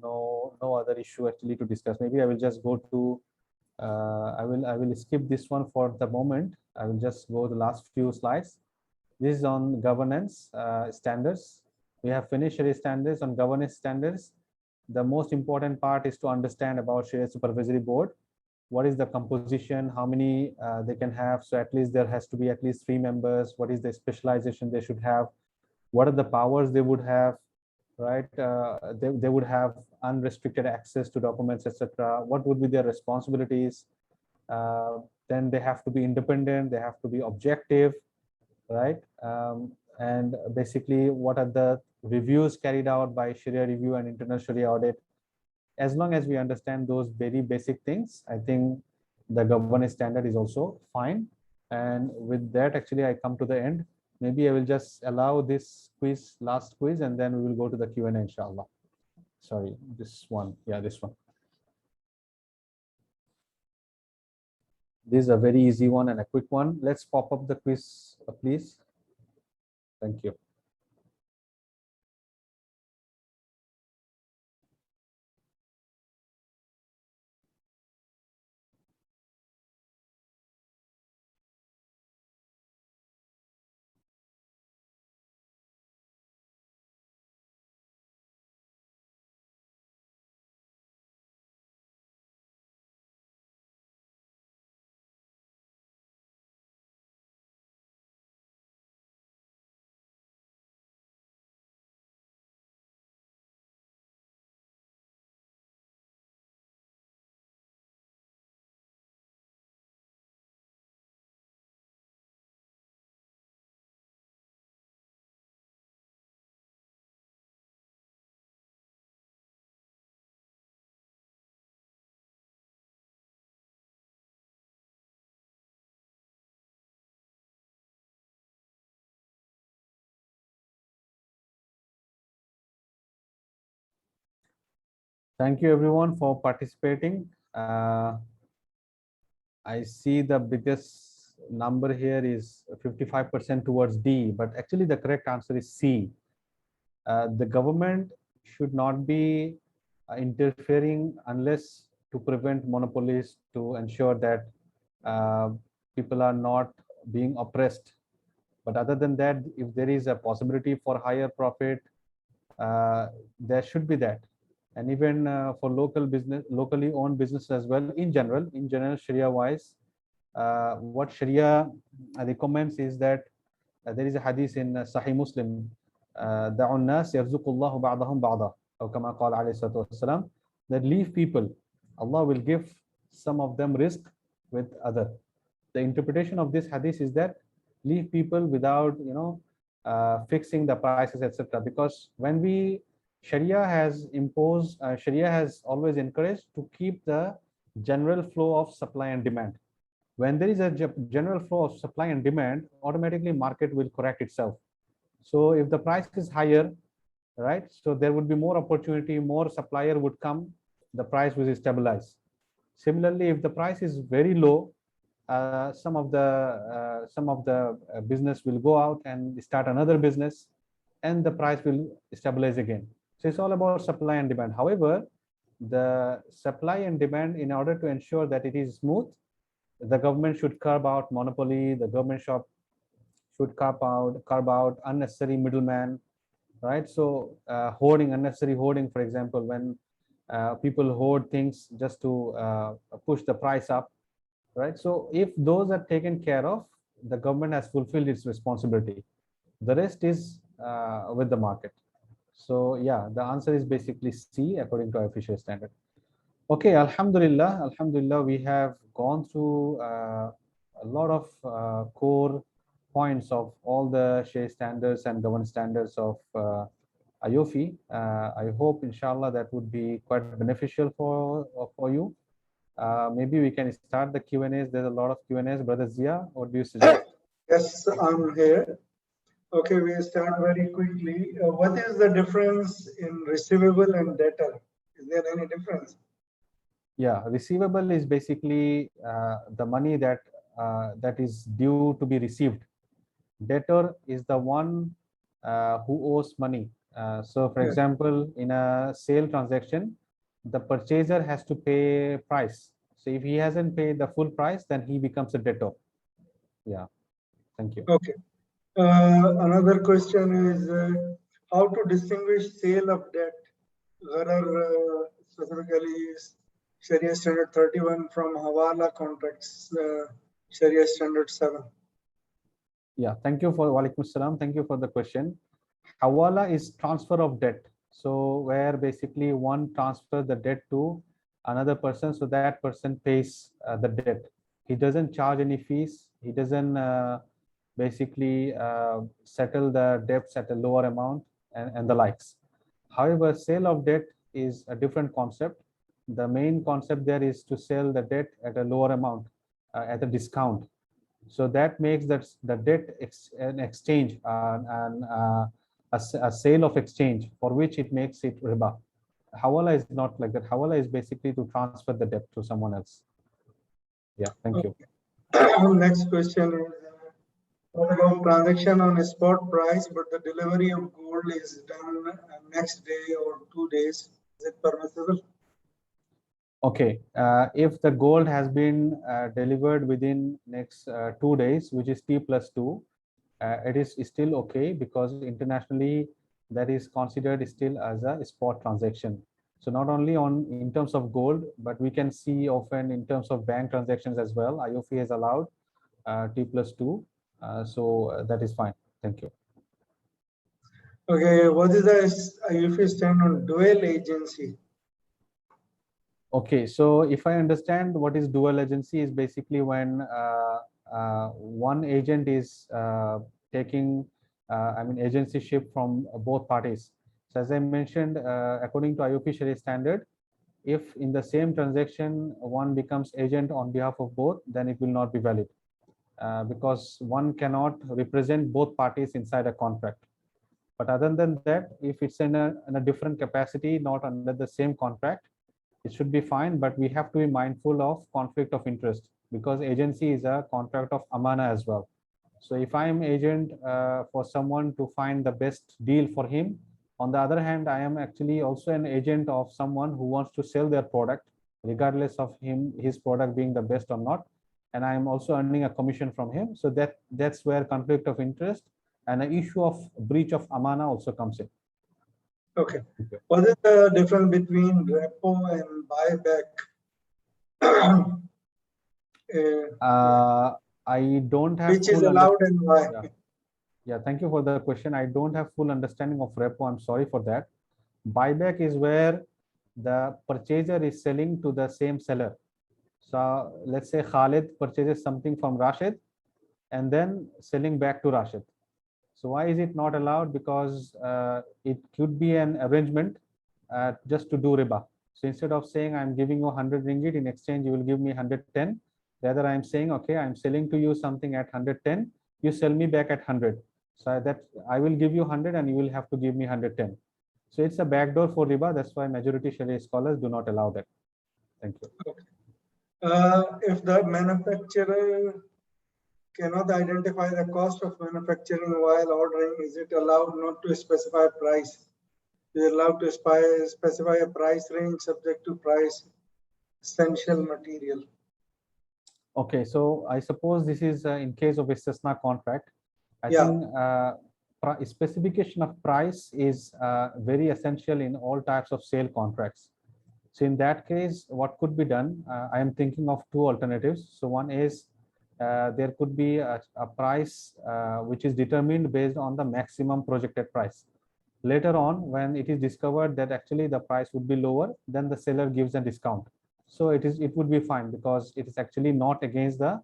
No other issue actually to discuss. Maybe I will just go to I will skip this one for the moment. I will just go the last few slides. This is on governance standards. We have finished Sharia standards. On governance standards, the most important part is to understand about Sharia Supervisory Board. What is the composition, how many they can have. So at least there has to be at least 3 members. What is the specialization they should have. what are the powers they would have, right? They would have unrestricted access to documents, etc. What would be their responsibilities? Then they have to be independent, they have to be objective, right? And basically, what are the reviews carried out by Sharia review and internal Sharia audit? As long as we understand those very basic things, I think the governance standard is also fine. And with that, actually, I come to the end. Maybe I will just allow this quiz, last quiz, and then we will go to the Q&A, inshallah. Sorry, this one. Yeah, this one. This is a very easy one and a quick one. Let's pop up the quiz, please. Thank you. Thank you everyone for participating. I see the biggest number here is 55% towards D, but actually the correct answer is C. The government should not be interfering unless to prevent monopolies, to ensure that people are not being oppressed. But other than that, if there is a possibility for higher profit, there should be that. And even for locally owned business as well, in general, Sharia wise, what Sharia recommends is that there is a hadith in Sahih Muslim, دعوا الناس يرزق الله بعضهم بعضا أو كما قال عليه الصلاة والسلام, that leave people, Allah will give some of them risk with other. The interpretation of this hadith is that leave people without fixing the prices, etc. Because when Sharia has imposed, Sharia has always encouraged to keep the general flow of supply and demand. When there is a general flow of supply and demand, automatically market will correct itself. So if the price is higher, right, so there would be more opportunity, more supplier would come, the price will stabilize. Similarly, if the price is very low, some of the business will go out and start another business, and the price will stabilize again. So it's all about supply and demand. However, the supply and demand, in order to ensure that it is smooth, the government should carve out monopoly. The government should carve out unnecessary middleman, right? So unnecessary hoarding, for example, when people hoard things just to push the price up, right? So if those are taken care of, the government has fulfilled its responsibility. The rest is with the market. So yeah, the answer is basically C according to our official standard. Okay, Alhamdulillah, we have gone through a lot of core points of all the Sharia standards and governance standards of AAOIFI. I hope, inshallah, that would be quite beneficial for you. Maybe we can start the Q&As. There's a lot of Q&As. Brother Zia, what do you suggest? Yes, I'm here. Okay, we'll start very quickly. What is the difference in receivable and debtor? Is there any difference? Yeah, receivable is basically the money that is due to be received. Debtor is the one who owes money. So, for example, in a sale transaction, the purchaser has to pay price. So, if he hasn't paid the full price, then he becomes a debtor. Yeah, thank you. Okay. Another question is how to distinguish sale of debt, Gharar, specifically Sharia Standard 31 from Hawala contracts, Sharia Standard 7. Yeah, thank you for Walaikum Salam. Thank you for the question. Hawala is transfer of debt. So where basically one transfers the debt to another person, so that person pays the debt. He doesn't charge any fees. He doesn't basically settle the debts at a lower amount and the likes. However, sale of debt is a different concept. The main concept there is to sell the debt at a lower amount, at a discount. So that makes that the debt an exchange and a sale of exchange, for which it makes it riba. Hawala is not like that. Hawala is basically to transfer the debt to someone else. Yeah, thank you. Next question is, what about transaction on a spot price, but the delivery of gold is done next day or 2 days? Is it permissible? Okay, if the gold has been delivered within next 2 days, which is T+2, it is still okay, because internationally that is considered still as a spot transaction. So not only on in terms of gold, but we can see often in terms of bank transactions as well. AAOIFI has allowed T+2, so that is fine. Thank you. Okay, what is the AAOIFI stand on dual agency? Okay, so if I understand what is dual agency, is basically when one agent is taking, agencyship from both parties. So as I mentioned, according to AAOIFI Sharia standard, if in the same transaction one becomes agent on behalf of both, then it will not be valid, because one cannot represent both parties inside a contract. But other than that, if it's in a different capacity, not under the same contract, it should be fine. But we have to be mindful of conflict of interest, because agency is a contract of amana as well. So if I am agent for someone to find the best deal for him, on the other hand, I am actually also an agent of someone who wants to sell their product, regardless of his product being the best or not, and I am also earning a commission from him. So that's where conflict of interest and an issue of breach of amana also comes in. Okay. What is the difference between repo and buyback? I don't have Which is full allowed and why? Yeah, thank you for the question. I don't have full understanding of repo. I'm sorry for that. Buyback is where the purchaser is selling to the same seller. So let's say Khalid purchases something from Rashid and then selling back to Rashid. So why is it not allowed? Because it could be an arrangement just to do riba. So instead of saying I'm giving you 100 ringgit, in exchange you will give me 110. Rather, I'm saying, okay, I'm selling to you something at 110. You sell me back at 100. So that I will give you 100 and you will have to give me 110. So it's a backdoor for riba. That's why majority Sharia scholars do not allow that. Thank you. Okay. If the manufacturer cannot identify the cost of manufacturing while ordering, is it allowed not to specify price? Is it allowed to specify a price range subject to price essential material? Okay, so I suppose this is in case of istisna contract. I Yeah. think specification of price is very essential in all types of sale contracts. So in that case, what could be done? I am thinking of two alternatives. So one is there could be a price which is determined based on the maximum projected price. Later on, when it is discovered that actually the price would be lower, then the seller gives a discount. So it would be fine, because it is actually not against the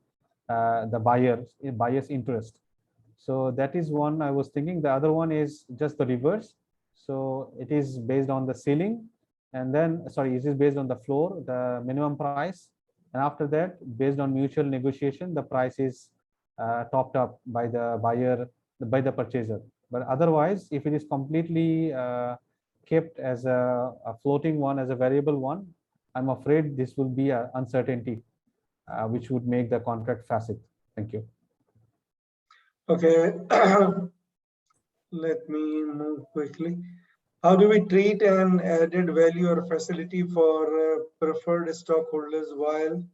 buyer's interest. So that is one I was thinking. The other one is just the reverse. So it is based on the ceiling, and then it is based on the floor, the minimum price, and after that, based on mutual negotiation, the price is topped up by the buyer, by the purchaser. But otherwise, if it is completely kept as a floating one, as a variable one, I'm afraid this will be an uncertainty, which would make the contract facet. Thank you. Okay. Let me move quickly. How do we treat an added value or facility for preferred stockholders while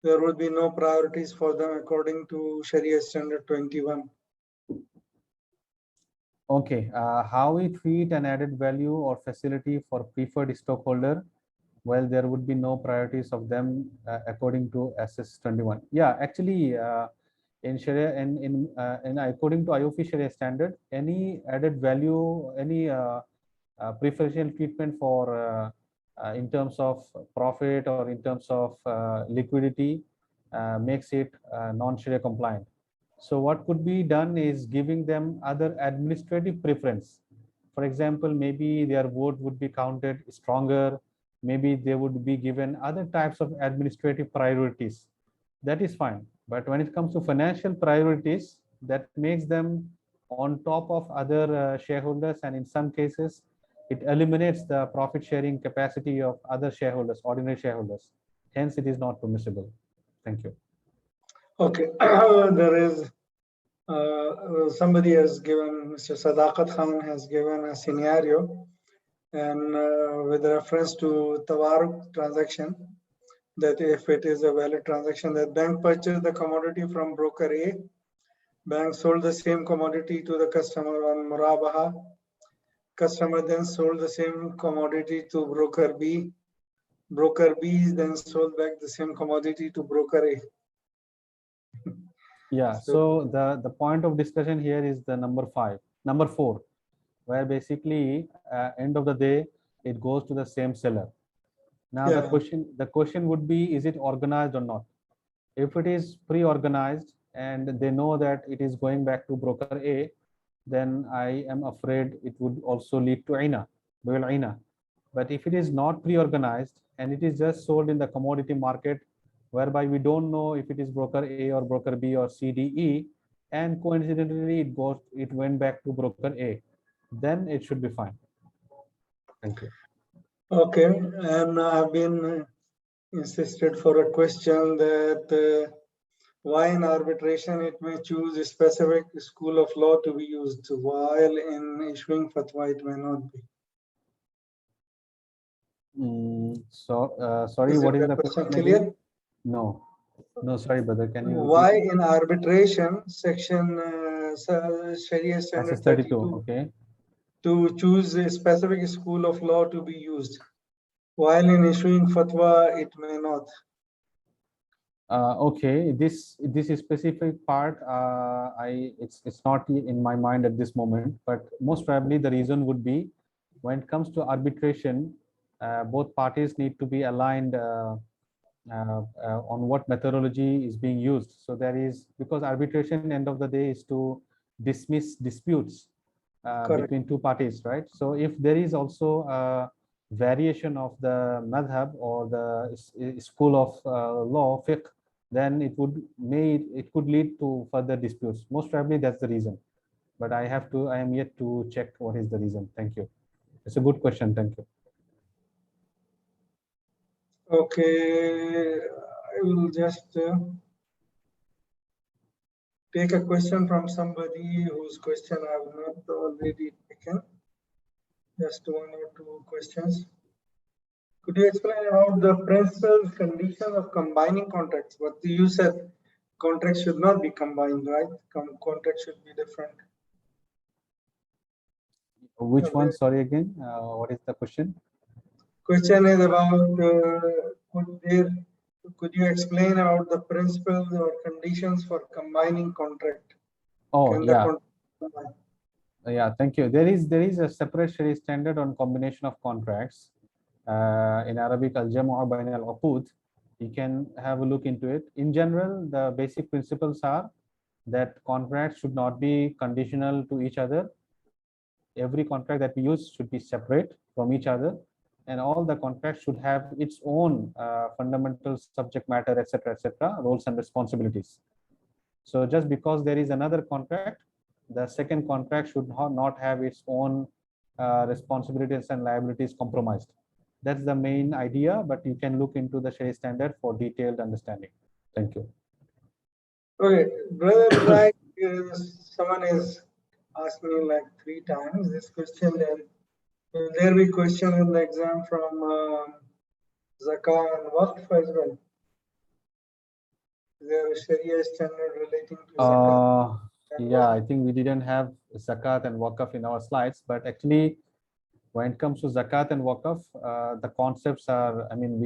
there would be no priorities for them according to Sharia Standard 21? Okay, how we treat an added value or facility for preferred stockholder, well, there would be no priorities of them according to SS 21. Yeah, actually, in Sharia and in according to IOFI Sharia standard, any added value, any preferential treatment for in terms of profit or in terms of liquidity makes it non-Sharia compliant. So what could be done is giving them other administrative preference. For example, maybe their vote would be counted stronger. Maybe they would be given other types of administrative priorities. That is fine. But when it comes to financial priorities, that makes them on top of other shareholders, and in some cases, it eliminates the profit sharing capacity of other shareholders, ordinary shareholders. Hence, it is not permissible. Thank you. Okay, there is somebody has given, Mr. Sadaqat Khan has given a scenario, and with reference to Tawaruk transaction, that if it is a valid transaction, that bank purchased the commodity from broker A, bank sold the same commodity to the customer on Murabaha, customer then sold the same commodity to broker B, broker B then sold back the same commodity to broker A. Yeah, so the point of discussion here is the number 4, where basically end of the day it goes to the same seller. Now Yeah. the question would be, is it organized or not? If it is pre-organized and they know that it is going back to broker A, then I am afraid it would also lead to Aina. But if it is not pre-organized and it is just sold in the commodity market, whereby we don't know if it is broker A or broker B or C, D, E, and coincidentally it went back to broker A, then it should be fine. Thank you. Okay, and I've been insisted for a question that why in arbitration it may choose a specific school of law to be used, while in issuing fatwa it may not be. Sorry, what is the question question clear? again? No, sorry, brother. Can you Why repeat? in arbitration section Sharia standard 32, okay, to choose a specific school of law to be used, while in issuing fatwa it may not? okay, this specific part, it's not in my mind at this moment, but most probably the reason would be when it comes to arbitration, both parties need to be aligned on what methodology is being used. So there is, because arbitration end of the day is to dismiss disputes between two parties, right? So if there is also a variation of the madhab or the school of law fiqh, then it could lead to further disputes. Most probably that's the reason, but I am yet to check what is the reason. Thank you. It's a good question. Thank you. Okay, I will just take a question from somebody whose question I have not already taken. Just 1 or 2 questions. Could you explain about the principles, conditions of combining contracts? What you said, contracts should not be combined, right? Contracts should be different. Which one? Sorry again. What is the question? Question is about could you explain about the principles or conditions for combining contract? Oh, yeah. Yeah, thank you. There is a separate Sharia standard on combination of contracts. In Arabic, al-jamu'a bayn al-uqud. You can have a look into it. In general, the basic principles are that contracts should not be conditional to each other. Every contract that we use should be separate from each other, and all the contracts should have its own fundamental subject matter, etc., roles and responsibilities. So just because there is another contract, the second contract should not have its own responsibilities and liabilities compromised. That's the main idea, but you can look into the Sharia standard for detailed understanding. Thank you. Okay, brother, like someone has asked me like 3 times this question. Then will there be question in the exam from Zakah and Waqf as well? Is there a Sharia standard relating to Zakah? Yeah, I think we didn't have Zakat and Waqf in our slides, but actually, when it comes to Zakat and Waqf, the concepts are, I mean,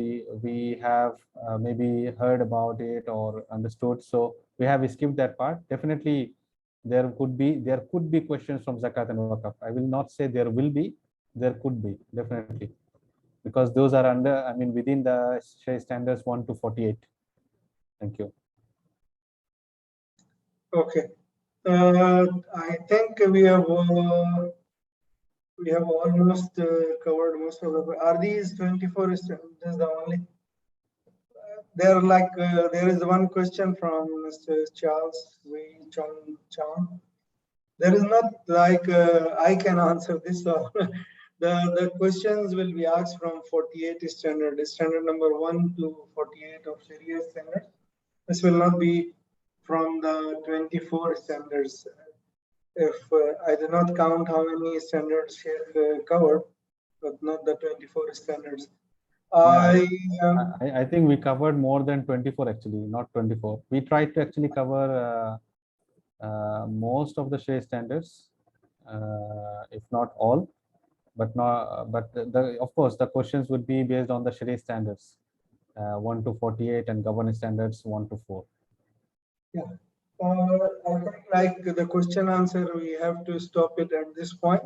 we have maybe heard about it or understood. So we have skipped that part. Definitely, there could be questions from zakat and wakaf. I will not say there will be, there could be, definitely, because those are under, I mean, within the Sharia standards 1 to 48. Thank you. Okay. I think we have almost covered most of the. Are these 24 students the only? There like there is one question from Mr. Charles Wei Chong. There is not like I can answer this. So the questions will be asked from 48 standard number 1 to 48 of Sharia standard. This will not be from the 24 standards. If I do not count how many standards Sheikh covered, but not the 24 standards. I think we covered more than 24 actually, not 24. We tried to actually cover most of the Sharia standards, if not all, but not. But of course the questions would be based on the Sharia standards, 1 to 48, and governance standards 1 to 4. Yeah. I think like the question answer, we have to stop it at this point.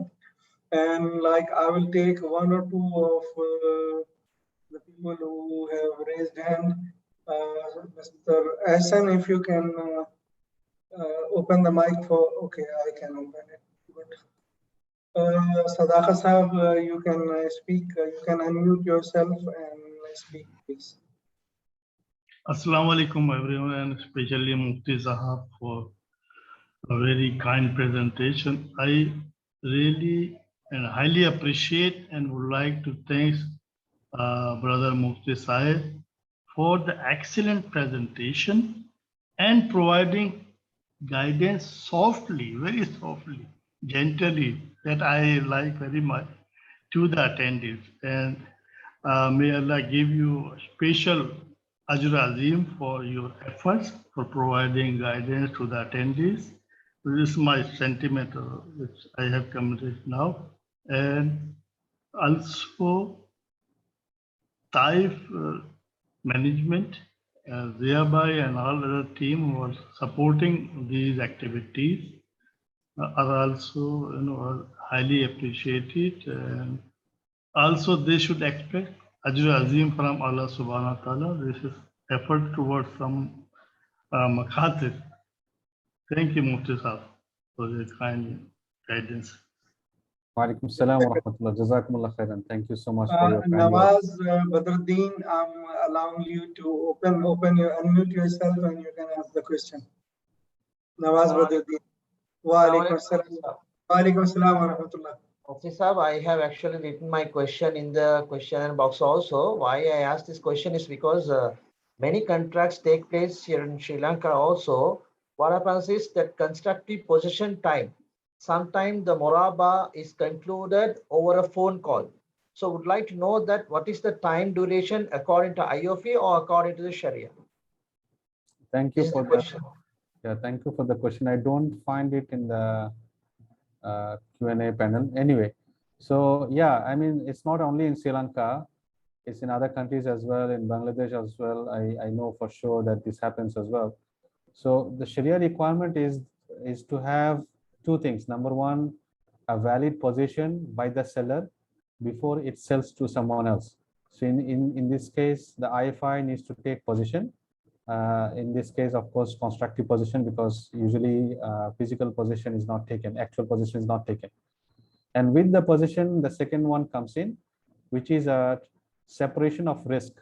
And like I will take one or two of the people who have raised hand. Mr. Hassan, if you can open the mic for, okay, I can open it. Good. Sadaqa Sahab, you can speak, you can unmute yourself and speak, please. Assalamu alaikum everyone, and especially Mufti Sahab for a very kind presentation. I really and highly appreciate and would like to thank Brother Mufti Sahib for the excellent presentation and providing guidance softly, very softly, gently, that I like very much to the attendees. And may Allah give you special Ajr Azim for your efforts for providing guidance to the attendees. This is my sentiment which I have committed now. And also TAIF management, thereby and all other team who are supporting these activities are also highly appreciated. And also they should expect Ajr Azim from Allah subhanahu wa ta'ala. This is effort towards some makhatir. Thank you, Mufti Sahab, for the kind guidance. Wa alaikum salam wa rahmatullah. Jazakumullah khairan. Thank you so much for your kind Nawaz Badruddin, I'm allowing you to unmute yourself and you can ask the question. Nawaz Badruddin. Wa alaikum salam. Wa alaikum salam wa rahmatullah. Mufti Sahab, I have actually written my question in the question box also. Why I asked this question is because many contracts take place here in Sri Lanka also. What happens is that constructive possession time, sometimes the Moraba is concluded over a phone call. So would like to know that what is the time duration according to AAOIFI or according to the Sharia? Thank you This is for the question. Yeah, thank you for the question. I don't find it in the Q&A panel. Anyway, so yeah, I mean, it's not only in Sri Lanka, it's in other countries as well, in Bangladesh as well. I know for sure that this happens as well. So the Sharia requirement is to have two things. Number one, a valid possession by the seller before it sells to someone else. So in this case, the IFI needs to take possession. In this case, of course, constructive possession, because usually physical possession is not taken, actual possession is not taken. And with the possession, the second one comes in, which is a separation of risk,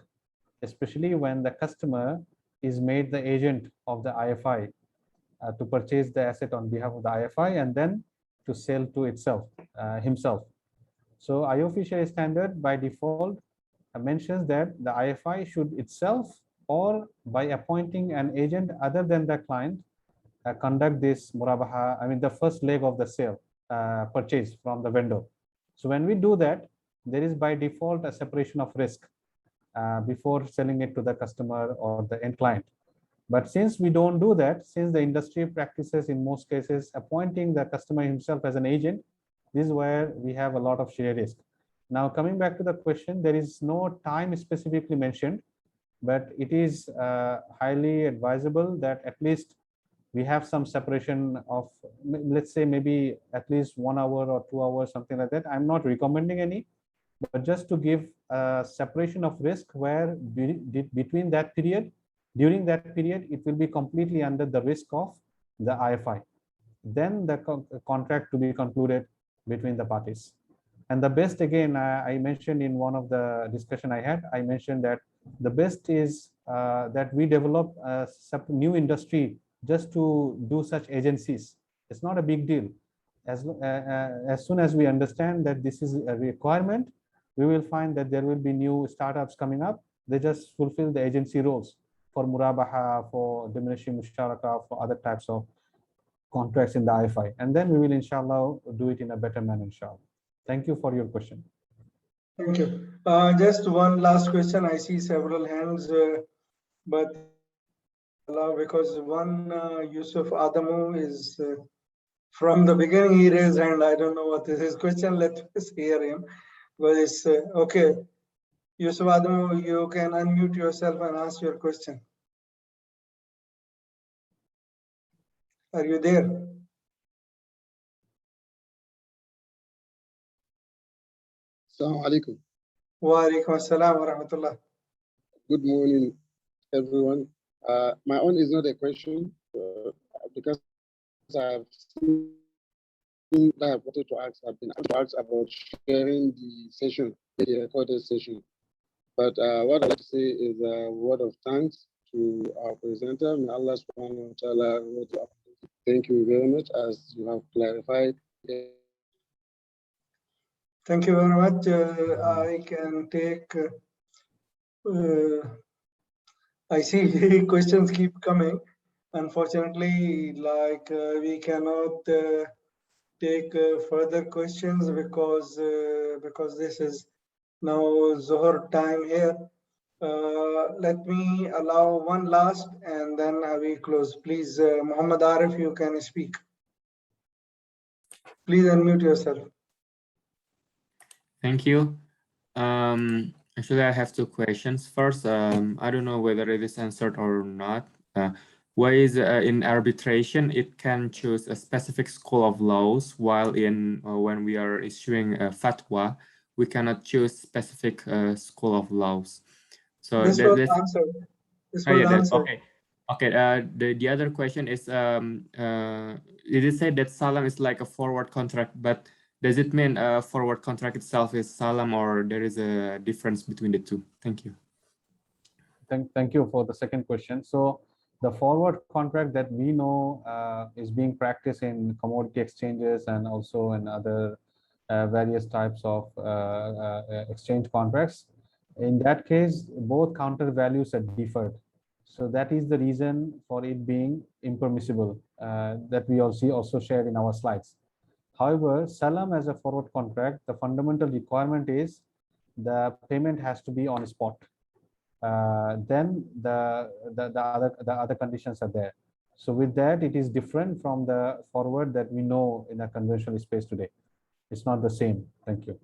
especially when the customer is made the agent of the IFI to purchase the asset on behalf of the IFI and then to sell to itself, himself. So AAOIFI Sharia standard by default mentions that the IFI should itself or by appointing an agent other than the client conduct this murabaha, I mean the first leg of the sale, purchase from the vendor. So when we do that, there is by default a separation of risk before selling it to the customer or the end client. But since we don't do that, since the industry practices in most cases appointing the customer himself as an agent, this is where we have a lot of Sharia risk. Now coming back to the question, there is no time specifically mentioned, but it is highly advisable that at least we have some separation of, let's say maybe at least 1 hour or 2 hours, something like that. I'm not recommending any, but just to give a separation of risk where between that period, during that period, it will be completely under the risk of the IFI. Then the contract to be concluded between the parties. And the best, again, I mentioned in one of the discussion I had, I mentioned that the best is that we develop a new industry just to do such agencies. It's not a big deal. As soon as we understand that this is a requirement, we will find that there will be new startups coming up. They just fulfill the agency roles for murabaha, for diminishing musharaka, for other types of contracts in the IFI. And then we will, inshallah, do it in a better manner, inshallah. Thank you for your question. Thank you. Just one last question. I see several hands, but because one Yusuf Adamu is from the beginning he raised hand. I don't know what is his question. Let us hear him. But it's okay. Yusuf Adamu, you can unmute yourself and ask your question. Are you there? Assalamu alaikum. Wa alaikum assalam wa rahmatullah. Good morning, everyone. My own is not a question because I've seen that I wanted to ask. I've been asked about sharing the session, the recorded session. But what I'd like to say is a word of thanks to our presenter. May Allah subhanahu wa ta'ala reward you. Thank you very much, as you have clarified. Thank you very much. I can take. I see questions keep coming. Unfortunately, like we cannot take further questions because this is now Zohar time here. Let me allow one last and then I will close. Please, Muhammad Arif, you can speak. Please unmute yourself. Thank you. Actually, I have two questions. First, I don't know whether it is answered or not. Why is in arbitration it can choose a specific school of laws, while in when we are issuing a fatwa, we cannot choose specific school of laws. So this was answered. This was answered. Okay. Okay. The other question is, it is said that salam is like a forward contract, but does it mean a forward contract itself is salam, or there is a difference between the two? Thank you. Thank you for the second question. So the forward contract that we know is being practiced in commodity exchanges and also in other various types of exchange contracts. In that case, both counter values are deferred. So that is the reason for it being impermissible that we also shared in our slides. However, salam as a forward contract, the fundamental requirement is the payment has to be on spot. Then the other conditions are there. So with that, it is different from the forward that we know in a conventional space today. It's not the same. Thank you.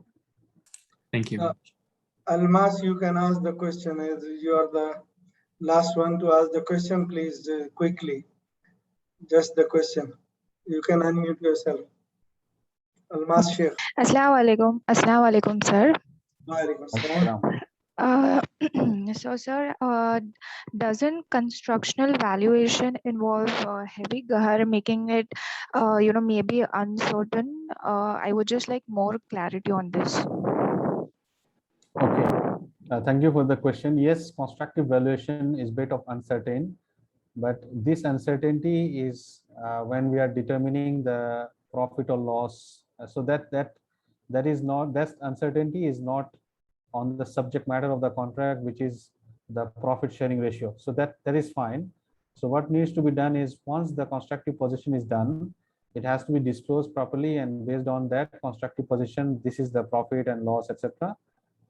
Thank you. Almas, you can ask the question. As you are the last one to ask the question, please quickly. Just the question. You can unmute yourself. Almas Sheikh. Assalamu alaikum, sir. Wa alaikum assalam. So, sir, doesn't constructional valuation involve heavy gahar, making it, maybe uncertain? I would just like more clarity on this. Okay. Thank you for the question. Yes, constructive valuation is a bit of uncertain, but this uncertainty is when we are determining the profit or loss. So that uncertainty is not on the subject matter of the contract, which is the profit sharing ratio. So that is fine. So what needs to be done is, once the constructive position is done, it has to be disclosed properly, and based on that constructive position, this is the profit and loss, etc.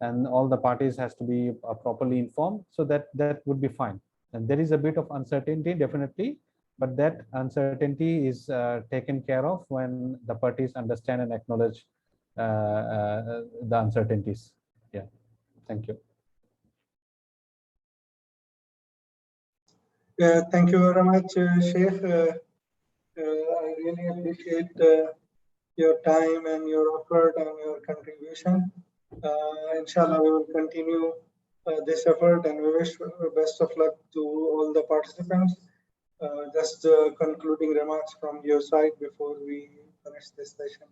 And all the parties has to be properly informed. So that would be fine. And there is a bit of uncertainty, definitely, but that uncertainty is taken care of when the parties understand and acknowledge the uncertainties. Yeah, thank you. Thank you very much, Sheikh. I really appreciate your time and your effort and your contribution. Inshallah, we will continue this effort, and we wish best of luck to all the participants. Just concluding remarks from your side before we finish this session.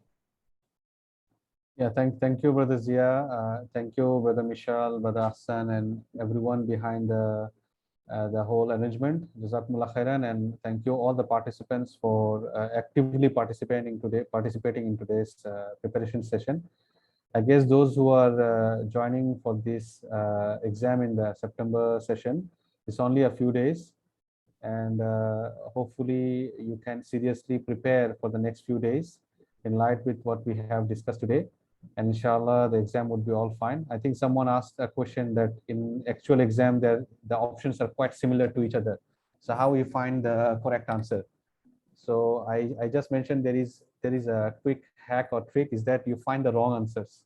Yeah, thank you, Brother Zia. Thank you, Brother Mishal, Brother Hassan, and everyone behind the whole arrangement. Jazakumullah khairan, and thank you all the participants for actively participating in today's preparation session. I guess those who are joining for this exam in the September session, it's only a few days, and hopefully you can seriously prepare for the next few days in light with what we have discussed today. And inshallah, the exam would be all fine. I think someone asked a question that in actual exam, the options are quite similar to each other. So how you find the correct answer? So I just mentioned there is a quick hack or trick is that you find the wrong answers.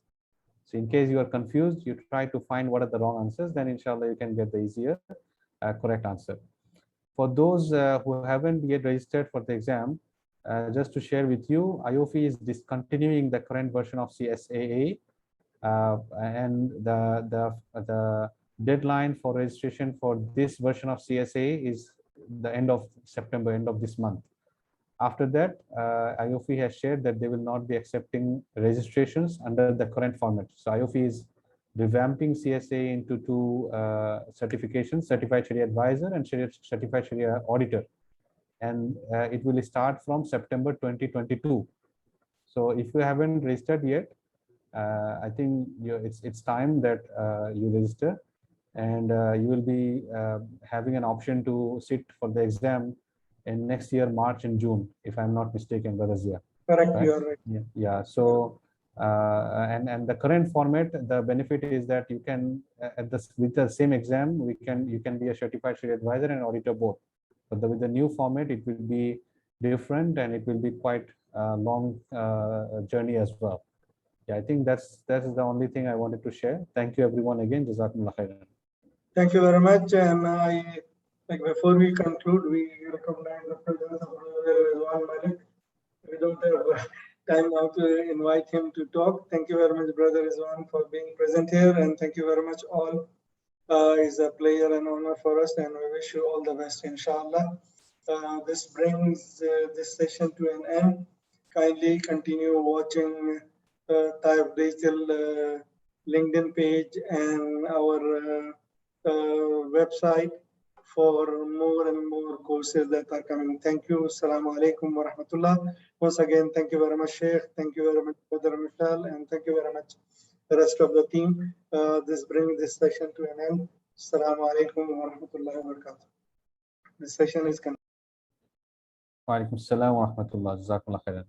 So in case you are confused, you try to find what are the wrong answers, then inshallah you can get the easier correct answer. For those who haven't yet registered for the exam, just to share with you, AAOIFI is discontinuing the current version of CSAA, and the deadline for registration for this version of CSAA is the end of September, end of this month. After that, AAOIFI has shared that they will not be accepting registrations under the current format. So AAOIFI is revamping CSAA into two certifications, Certified Shari'ah Advisor and Certified Shari'ah Auditor. And it will start from September 2022. So if you haven't registered yet, I think it's time that you register, and you will be having an option to sit for the exam in next year, March and June, if I'm not mistaken, Brother Zia. Correct, Right? you are right. Yeah. So and the current format, the benefit is that you can with the same exam, you can be a certified Shari'ah advisor and auditor both. But with the new format, it will be different, and it will be quite a long journey as well. Yeah, I think that's the only thing I wanted to share. Thank you, everyone, again. Jazakumullah khairan. Thank you very much. And before we conclude, we recognize the presence of Rizwan Malik. We don't have time now to invite him to talk. Thank you very much, Brother Rizwan, for being present here, and thank you very much all. It's a pleasure and honor for us, and we wish you all the best, inshallah. This brings this session to an end. Kindly continue watching TAIF Digital LinkedIn page and our website for more and more courses that are coming. Thank you. Assalamu alaikum wa rahmatullah. Once again, thank you very much, Sheikh. Thank you very much, Brother Michal, and thank you very much, the rest of the team. This brings this session to an end. Assalamu alaikum wa rahmatullahi wa barakatuh. This session is concluded. Wa alaikum assalam wa rahmatullah. Jazakumullah khairan.